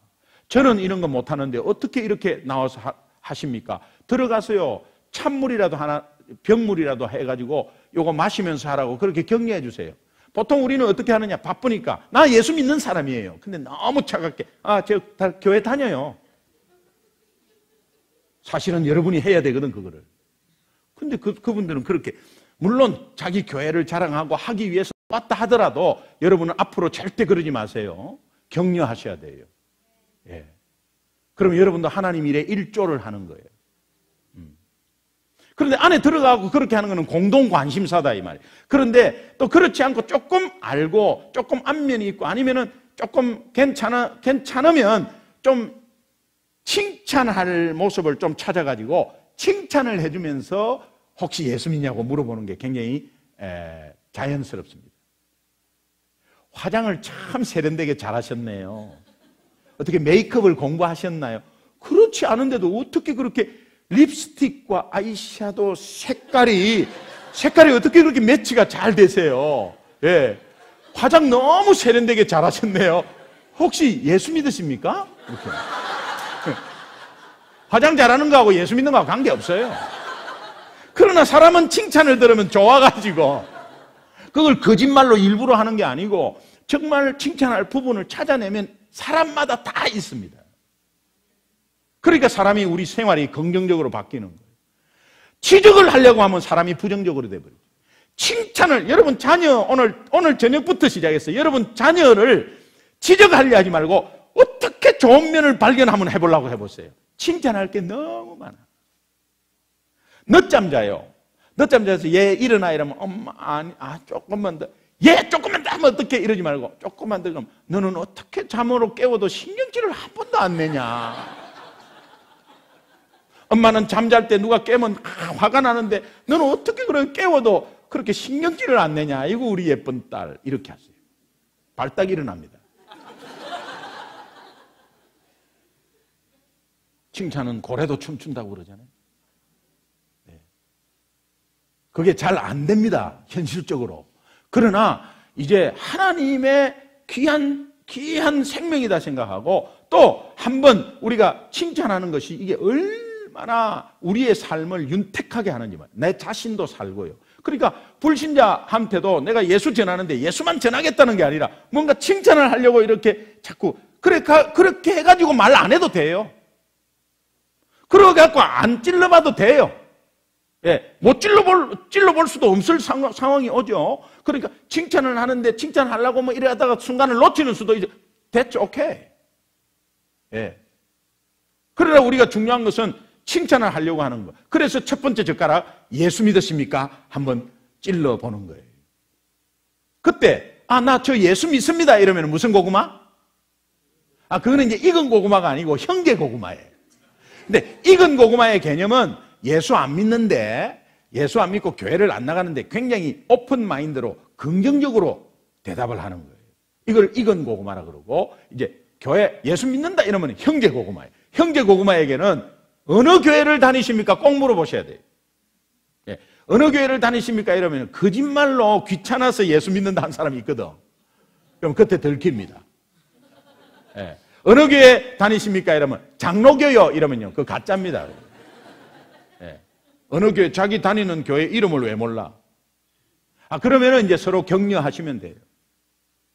저는 이런 거 못하는데 어떻게 이렇게 나와서 하십니까? 들어가세요. 찬물이라도 하나, 병물이라도 해가지고 요거 마시면서 하라고 그렇게 격려해 주세요. 보통 우리는 어떻게 하느냐? 바쁘니까. 나 예수 믿는 사람이에요. 근데 너무 차갑게. 저 교회 다녀요. 사실은 여러분이 해야 되거든, 그거를. 근데 그분들은 그렇게, 물론 자기 교회를 자랑하고 하기 위해서 왔다 하더라도 여러분은 앞으로 절대 그러지 마세요. 격려하셔야 돼요. 예. 그럼 여러분도 하나님 일에 일조를 하는 거예요. 그런데 안에 들어가고 그렇게 하는 것은 공동 관심사다 이 말이에요. 그런데 또 그렇지 않고 조금 알고 조금 안면이 있고 아니면은 조금 괜찮으면 좀 칭찬할 모습을 좀 찾아가지고 칭찬을 해주면서 혹시 예수 믿냐고 물어보는 게 굉장히 자연스럽습니다. 화장을 참 세련되게 잘하셨네요. 어떻게 메이크업을 공부하셨나요? 그렇지 않은데도 어떻게 그렇게 립스틱과 아이섀도우 색깔이 어떻게 그렇게 매치가 잘 되세요? 예. 화장 너무 세련되게 잘하셨네요. 혹시 예수 믿으십니까? 이렇게. 화장 잘하는 거하고 예수 믿는 거하고 관계없어요. 그러나 사람은 칭찬을 들으면 좋아가지고 그걸 거짓말로 일부러 하는 게 아니고 정말 칭찬할 부분을 찾아내면 사람마다 다 있습니다. 그러니까 사람이 우리 생활이 긍정적으로 바뀌는 거예요. 지적을 하려고 하면 사람이 부정적으로 돼버려요. 칭찬을, 여러분 자녀 오늘 저녁부터 시작했어요. 여러분 자녀를 지적하려 하지 말고 어떻게 좋은 면을 발견하면 해보려고 해보세요. 칭찬할 게 너무 많아. 늦잠 자요. 늦잠 자서 얘 일어나 이러면 엄마 조금만 더. 얘 조금만 더 하면 어떡해 이러지 말고 조금만 더 그럼 너는 어떻게 잠으로 깨워도 신경질을 한 번도 안 내냐. 엄마는 잠잘 때 누가 깨면 화가 나는데 너는 어떻게 그렇게 깨워도 그렇게 신경질을 안 내냐. 이거 우리 예쁜 딸 이렇게 하세요. 발딱 일어납니다. 칭찬은 고래도 춤춘다고 그러잖아요. 네. 그게 잘 안 됩니다. 현실적으로. 그러나 이제 하나님의 귀한 생명이다 생각하고 또 한번 우리가 칭찬하는 것이 이게 얼마나 우리의 삶을 윤택하게 하는지 내 자신도 살고요. 그러니까 불신자한테도 내가 예수 전하는데 예수만 전하겠다는 게 아니라 뭔가 칭찬을 하려고 이렇게 자꾸 그렇게 해가지고 말 안 해도 돼요. 그러갖고 안 찔러봐도 돼요. 예, 못 찔러볼 수도 없을 상황이 오죠. 그러니까 칭찬을 하는데 칭찬하려고 뭐 이래 하다가 순간을 놓치는 수도 이제 됐죠, 오케이. 예. 그러나 우리가 중요한 것은 칭찬을 하려고 하는 거. 그래서 첫 번째 젓가락 예수 믿으십니까? 한번 찔러보는 거예요. 그때 나 저 예수 믿습니다 이러면 무슨 고구마? 그거는 이제 익은 고구마가 아니고 형제 고구마예요. 근데 익은 고구마의 개념은 예수 안 믿는데 예수 안 믿고 교회를 안 나가는데 굉장히 오픈 마인드로 긍정적으로 대답을 하는 거예요. 이걸 익은 고구마라 그러고 이제 교회 예수 믿는다 이러면 형제 고구마예요. 형제 고구마에게는 어느 교회를 다니십니까? 꼭 물어보셔야 돼요. 예. 어느 교회를 다니십니까? 이러면 거짓말로 귀찮아서 예수 믿는다 한 사람이 있거든. 그럼 그때 들킵니다. 예. 어느 교회 다니십니까? 이러면 장로교요 이러면요. 그거 가짜입니다. 예. 어느 교회 자기 다니는 교회 이름을 왜 몰라? 그러면은 이제 서로 격려하시면 돼요.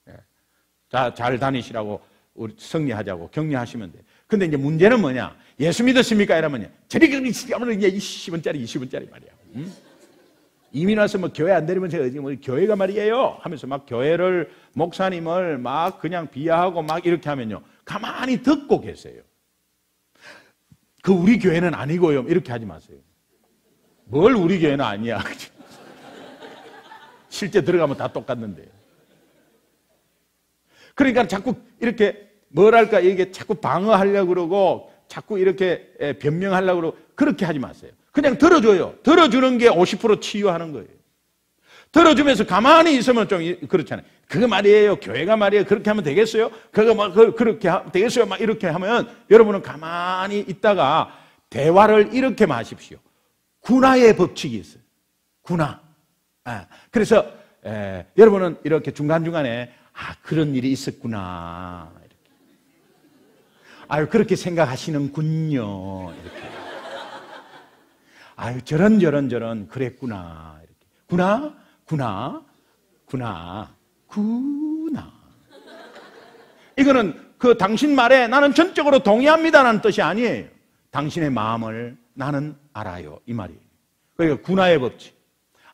예. 잘 다니시라고 우리 승리하자고 격려하시면 돼요. 근데 이제 문제는 뭐냐? 예수 믿으십니까? 이러면요. 저리 이제 10원짜리 20원짜리 말이야. 응? 이미 나서 뭐 교회 안 다니면 제가 뭐 교회가 말이에요 하면서 막 교회를 목사님을 막 그냥 비하하고 막 이렇게 하면요. 가만히 듣고 계세요. 그 우리 교회는 아니고요. 이렇게 하지 마세요. 뭘 우리 교회는 아니야. 실제 들어가면 다 똑같는데. 그러니까 자꾸 이렇게 뭐랄까 이게 자꾸 방어하려고 그러고 자꾸 이렇게 변명하려고 그러고 그렇게 하지 마세요. 그냥 들어줘요. 들어주는 게 50% 치유하는 거예요. 들어주면서 가만히 있으면 좀 그렇잖아요. 그거 말이에요. 교회가 말이에요. 그렇게 하면 되겠어요? 그거 막 그렇게 되겠어요? 막 이렇게 하면 여러분은 가만히 있다가 대화를 이렇게 마십시오. 군화의 법칙이 있어요. 군화. 그래서 여러분은 이렇게 중간중간에 그런 일이 있었구나. 이렇게. 그렇게 생각하시는군요. 이렇게. 아유, 저런, 그랬구나. 이렇게. 구나. 이거는 그 당신 말에 나는 전적으로 동의합니다라는 뜻이 아니에요. 당신의 마음을 나는 알아요. 이 말이에요. 그러니까 구나의 법칙.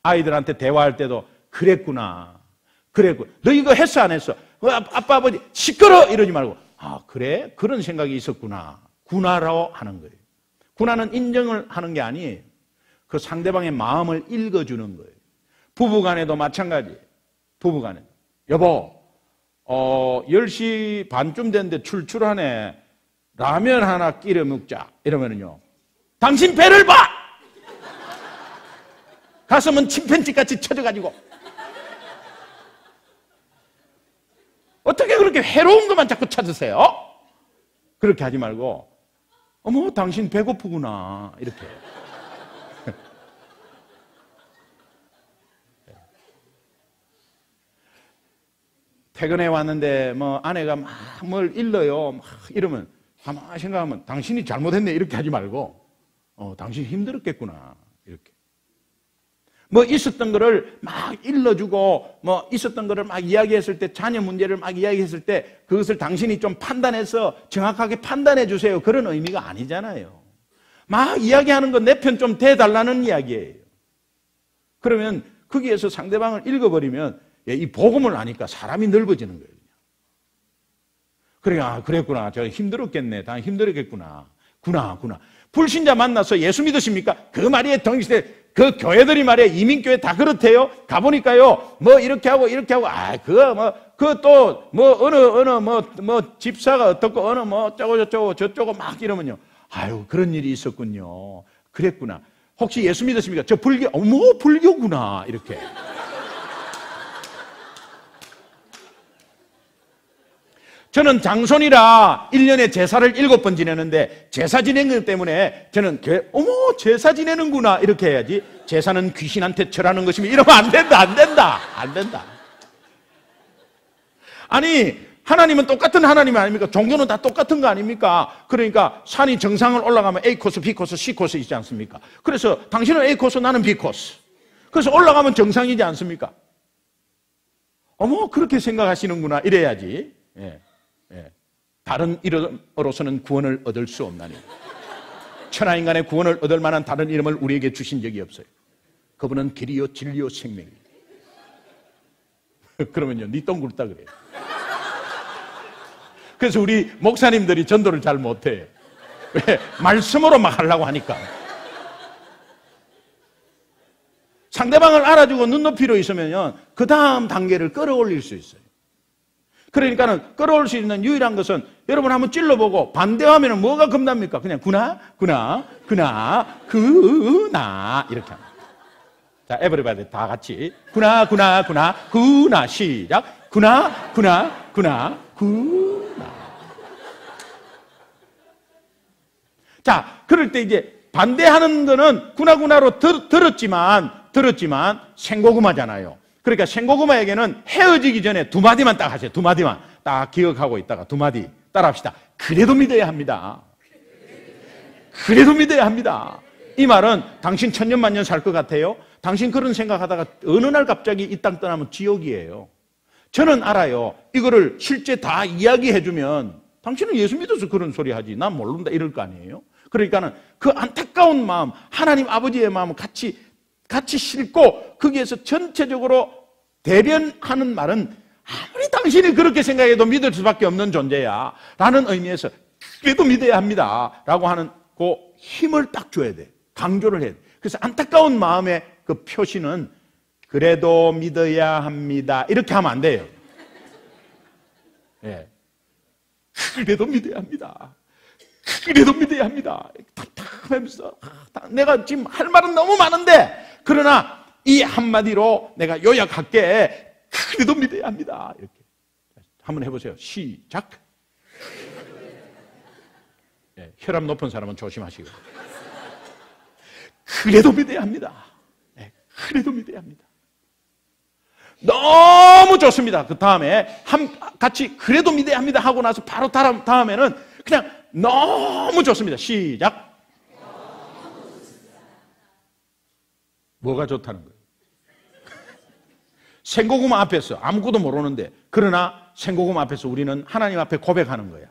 아이들한테 대화할 때도 그랬구나. 너 이거 했어, 안 했어? 아빠, 아버지, 시끄러! 이러지 말고, 아, 그래? 그런 생각이 있었구나. 구나라고 하는 거예요. 구나는 인정을 하는 게 아니에요. 그 상대방의 마음을 읽어주는 거예요. 부부간에도 마찬가지예요. 부부간에. 여보, 10시 반쯤 됐는데 출출하네. 라면 하나 끼려 먹자. 이러면은요. 당신 배를 봐! 가슴은 침팬지같이 쳐져가지고. 어떻게 그렇게 해로운 것만 자꾸 찾으세요? 그렇게 하지 말고, 어머, 당신 배고프구나. 이렇게. 퇴근해 왔는데, 아내가 막 뭘 일러요. 막 이러면, 가만히 생각하면, 당신이 잘못했네. 이렇게 하지 말고, 당신이 힘들었겠구나. 이렇게. 있었던 거를 막 일러주고, 있었던 거를 막 이야기했을 때, 자녀 문제를 막 이야기했을 때, 그것을 당신이 좀 판단해서 정확하게 판단해 주세요. 그런 의미가 아니잖아요. 막 이야기하는 건 내 편 좀 대달라는 이야기예요. 그러면 거기에서 상대방을 읽어버리면, 이 복음을 아니까 사람이 넓어지는 거예요. 그래, 아, 그랬구나. 저 힘들었겠네. 다 힘들었겠구나. 구나. 불신자 만나서 예수 믿으십니까? 그 말이 동시에 그 교회들이 말이야, 이민교회 다 그렇대요? 가보니까요, 이렇게 하고, 어느 집사가 어떻고, 저쩌고 막 이러면요. 아유, 그런 일이 있었군요. 그랬구나. 혹시 예수 믿으십니까? 저 불교구나. 이렇게. 저는 장손이라 1년에 제사를 7번 지내는데 제사 지내는 것 때문에 저는 제사 지내는구나 이렇게 해야지. 제사는 귀신한테 절하는 것이면 이러면 안 된다. 아니, 하나님은 똑같은 하나님 아닙니까? 종교는 다 똑같은 거 아닙니까? 그러니까 산이 정상을 올라가면 A 코스, B 코스, C 코스 있지 않습니까? 그래서 당신은 A 코스, 나는 B 코스. 그래서 올라가면 정상이지 않습니까? 그렇게 생각하시는구나 이래야지. 예. 다른 이름으로서는 구원을 얻을 수 없나니. 천하인간의 구원을 얻을 만한 다른 이름을 우리에게 주신 적이 없어요. 그분은 길이요 진리요 생명이에요. 그러면요, 니 똥 굵다 그래요. 그래서 우리 목사님들이 전도를 잘 못해요. 왜? 말씀으로 막 하려고 하니까. 상대방을 알아주고 눈높이로 있으면 그 다음 단계를 끌어올릴 수 있어요. 그러니까는 끌어올 수 있는 유일한 것은 여러분 한번 찔러보고 반대하면 뭐가 겁납니까? 그냥 구나 이렇게 합니다. 자, 에브리바디 다 같이 구나 시작. 구나. 자, 그럴 때 이제 반대하는 거는 구나구나로 들었지만 생고구마잖아요. 그러니까 생고구마에게는 헤어지기 전에 2마디만 딱 하세요. 2마디만 딱 기억하고 있다가 2마디 따라합시다. 그래도 믿어야 합니다. 이 말은 당신 천년만년 살 것 같아요? 당신 그런 생각하다가 어느 날 갑자기 이 땅 떠나면 지옥이에요. 저는 알아요. 이거를 실제 다 이야기해주면 당신은 예수 믿어서 그런 소리 하지 난 모른다 이럴 거 아니에요. 그러니까는 그 안타까운 마음, 하나님 아버지의 마음을 같이 싣고 거기에서 전체적으로 대변하는 말은 아무리 당신이 그렇게 생각해도 믿을 수밖에 없는 존재야 라는 의미에서 그래도 믿어야 합니다 라고 하는 그 힘을 딱 줘야 돼. 강조를 해야 돼. 그래서 안타까운 마음의 그 표시는 그래도 믿어야 합니다 이렇게 하면 안 돼요. 예. 그래도 믿어야 합니다. 답답하면서 내가 지금 할 말은 너무 많은데 그러나 이 한마디로 내가 요약할게. 그래도 믿어야 합니다. 이렇게 한번 해보세요. 시작. 네, 혈압 높은 사람은 조심하시고. 그래도 믿어야 합니다. 네, 그래도 믿어야 합니다. 너무 좋습니다. 그 다음에 같이 그래도 믿어야 합니다 하고 나서 바로 다음에는 그냥 너무 좋습니다. 시작. 뭐가 좋다는 거예요? 생고구마 앞에서 아무것도 모르는데 그러나 생고구마 앞에서 우리는 하나님 앞에 고백하는 거야.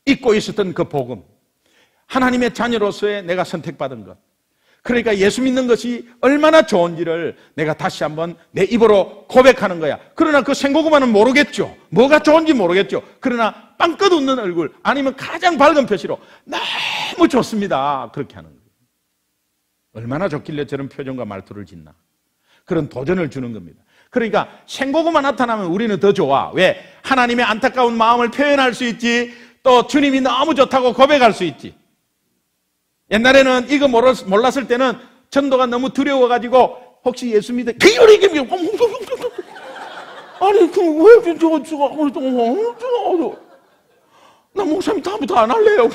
잊고 있었던 그 복음, 하나님의 자녀로서의 내가 선택받은 것, 그러니까 예수 믿는 것이 얼마나 좋은지를 내가 다시 한번 내 입으로 고백하는 거야. 그러나 그 생고구마는 모르겠죠. 뭐가 좋은지 모르겠죠. 그러나 빵긋 웃는 얼굴 아니면 가장 밝은 표시로 너무 좋습니다, 그렇게 하는 거예요. 얼마나 좋길래 저런 표정과 말투를 짓나. 그런 도전을 주는 겁니다. 그러니까 생고구마 나타나면 우리는 더 좋아. 왜? 하나님의 안타까운 마음을 표현할 수 있지, 또 주님이 너무 좋다고 고백할 수 있지. 옛날에는 이거 몰랐을 때는 전도가 너무 두려워가지고 혹시 예수 믿어? 아니 그왜 저거 나 목사님 다음부터 안 할래요.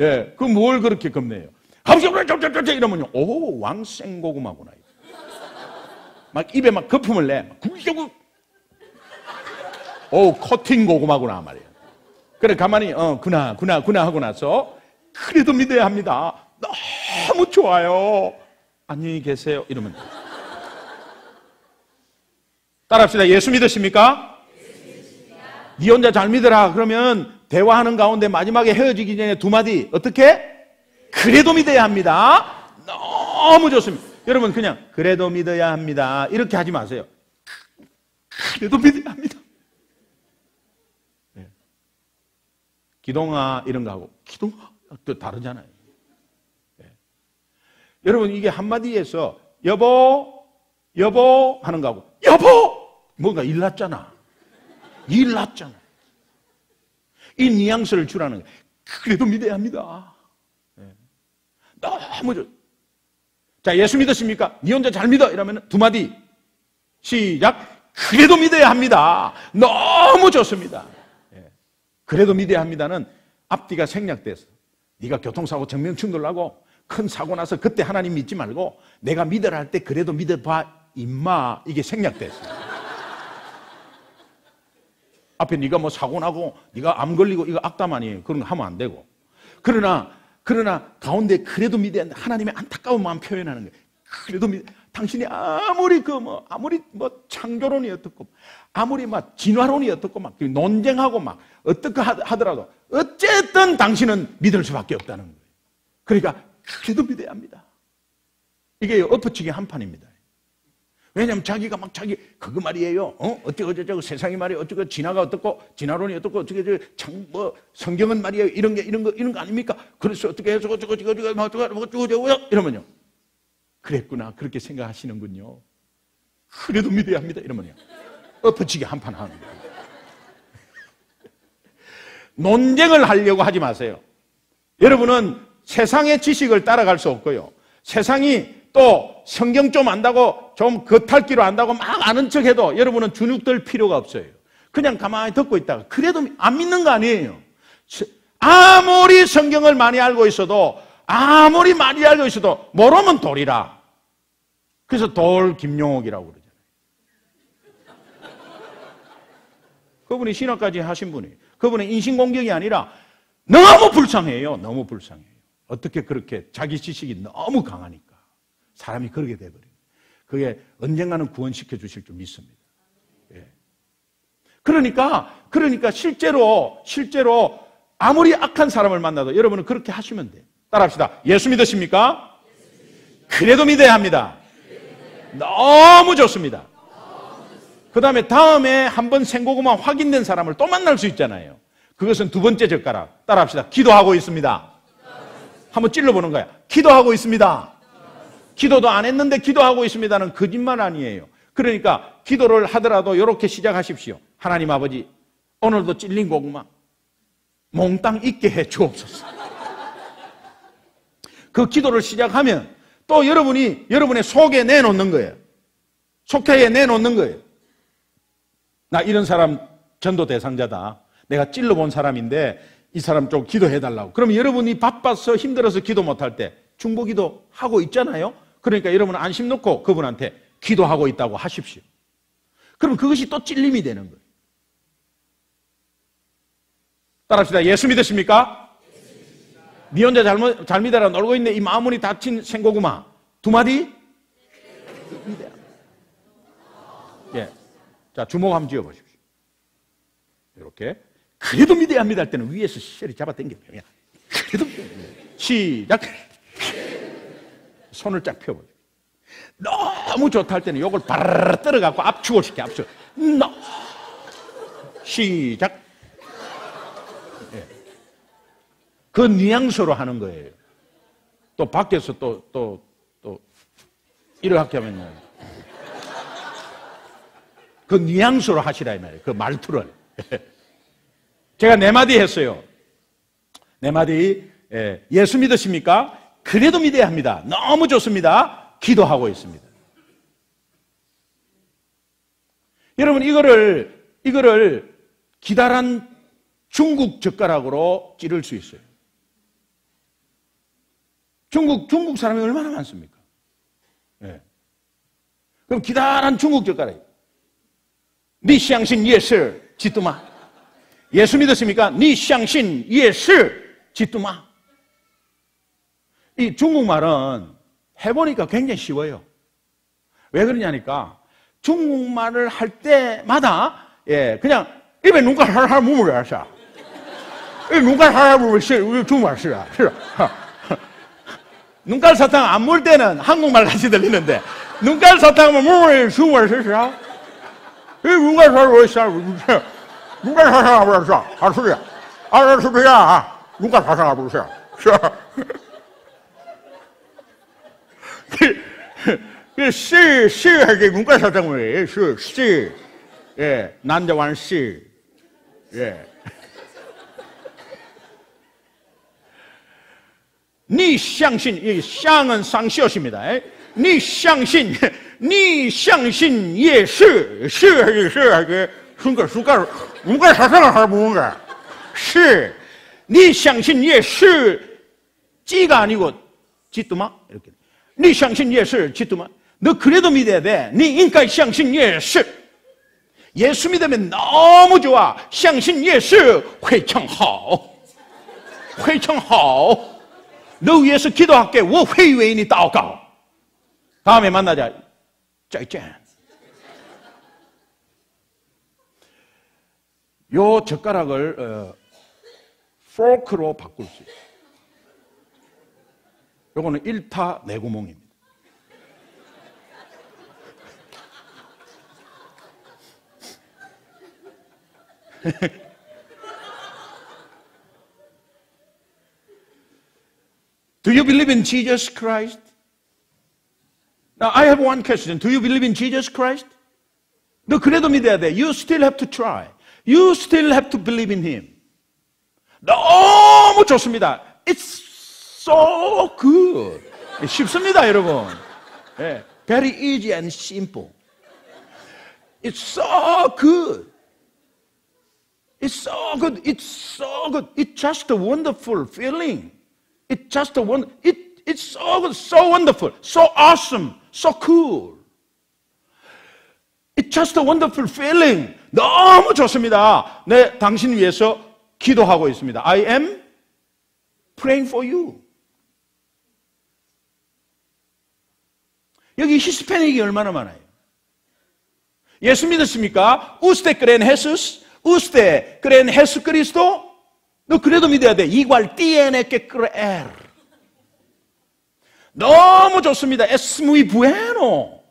예, 그 뭘 그렇게 겁내요? 이러면요, 오, 왕생고구마구나. 막 입에 막 거품을 내. 오, 코팅 고구마구나 말이야. 그래 가만히 구나 하고 나서 그래도 믿어야 합니다. 너무 좋아요. 안녕히 계세요. 이러면 돼요. 따라합시다. 예수 믿으십니까? 네 혼자 잘 믿어라. 그러면 대화하는 가운데 마지막에 헤어지기 전에 두 마디 어떻게? 그래도 믿어야 합니다. 너무 좋습니다. 여러분 그냥 그래도 믿어야 합니다 이렇게 하지 마세요. 그래도 믿어야 합니다. 네. 기동아 이런 거하고 기동아 또 다르잖아요. 네. 여러분 이게 한마디에서 여보 하는 거하고 여보 뭔가 일났잖아. 이 뉘앙스를 주라는 거예요. 그래도 믿어야 합니다. 네. 너무 좋. 자, 예수 믿으십니까? 네 혼자 잘 믿어 이러면 두 마디 시작. 그래도 믿어야 합니다. 너무 좋습니다. 네. 그래도 믿어야 합니다는 앞뒤가 생략돼서 네가 교통사고 정면충돌 나고 큰 사고 나서 그때 하나님 믿지 말고 내가 믿으라 할 때 그래도 믿어봐 임마, 이게 생략됐어요. 앞에 네가 뭐 사고 나고 네가 암 걸리고 이거 악담 아니에요. 그런 거 하면 안 되고. 그러나 가운데 그래도 믿어야 한다. 하나님의 안타까운 마음 표현하는 거예요. 그래도 당신이 아무리 창조론이 어떻고 아무리 막 진화론이 어떻고 막 논쟁하고 막 어떻게 하더라도 어쨌든 당신은 믿을 수밖에 없다는 거예요. 그러니까 그래도 믿어야 합니다. 이게 엎어치기 한판입니다. 왜냐하면 자기가 막 그거 말이에요. 어쩌고 세상이 말이에요. 어쩌고 진화가 어떻고 진화론이 어떻고 어떻게 성경은 말이에요. 이런 거 아닙니까? 그래서 어떻게 해서 어쩌고 이러면요. 그랬구나. 그렇게 생각하시는군요. 그래도 믿어야 합니다. 이러면요. 엎어치기 한판 하는 거예요. 논쟁을 하려고 하지 마세요. 여러분은 세상의 지식을 따라갈 수 없고요. 세상이 또 성경 좀 안다고 좀 겉핥기로 안다고 막 아는 척해도 여러분은 주눅들 필요가 없어요. 그냥 가만히 듣고 있다가 그래도 안 믿는 거 아니에요. 아무리 성경을 많이 알고 있어도 모르면 돌이라. 그래서 돌 김용옥이라고 그러잖아요. 그분이 신학까지 하신 분이, 그분은 인신공격이 아니라 너무 불쌍해요. 너무 불쌍해요. 어떻게 그렇게 자기 지식이 너무 강하니까 사람이 그러게 돼버려요. 그게 언젠가는 구원시켜 주실 줄 믿습니다. 예. 그러니까 실제로 아무리 악한 사람을 만나도 여러분은 그렇게 하시면 돼요. 따라합시다. 예수 믿으십니까? 그래도 믿어야 합니다. 너무 좋습니다. 그 다음에 한번 생고구마 확인된 사람을 또 만날 수 있잖아요. 그것은 두 번째 젓가락. 따라합시다. 기도하고 있습니다. 한번 찔러보는 거야. 기도하고 있습니다. 기도도 안 했는데 기도하고 있습니다는 거짓말 아니에요. 그러니까 기도를 하더라도 이렇게 시작하십시오. 하나님 아버지, 오늘도 찔린 고구마 몽땅 잊게 해 주옵소서. 그 기도를 시작하면 또 여러분의 속에 내놓는 거예요. 속회에 내놓는 거예요. 나 이런 사람 전도 대상자다. 내가 찔러본 사람인데 이 사람 좀 기도해달라고. 그러면 여러분이 바빠서 힘들어서 기도 못할 때 중보기도 하고 있잖아요. 그러니까 여러분 안심 놓고 그분한테 기도하고 있다고 하십시오. 그럼 그것이 또 찔림이 되는 거예요. 따라합시다. 예수 믿으십니까? 니 혼자 잘 믿어라 놀고 있네 이 마무리 다친 생고구마 두 마디 예. 자 주먹 한번 쥐어보십시오. 이렇게 그래도 믿어야 합니다 할 때는 위에서 시절이 잡아당겨요. 그래도 시작. 손을 쫙 펴보죠. 너무 좋다 할 때는 요걸 바르르 떨어갖고 압축을 시켜 압축. 시작. 예. 그 뉘앙스로 하는 거예요. 또 밖에서 또 이렇게 하면요. 그 뉘앙스로 하시라 이 말이에요. 그 말투를. 제가 네 마디 했어요. 네 마디. 예수 믿으십니까? 그래도 믿어야 합니다. 너무 좋습니다. 기도하고 있습니다. 여러분 이거를 기다란 중국 젓가락으로 찌를 수 있어요. 중국 사람이 얼마나 많습니까? 예. 그럼 기다란 중국 젓가락. 니相信 예수 지뚜마. 예수 믿으십니까? 니相信 예수 지뚜마. 이 중국말은 해보니까 굉장히 쉬워요. 왜 그러냐니까 중국말을 할 때마다 그냥 입에 눈깔 하나 물어야 사. 눈깔 하나 물으면 중국말 쓰라. 눈깔 사탕 안 물 때는 한국말 같이 들리는데 눈깔 사탕을 물으면 중국말 쓰라. 눈깔 사탕을 눈깔 사탕을 물어서 알수야. 알수야. 눈깔 사탕을 물으세요. 시 하게 눈깔 사탕을 시. 예, 난자완 시. 예. 你相信, 이 샹은 상시어십니다. 你相信也是눈깔 사탕을 하나 먹는 거야. 시. 你相信也是 찌가 아니고 지뚜마 이렇게. 你相信也是 지뚜마. 너 그래도 믿어야 돼. 你应该相信也是. 예수 믿으면 너무 좋아. 相信也是非常好. 非常好. 너 위해서 기도할게. 我会为你祷告. 다음에 만나자. 再见. 요 젓가락을 포크로 바꿀 수 있어요. 요거는 1타 내구멍입니다. Do you believe in Jesus Christ? Now I have one question. Do you believe in Jesus Christ? 너 그래도 믿어야 돼. You still have to try. You still have to believe in Him. 너무 좋습니다. It's so good. 쉽습니다, 여러분. Very easy and simple. It's so good. It's so good. It's so good. It's just a wonderful feeling. It's just a it's so good, so wonderful, so awesome, so cool. It's just a wonderful feeling. 너무 좋습니다. 네, 당신 위해서 기도하고 있습니다. I am praying for you. 여기 히스패닉이 얼마나 많아요? 예수 믿으십니까? Usted cree en Jesús? Usted cree en Jesucristo? 너 그래도 믿어야 돼. Igual tiene que creer. 너무 좋습니다. Es muy bueno.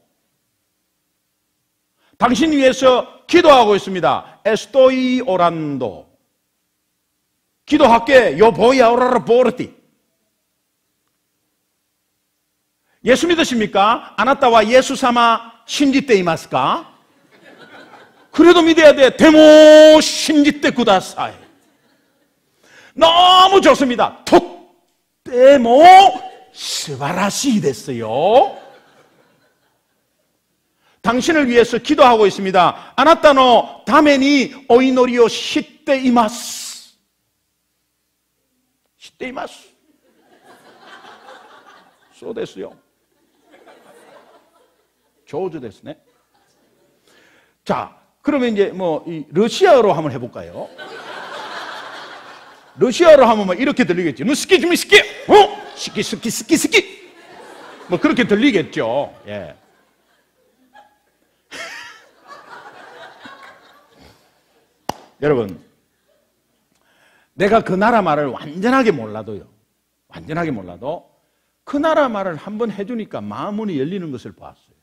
당신 위해서 기도하고 있습니다. Estoy orando. 기도할게. Yo voy a orar por ti. 예수 믿으십니까? 아나타와 예수 사마 신지때 이마스까? 그래도 믿어야 돼. 데모 신지때 구다사이. 너무 좋습니다. 토테모 스바라시 됐어요. 당신을 위해서 기도하고 있습니다. 아나타노 다메니 오이노리오 시때 이마스. 시때 이마스. 소 됐어요. 조주 됐네. 자, 그러면 이제 이 러시아어로 한번 해볼까요? 러시아로 하면 막 이렇게 들리겠죠. 너 스키 좀 스키, 스키. 뭐 그렇게 들리겠죠. 예. 여러분, 내가 그 나라 말을 완전하게 몰라도 그 나라 말을 한번 해주니까 마음문이 열리는 것을 봤어요.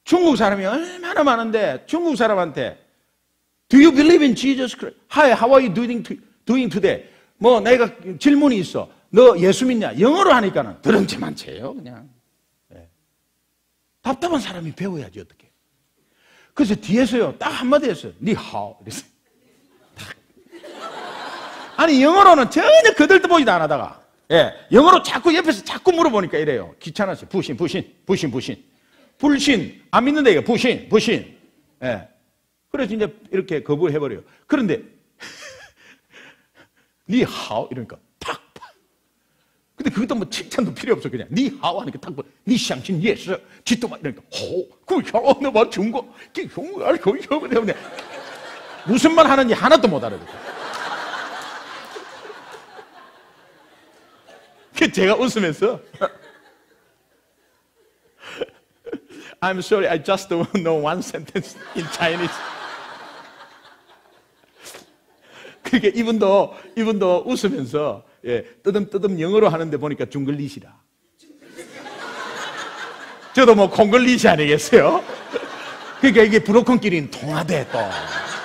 중국 사람이 얼마나 많은데 중국 사람한테 Do you believe in Jesus Christ? Hi, how are you doing today? 뭐 내가 질문이 있어. 너 예수 믿냐? 영어로 하니까는 들은 채만 채요 그냥. 네. 답답한 사람이 배워야지 어떻게. 그래서 뒤에서요 딱 한마디 했어요. 니하오 이랬어요. 아니 영어로는 전혀 거들떠보지도 안 하다가 영어로 자꾸 옆에서 자꾸 물어보니까 이래요. 귀찮았어요. 불신 안 믿는다 이거 불신. 그래서 이제 이렇게 거부를 해버려요. 그런데 니하오 이러니까 팍. 근데 그것도 뭐 칭찬도 필요 없어 그냥 니하오 하니까 딱 니相信 예수 기도만 이러니까 그너 뭐 중국 무슨 말 하는지 하나도 못 알아듣고. 제가 웃으면서 I'm sorry, I just don't know one sentence in Chinese. 그러니까 이분도 웃으면서 뜨듬뜨듬 영어로 하는데 보니까 중글리시라. 저도 뭐 콩글리시 아니겠어요? 그러니까 이게 브로큰끼리는 통하대 또.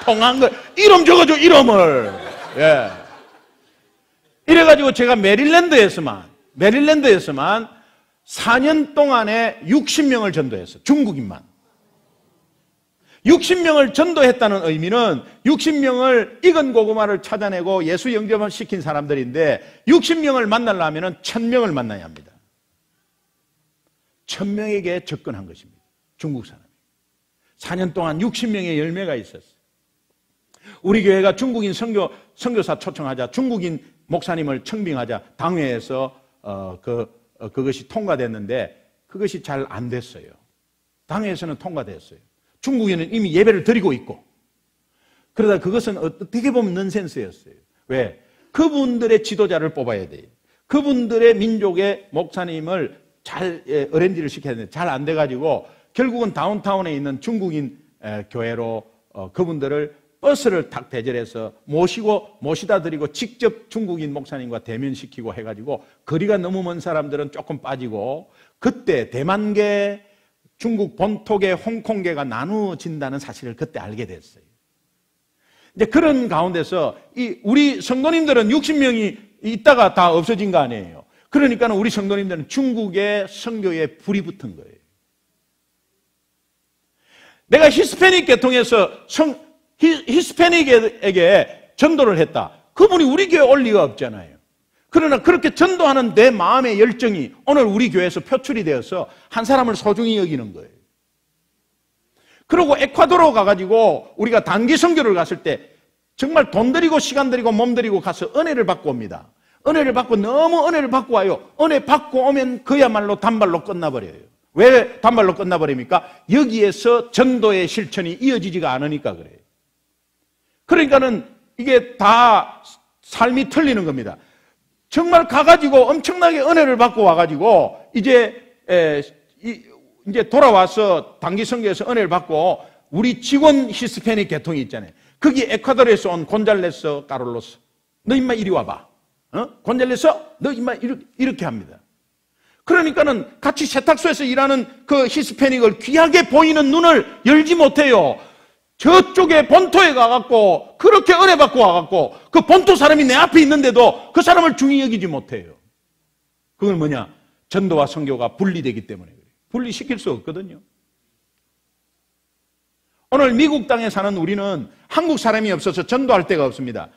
통한 거 이름 적어줘 이름을. 이래가지고 제가 메릴랜드에서만 4년 동안에 60명을 전도했어요. 중국인만. 60명을 전도했다는 의미는 60명을 익은 고구마를 찾아내고 예수 영접을 시킨 사람들인데 60명을 만나려면 1000명을 만나야 합니다. 1000명에게 접근한 것입니다. 중국 사람이. 4년 동안 60명의 열매가 있었어요. 우리 교회가 중국인 선교사 초청하자, 중국인 목사님을 청빙하자 당회에서 그것이 통과됐는데 그것이 잘 안 됐어요. 당회에서는 통과됐어요. 중국인은 이미 예배를 드리고 있고 그러다 그것은 어떻게 보면 넌센스였어요. 왜? 그분들의 지도자를 뽑아야 돼요. 그분들의 민족의 목사님을 잘 어렌지를 시켜야 되는데 잘 안 돼가지고 결국은 다운타운에 있는 중국인 교회로 그분들을 버스를 탁 대절해서 모시다 드리고 직접 중국인 목사님과 대면시키고 해가지고 거리가 너무 먼 사람들은 조금 빠지고 그때 대만계, 중국 본토계, 홍콩계가 나누어진다는 사실을 그때 알게 됐어요. 이제 그런 가운데서 우리 성도님들은 60명이 있다가 다 없어진 거 아니에요. 그러니까 우리 성도님들은 중국의 선교에 불이 붙은 거예요. 내가 히스패닉 계통에서 히스패닉에게 전도를 했다. 그분이 우리 교회에 올 리가 없잖아요. 그러나 그렇게 전도하는 내 마음의 열정이 오늘 우리 교회에서 표출이 되어서 한 사람을 소중히 여기는 거예요. 그리고 에콰도르 가가지고 우리가 단기 선교를 갔을 때 정말 돈 들이고 시간 들이고 몸 들이고 가서 은혜를 받고 옵니다. 은혜를 받고 너무 은혜를 받고 와요. 은혜 받고 오면 그야말로 단발로 끝나버려요. 왜 단발로 끝나버립니까? 여기에서 전도의 실천이 이어지지가 않으니까 그래요. 그러니까는 이게 다 삶이 틀리는 겁니다. 정말 가가지고 엄청나게 은혜를 받고 와가지고 이제 돌아와서 단기 선교에서 은혜를 받고 우리 직원 히스패닉 계통이 있잖아요. 거기 에콰도르에서 온 곤잘레스 카를로스. 너 임마 이리 와봐. 곤잘레스 너 임마 이렇게 합니다. 그러니까는 같이 세탁소에서 일하는 그 히스패닉을 귀하게 보이는 눈을 열지 못해요. 저쪽에 본토에 가갖고 그렇게 은혜 받고 와갖고 그 본토 사람이 내 앞에 있는데도 그 사람을 중히 여기지 못해요. 그건 뭐냐? 전도와 선교가 분리되기 때문에 그래요. 분리시킬 수 없거든요. 오늘 미국 땅에 사는 우리는 한국 사람이 없어서 전도할 데가 없습니다.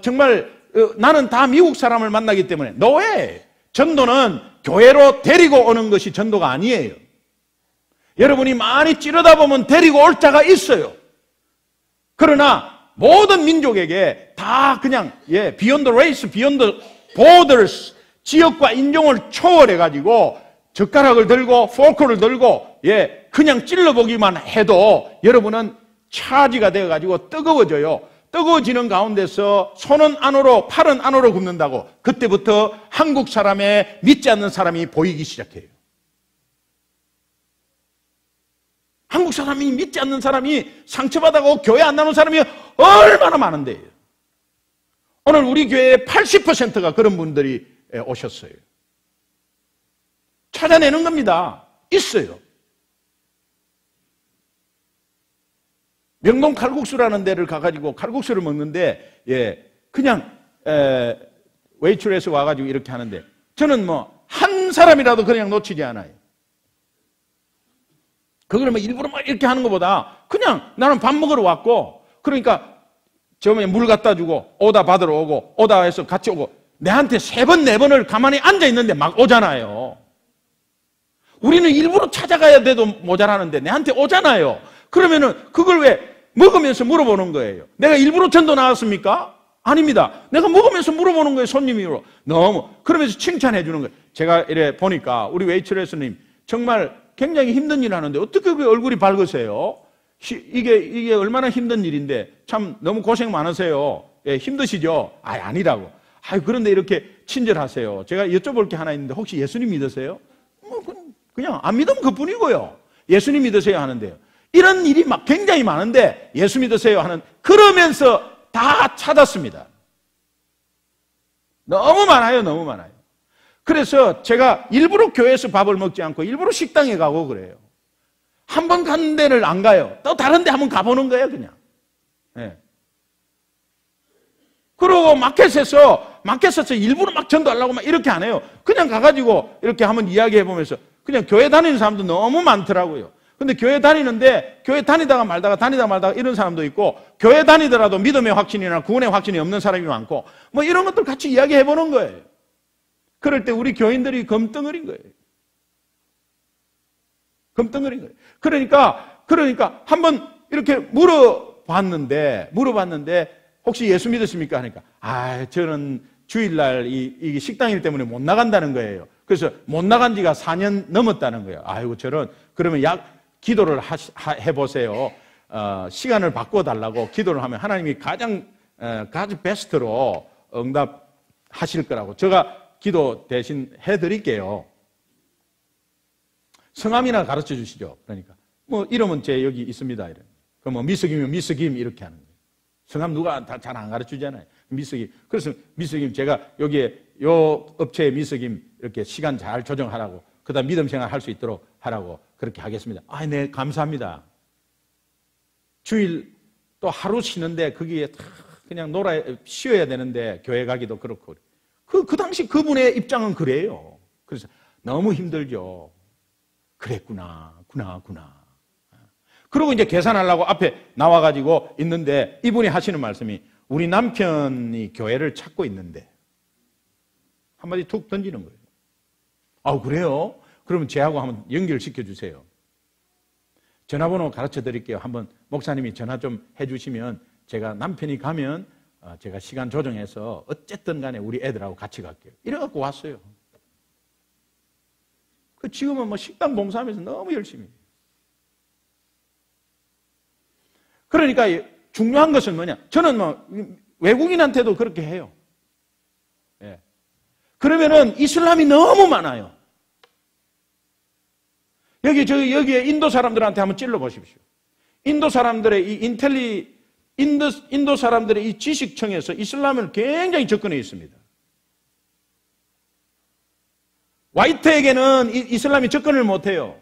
정말 나는 다 미국 사람을 만나기 때문에 너의 전도는 교회로 데리고 오는 것이 전도가 아니에요. 여러분이 많이 찌르다 보면 데리고 올 자가 있어요. 그러나 모든 민족에게 다 그냥 beyond race, beyond borders 지역과 인종을 초월해가지고 젓가락을 들고 포크를 들고 그냥 찔러보기만 해도 여러분은 차지가 되어가지고 뜨거워져요. 뜨거워지는 가운데서 손은 안으로 팔은 안으로 굽는다고 그때부터 한국 사람의 믿지 않는 사람이 보이기 시작해요. 한국 사람이 믿지 않는 사람이 상처받아고 교회 안 나오는 사람이 얼마나 많은데요. 오늘 우리 교회의 80%가 그런 분들이 오셨어요. 찾아내는 겁니다. 있어요. 명동 칼국수라는 데를 가가지고 칼국수를 먹는데, 그냥, 웨이트레스 와가지고 이렇게 하는데, 저는 한 사람이라도 그냥 놓치지 않아요. 그걸 일부러 이렇게 하는 것보다, 그냥 나는 밥 먹으러 왔고, 그러니까, 처음에 물 갖다 주고, 오다 받으러 오고, 오다 해서 같이 오고, 내한테 3번, 4번을 가만히 앉아있는데 막 오잖아요. 우리는 일부러 찾아가야 돼도 모자라는데, 내한테 오잖아요. 그러면은, 그걸 왜 먹으면서 물어보는 거예요. 내가 일부러 전도 나왔습니까? 아닙니다. 내가 먹으면서 물어보는 거예요, 손님으로. 너무. 그러면서 칭찬해 주는 거예요. 제가 이래 보니까 우리 웨이트레스님 정말 굉장히 힘든 일 하는데 어떻게 그 얼굴이 밝으세요? 이게 얼마나 힘든 일인데 참 너무 고생 많으세요. 힘드시죠? 아니라고. 그런데 이렇게 친절하세요. 제가 여쭤볼 게 하나 있는데 혹시 예수님 믿으세요? 그냥 안 믿으면 그뿐이고요. 예수님 믿으세요 하는데요. 이런 일이 굉장히 많은데 예수 믿으세요 하는 그러면서 다 찾았습니다. 너무 많아요. 너무 많아요. 그래서 제가 일부러 교회에서 밥을 먹지 않고 일부러 식당에 가고 그래요. 한 번 간 데를 안 가요. 또 다른 데 한번 가보는 거예요 그냥. 그리고 마켓에서 일부러 막 전도하려고 막 이렇게 안 해요. 그냥 가가지고 이렇게 한번 이야기해 보면서 그냥 교회 다니는 사람도 너무 많더라고요. 근데 교회 다니는데 교회 다니다가 말다가 이런 사람도 있고 교회 다니더라도 믿음의 확신이나 구원의 확신이 없는 사람이 많고 이런 것들 같이 이야기해 보는 거예요. 그럴 때 우리 교인들이 검덩어린 거예요. 검덩어린 거예요. 그러니까 한번 이렇게 물어봤는데 혹시 예수 믿으십니까? 하니까 저는 주일날 이 식당일 때문에 못 나간다는 거예요. 그래서 못 나간 지가 4년 넘었다는 거예요. 저런 그러면 기도를 해보세요. 시간을 바꿔달라고 기도를 하면 하나님이 가장 베스트로 응답하실 거라고. 제가 기도 대신 해드릴게요. 성함이나 가르쳐 주시죠. 그러니까 이름은 제 여기 있습니다. 그럼 미스김이면 미스김 이렇게 하는 거예요. 성함 누가 잘 안 가르쳐주잖아요. 미스김. 그래서 미스김 제가 여기에 요 업체의 미스김 이렇게 시간 잘 조정하라고. 그다음 믿음 생활 할 수 있도록 하라고 그렇게 하겠습니다. 네, 감사합니다. 주일 또 하루 쉬는데 거기에 그냥 쉬어야 되는데 교회 가기도 그렇고. 그 당시 그분의 입장은 그래요. 그래서 너무 힘들죠. 그랬구나. 그리고 이제 계산하려고 앞에 나와가지고 있는데 이분이 하시는 말씀이 우리 남편이 교회를 찾고 있는데 한마디 툭 던지는 거예요. 그래요? 그러면 제하고 한번 연결시켜 주세요. 전화번호 가르쳐 드릴게요. 한번 목사님이 전화 좀 해주시면 제가 남편이 가면 제가 시간 조정해서 어쨌든 간에 우리 애들하고 같이 갈게요. 이래갖고 왔어요. 지금은 식당 봉사하면서 너무 열심히 해요. 그러니까 중요한 것은 뭐냐? 저는 외국인한테도 그렇게 해요. 그러면은 이슬람이 너무 많아요. 여기에 인도 사람들한테 한번 찔러 보십시오. 인도 사람들의 인도 사람들의 이 지식층에서 이슬람을 굉장히 접근해 있습니다. 화이트에게는 이슬람이 접근을 못해요.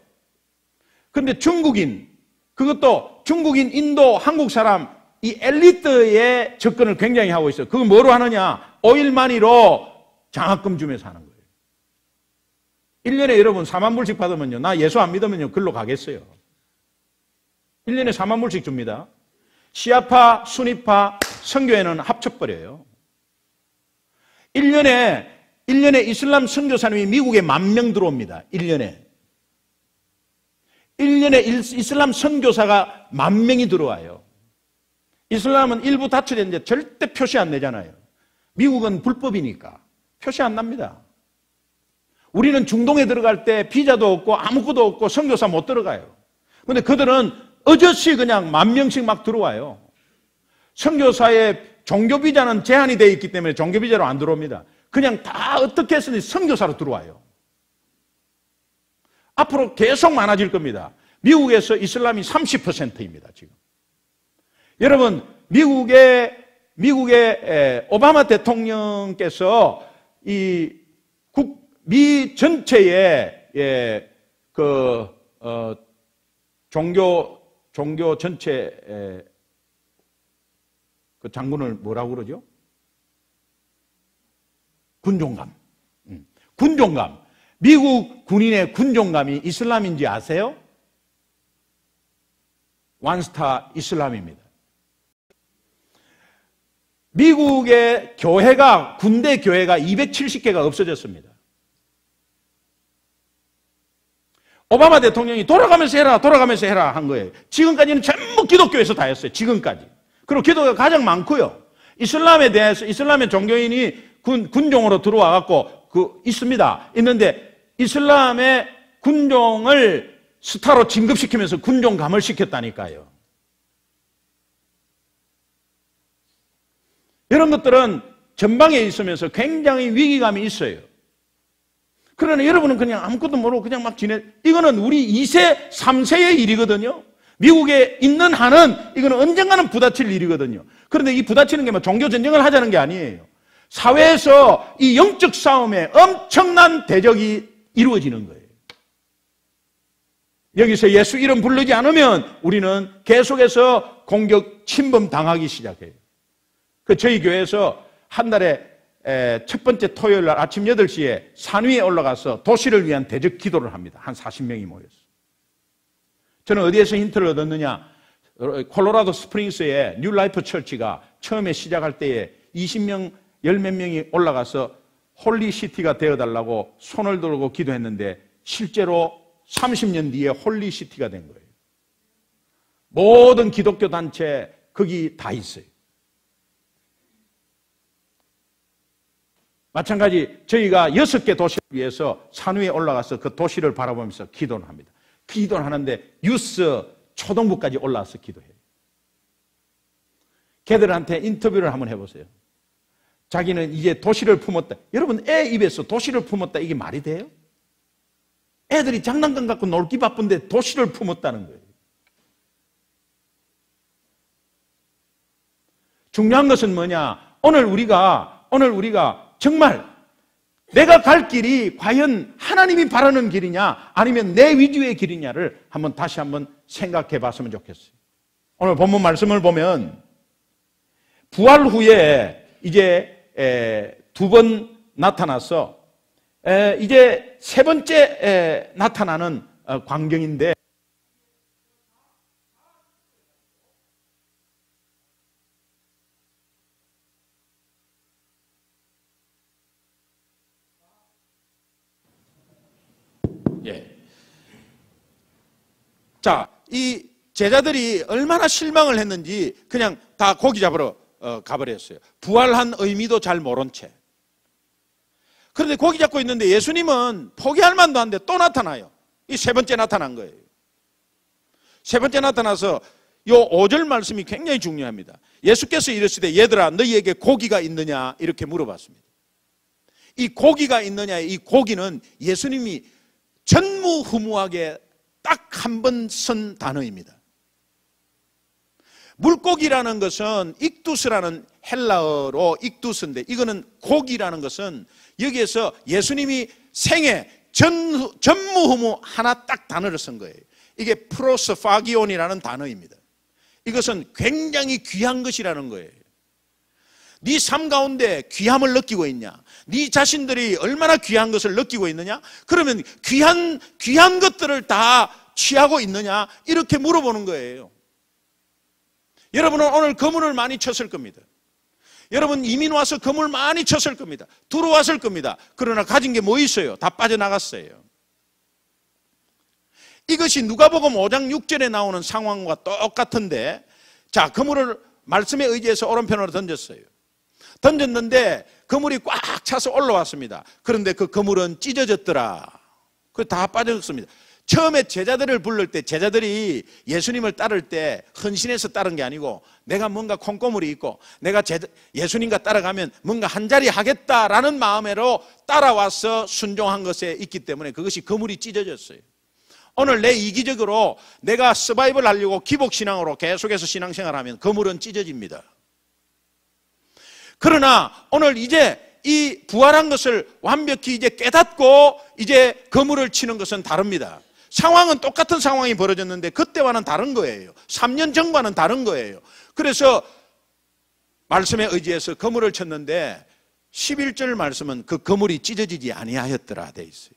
그런데 그것도 중국인, 인도, 한국 사람, 이 엘리트의 접근을 굉장히 하고 있어요. 그건 뭐로 하느냐? 오일마니로 장학금 주면서 하는 거예요. 1년에 여러분 4만 불씩 받으면요. 나 예수 안 믿으면요. 글로 가겠어요. 1년에 4만 불씩 줍니다. 시아파, 수니파, 선교회는 합쳐버려요. 1년에 이슬람 선교사님이 미국에 10,000명 들어옵니다. 1년에 이슬람 선교사가 10,000명이 들어와요. 이슬람은 일부 다처됐는데 절대 표시 안 내잖아요. 미국은 불법이니까 표시 안 납니다. 우리는 중동에 들어갈 때 비자도 없고 아무것도 없고 선교사 못 들어가요. 그런데 그들은 어저씨 그냥 10,000명씩 막 들어와요. 선교사의 종교 비자는 제한이 되어 있기 때문에 종교 비자로 안 들어옵니다. 그냥 다 어떻게 해서든 선교사로 들어와요. 앞으로 계속 많아질 겁니다. 미국에서 이슬람이 30%입니다, 지금. 여러분, 미국의 오바마 대통령께서 미 전체의 종교 전체 그 장군을 뭐라고 그러죠? 군종감. 군종감. 미국 군인의 군종감이 이슬람인지 아세요? 원스타 이슬람입니다. 미국의 교회가, 군대 교회가 270개가 없어졌습니다. 오바마 대통령이 돌아가면서 해라 한 거예요. 지금까지는 전부 기독교에서 다 했어요. 지금까지. 그리고 기독교가 가장 많고요. 이슬람에 대해서 이슬람의 종교인이 군종으로 들어와 갖고 있습니다. 있는데 이슬람의 군종을 스타로 진급시키면서 군종감을 시켰다니까요. 이런 것들은 전방에 있으면서 굉장히 위기감이 있어요. 그러나 여러분은 그냥 아무것도 모르고 그냥 막 이거는 우리 2세, 3세의 일이거든요. 미국에 있는 한은 이거는 언젠가는 부딪힐 일이거든요. 그런데 이 부딪히는 게 뭐 종교 전쟁을 하자는 게 아니에요. 사회에서 이 영적 싸움에 엄청난 대적이 이루어지는 거예요. 여기서 예수 이름 부르지 않으면 우리는 계속해서 공격, 침범 당하기 시작해요. 저희 교회에서 한 달에 첫 번째 토요일 날 아침 8시에 산 위에 올라가서 도시를 위한 대적 기도를 합니다. 한 40명이 모였어요. 저는 어디에서 힌트를 얻었느냐? 콜로라도 스프링스의 뉴 라이프 처치가 처음에 시작할 때에 20명, 10몇 명이 올라가서 홀리 시티가 되어달라고 손을 들고 기도했는데 실제로 30년 뒤에 홀리 시티가 된 거예요. 모든 기독교 단체 거기 다 있어요. 마찬가지 저희가 6개 도시를 위해서 산 위에 올라가서 그 도시를 바라보면서 기도를 합니다. 기도를 하는데 유스 초등부까지 올라와서 기도해요. 걔들한테 인터뷰를 한번 해보세요. 자기는 이제 도시를 품었다. 여러분, 애 입에서 도시를 품었다, 이게 말이 돼요? 애들이 장난감 갖고 놀기 바쁜데 도시를 품었다는 거예요. 중요한 것은 뭐냐? 오늘 우리가 정말 내가 갈 길이 과연 하나님이 바라는 길이냐 아니면 내 위주의 길이냐를 다시 한번 생각해 봤으면 좋겠어요. 오늘 본문 말씀을 보면 부활 후에 이제 2번 나타나서 이제 3번째 나타나는 광경인데 자, 이 제자들이 얼마나 실망을 했는지 그냥 다 고기 잡으러 가버렸어요. 부활한 의미도 잘 모른 채. 그런데 고기 잡고 있는데 예수님은 포기할 만도 한데 또 나타나요. 이 3번째 나타난 거예요. 3번째 나타나서 요 5절 말씀이 굉장히 중요합니다. 예수께서 이르시되 얘들아 너희에게 고기가 있느냐 이렇게 물어봤습니다. 이 고기가 있느냐, 이 고기는 예수님이 전무후무하게 딱 한 번 쓴 단어입니다. 물고기라는 것은 익두스라는 헬라어로 익두스인데 이거는 고기라는 것은 여기에서 예수님이 생애 전무후무 하나 딱 단어를 쓴 거예요. 이게 프로스파기온이라는 단어입니다. 이것은 굉장히 귀한 것이라는 거예요. 네 삶 가운데 귀함을 느끼고 있냐? 네 자신들이 얼마나 귀한 것을 느끼고 있느냐? 그러면 귀한 것들을 다 취하고 있느냐? 이렇게 물어보는 거예요. 여러분은 오늘 거물을 많이 쳤을 겁니다. 여러분 이민 와서 거물 많이 쳤을 겁니다. 들어왔을 겁니다. 그러나 가진 게 뭐 있어요? 다 빠져나갔어요. 이것이 누가복음 5장 6절에 나오는 상황과 똑같은데, 자, 그물을 말씀에 의지해서 오른편으로 던졌어요. 던졌는데 그물이 꽉 차서 올라왔습니다. 그런데 그 그물은 찢어졌더라. 그 다 빠졌습니다. 처음에 제자들을 부를 때 제자들이 예수님을 따를 때 헌신해서 따른 게 아니고 내가 뭔가 콩고물이 있고 내가 예수님과 따라가면 뭔가 한 자리 하겠다라는 마음으로 따라와서 순종한 것에 있기 때문에 그것이 그물이 찢어졌어요. 오늘 내 이기적으로 내가 서바이벌 하려고 기복신앙으로 계속해서 신앙생활하면 그물은 찢어집니다. 그러나 오늘 이제 이 부활한 것을 완벽히 이제 깨닫고 이제 그물을 치는 것은 다릅니다. 상황은 똑같은 상황이 벌어졌는데 그때와는 다른 거예요. 3년 전과는 다른 거예요. 그래서 말씀에 의지해서 그물을 쳤는데 11절 말씀은 그 그물이 찢어지지 아니하였더라 돼 있어요.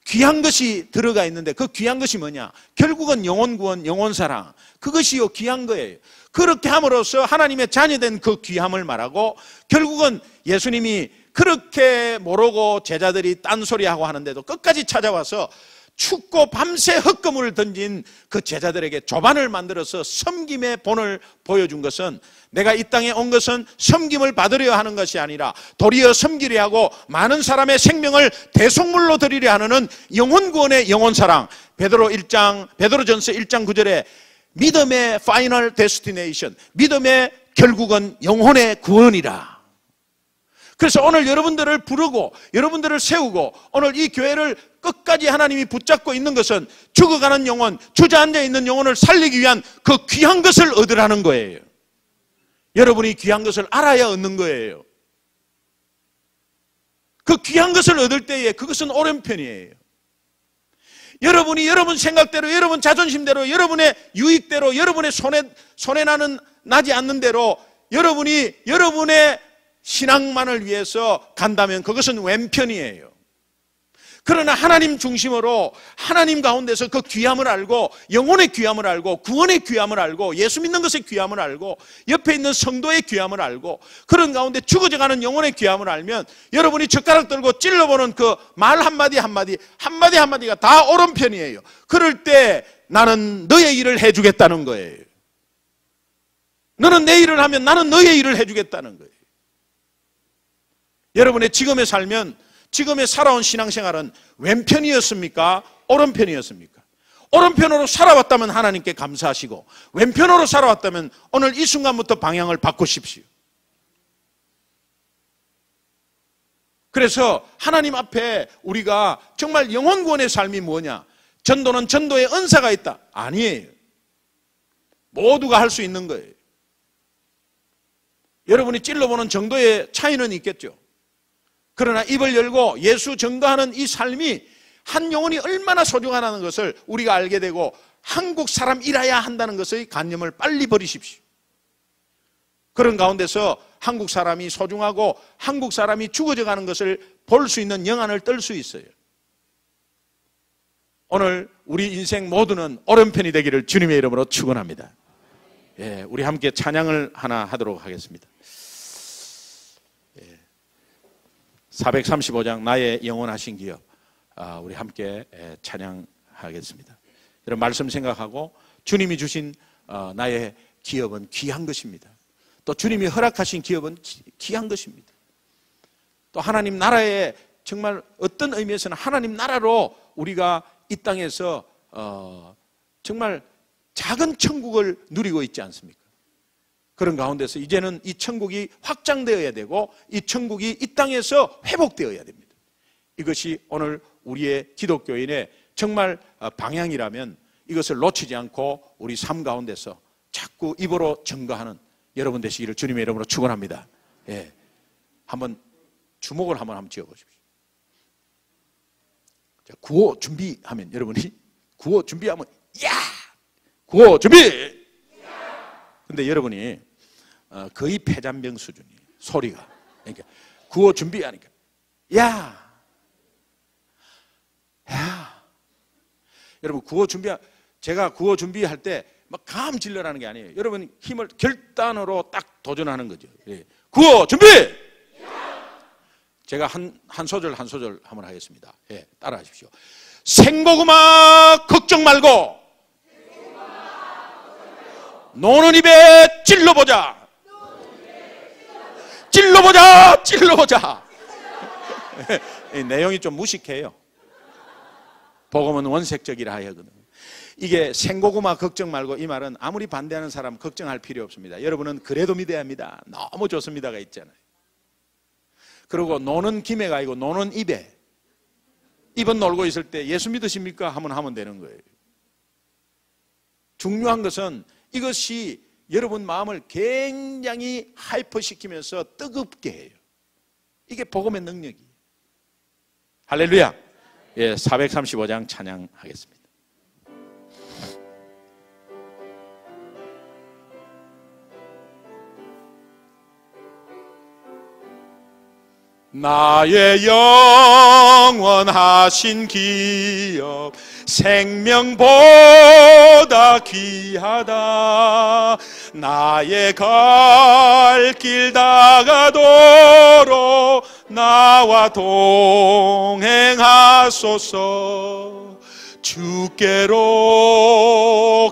귀한 것이 들어가 있는데 그 귀한 것이 뭐냐? 결국은 영혼 구원, 영혼 사랑. 그것이요 귀한 거예요. 그렇게 함으로써 하나님의 자녀된 그 귀함을 말하고 결국은 예수님이 그렇게 모르고 제자들이 딴소리하고 하는데도 끝까지 찾아와서 춥고 밤새 헛금을 던진 그 제자들에게 조반을 만들어서 섬김의 본을 보여준 것은 내가 이 땅에 온 것은 섬김을 받으려 하는 것이 아니라 도리어 섬기려 하고 많은 사람의 생명을 대속물로 드리려 하는 영혼 구원의 영혼 사랑. 베드로전서 1장 9절에 믿음의 파이널 데스티네이션, 믿음의 결국은 영혼의 구원이라. 그래서 오늘 여러분들을 부르고 여러분들을 세우고 오늘 이 교회를 끝까지 하나님이 붙잡고 있는 것은 죽어가는 영혼, 주저앉아 있는 영혼을 살리기 위한 그 귀한 것을 얻으라는 거예요. 여러분이 귀한 것을 알아야 얻는 거예요. 그 귀한 것을 얻을 때에 그것은 오른편이에요. 여러분이 여러분 생각대로, 여러분 자존심대로, 여러분의 유익대로, 여러분의 손에 나지 않는 대로 여러분이 여러분의 신앙만을 위해서 간다면 그것은 왼편이에요. 그러나 하나님 중심으로 하나님 가운데서 그 귀함을 알고 영혼의 귀함을 알고 구원의 귀함을 알고 예수 믿는 것의 귀함을 알고 옆에 있는 성도의 귀함을 알고 그런 가운데 죽어져가는 영혼의 귀함을 알면 여러분이 젓가락 들고 찔러보는 그 말 한마디 한마디가 다 오른편이에요. 그럴 때 나는 너의 일을 해주겠다는 거예요. 너는 내 일을 하면 나는 너의 일을 해주겠다는 거예요. 여러분의 지금의 살면 지금의 살아온 신앙생활은 왼편이었습니까? 오른편이었습니까? 오른편으로 살아왔다면 하나님께 감사하시고 왼편으로 살아왔다면 오늘 이 순간부터 방향을 바꾸십시오. 그래서 하나님 앞에 우리가 정말 영혼 구원의 삶이 뭐냐? 전도는 전도의 은사가 있다. 아니에요. 모두가 할 수 있는 거예요. 여러분이 찔러보는 정도의 차이는 있겠죠. 그러나 입을 열고 예수 전도하는 이 삶이 한 영혼이 얼마나 소중하다는 것을 우리가 알게 되고 한국 사람이라야 한다는 것의 관념을 빨리 버리십시오. 그런 가운데서 한국 사람이 소중하고 한국 사람이 죽어져 가는 것을 볼 수 있는 영안을 뜰 수 있어요. 오늘 우리 인생 모두는 오른편이 되기를 주님의 이름으로 축원합니다. 예, 우리 함께 찬양을 하나 하도록 하겠습니다. 435장 나의 영원하신 기업, 우리 함께 찬양하겠습니다. 여러분 말씀 생각하고 주님이 주신 나의 기업은 귀한 것입니다. 또 주님이 허락하신 기업은 귀한 것입니다. 또 하나님 나라에 정말 어떤 의미에서는 하나님 나라로 우리가 이 땅에서 정말 작은 천국을 누리고 있지 않습니까? 그런 가운데서 이제는 이 천국이 확장되어야 되고 이 천국이 이 땅에서 회복되어야 됩니다. 이것이 오늘 우리의 기독교인의 정말 방향이라면 이것을 놓치지 않고 우리 삶 가운데서 자꾸 입으로 증거하는 여러분 되시기를 주님의 이름으로 축원합니다. 예, 한번 주목을 한번 지어보십시오. 자, 구호 준비하면 여러분이 구호 준비하면 야! 구호 준비! 근데 여러분이 거의 폐잔병 수준이에요. 소리가. 그러니까 구호 준비하니까 야! 여러분 제가 구호 준비할 때 막 감 질러라는 게 아니에요. 여러분 힘을 결단으로 딱 도전하는 거죠. 예. 구호 준비! 제가 한 소절 한번 하겠습니다. 예, 따라하십시오. 생고구마 걱정 말고 노는 입에 찔러보자. 찔러보자. 이 내용이 좀 무식해요. 복음은 원색적이라 하거든. 이게 생고구마 걱정 말고, 이 말은 아무리 반대하는 사람 걱정할 필요 없습니다. 여러분은 그래도 믿어야 합니다. 너무 좋습니다가 있잖아요. 그리고 노는 김에가 아니고 노는 입에, 입은 놀고 있을 때 예수 믿으십니까? 하면 되는 거예요. 중요한 것은 이것이 여러분 마음을 굉장히 하이퍼시키면서 뜨겁게 해요. 이게 복음의 능력이에요. 할렐루야. 예, 435장 찬양하겠습니다. 나의 영원하신 기업 생명보다 귀하다. 나의 갈 길 다가도록 나와 동행하소서. 주께로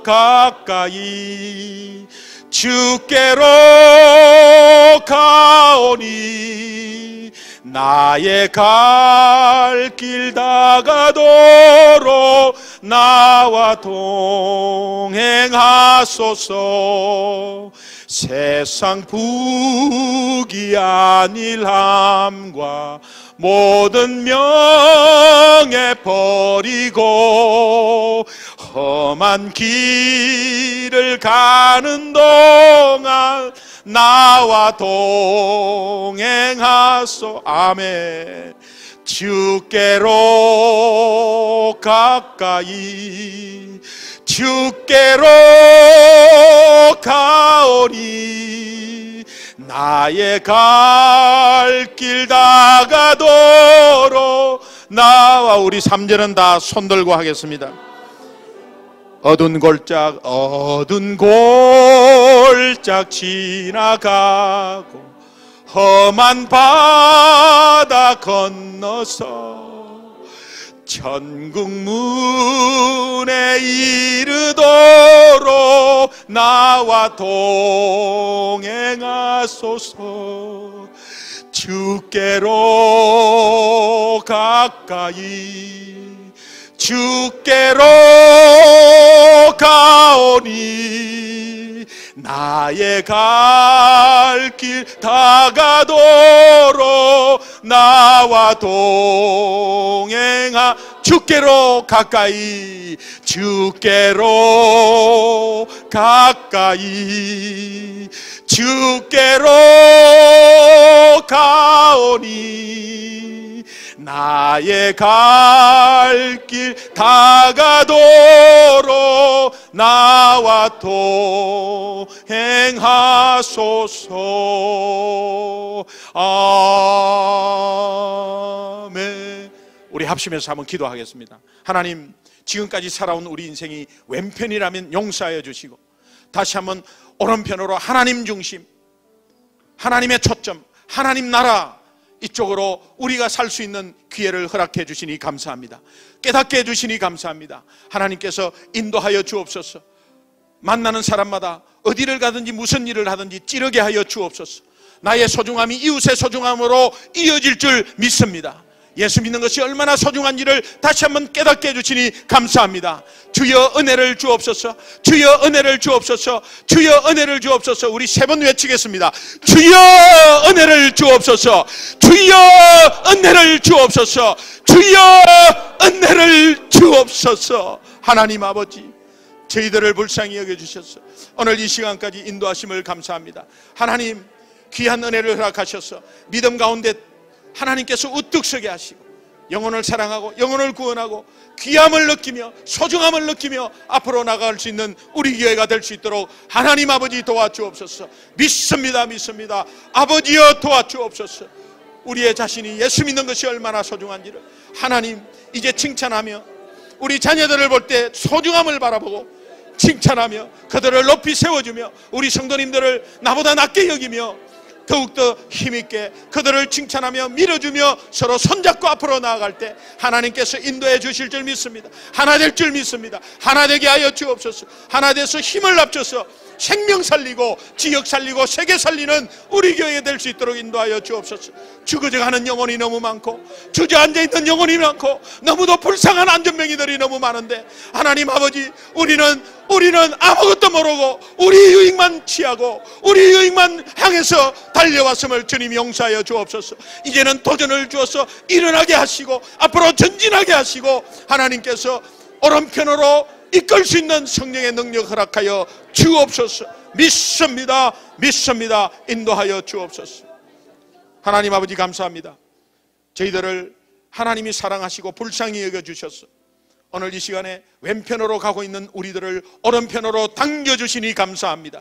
가까이 주께로 가오니 나의 갈 길 다가도록 나와 동행하소서. 세상 부귀안일함과 모든 명예 버리고 험한 길을 가는 동안 나와 동행하소. 아멘. 주께로 가까이 주께로 가오니 나의 갈 길 다가도록 나와. 우리 3절은 다 손들고 하겠습니다. 어두운 골짝 지나가고 험한 바다 건너서 천국 문에 이르도록 나와 동행하소서. 주께로 가까이 주께로 가오니 나의 갈 길 다가도록 나와 동행하. 주께로 가까이 주께로 가까이 주께로 가오니 나의 갈 길 다가도록 나와 동행하소서. 아멘. 우리 합심해서 한번 기도하겠습니다. 하나님, 지금까지 살아온 우리 인생이 왼편이라면 용서하여 주시고 다시 한번 오른편으로 하나님 중심, 하나님의 초점, 하나님 나라 이쪽으로 우리가 살 수 있는 기회를 허락해 주시니 감사합니다. 깨닫게 해주시니 감사합니다. 하나님께서 인도하여 주옵소서. 만나는 사람마다 어디를 가든지 무슨 일을 하든지 찌르게 하여 주옵소서. 나의 소중함이 이웃의 소중함으로 이어질 줄 믿습니다. 예수 믿는 것이 얼마나 소중한지를 다시 한번 깨닫게 해주시니 감사합니다. 주여 은혜를 주옵소서. 주여 은혜를 주옵소서. 주여 은혜를 주옵소서. 우리 3번 외치겠습니다. 주여 은혜를 주옵소서. 주여 은혜를 주옵소서. 주여 은혜를 주옵소서. 하나님 아버지, 저희들을 불쌍히 여겨주셔서 오늘 이 시간까지 인도하심을 감사합니다. 하나님, 귀한 은혜를 허락하셔서 믿음 가운데 하나님께서 우뚝 서게 하시고 영혼을 사랑하고 영혼을 구원하고 귀함을 느끼며 소중함을 느끼며 앞으로 나아갈 수 있는 우리 교회가 될 수 있도록 하나님 아버지 도와주옵소서. 믿습니다. 믿습니다. 아버지여 도와주옵소서. 우리의 자신이 예수 믿는 것이 얼마나 소중한지를 하나님 이제 칭찬하며 우리 자녀들을 볼 때 소중함을 바라보고 칭찬하며 그들을 높이 세워주며 우리 성도님들을 나보다 낮게 여기며 더욱더 힘있게 그들을 칭찬하며 밀어주며 서로 손잡고 앞으로 나아갈 때 하나님께서 인도해 주실 줄 믿습니다. 하나 될 줄 믿습니다. 하나 되게 하여 주옵소서. 하나 돼서 힘을 합쳐서 생명 살리고 지역 살리고 세계 살리는 우리 교회가 될 수 있도록 인도하여 주옵소서. 죽어져가는 영혼이 너무 많고 주저앉아 있는 영혼이 많고 너무도 불쌍한 안전병이들이 너무 많은데 하나님 아버지, 우리는 아무것도 모르고 우리 유익만 취하고 우리 유익만 향해서 달려왔음을 주님 용서하여 주옵소서. 이제는 도전을 주어서 일어나게 하시고 앞으로 전진하게 하시고 하나님께서 오른편으로 이끌 수 있는 성령의 능력 허락하여 주옵소서. 믿습니다. 인도하여 주옵소서. 하나님 아버지 감사합니다. 저희들을 하나님이 사랑하시고 불쌍히 여겨주셔서 오늘 이 시간에 왼편으로 가고 있는 우리들을 오른편으로 당겨주시니 감사합니다.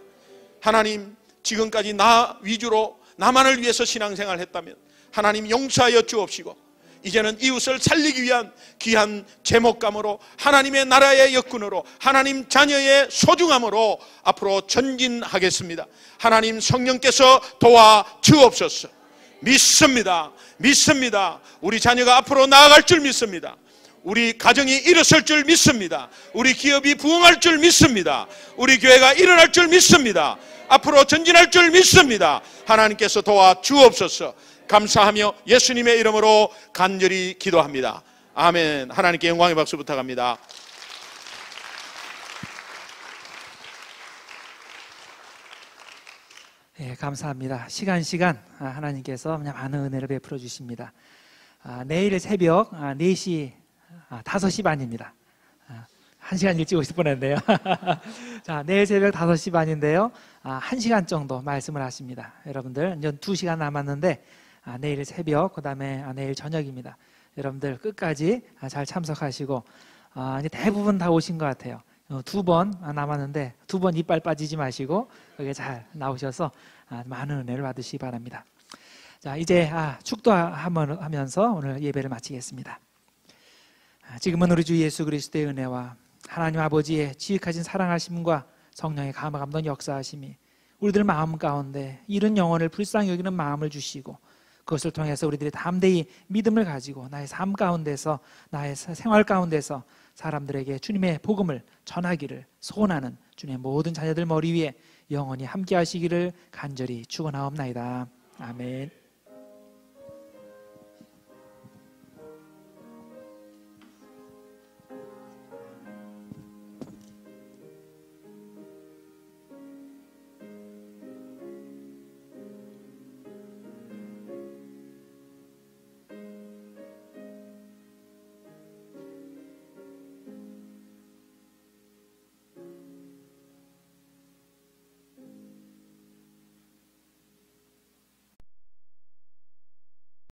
하나님, 지금까지 나 위주로 나만을 위해서 신앙생활을 했다면 하나님 용서하여 주옵시고 이제는 이웃을 살리기 위한 귀한 제목감으로 하나님의 나라의 역군으로 하나님 자녀의 소중함으로 앞으로 전진하겠습니다. 하나님 성령께서 도와 주옵소서. 믿습니다. 우리 자녀가 앞으로 나아갈 줄 믿습니다. 우리 가정이 일어설 줄 믿습니다. 우리 기업이 부흥할 줄 믿습니다. 우리 교회가 일어날 줄 믿습니다. 앞으로 전진할 줄 믿습니다. 하나님께서 도와 주옵소서. 감사하며 예수님의 이름으로 간절히 기도합니다. 아멘. 하나님께 영광의 박수 부탁합니다. 예, 감사합니다. 시간 하나님께서 많은 은혜를 베풀어 주십니다. 내일 새벽 4시 5시 반입니다. 1시간 일찍 오실 뻔했네요. 자, 내일 새벽 5시 반인데요. 1시간 정도 말씀을 하십니다. 여러분들 이제 2시간 남았는데 내일 새벽, 그 다음에 내일 저녁입니다. 여러분들 끝까지 잘 참석하시고 이제 대부분 다 오신 것 같아요. 2번 남았는데 2번 이빨 빠지지 마시고 거기에 잘 나오셔서 많은 은혜를 받으시기 바랍니다. 자, 이제 축도하면서 오늘 예배를 마치겠습니다. 지금은 우리 주 예수 그리스도의 은혜와 하나님 아버지의 지극하신 사랑하심과 성령의 감동 역사하심이 우리들 마음 가운데 이런 영혼을 불쌍히 여기는 마음을 주시고 그것을 통해서 우리들이 담대히 믿음을 가지고 나의 삶 가운데서 나의 생활 가운데서 사람들에게 주님의 복음을 전하기를 소원하는 주님의 모든 자녀들 머리 위에 영원히 함께 하시기를 간절히 축원하옵나이다. 아멘.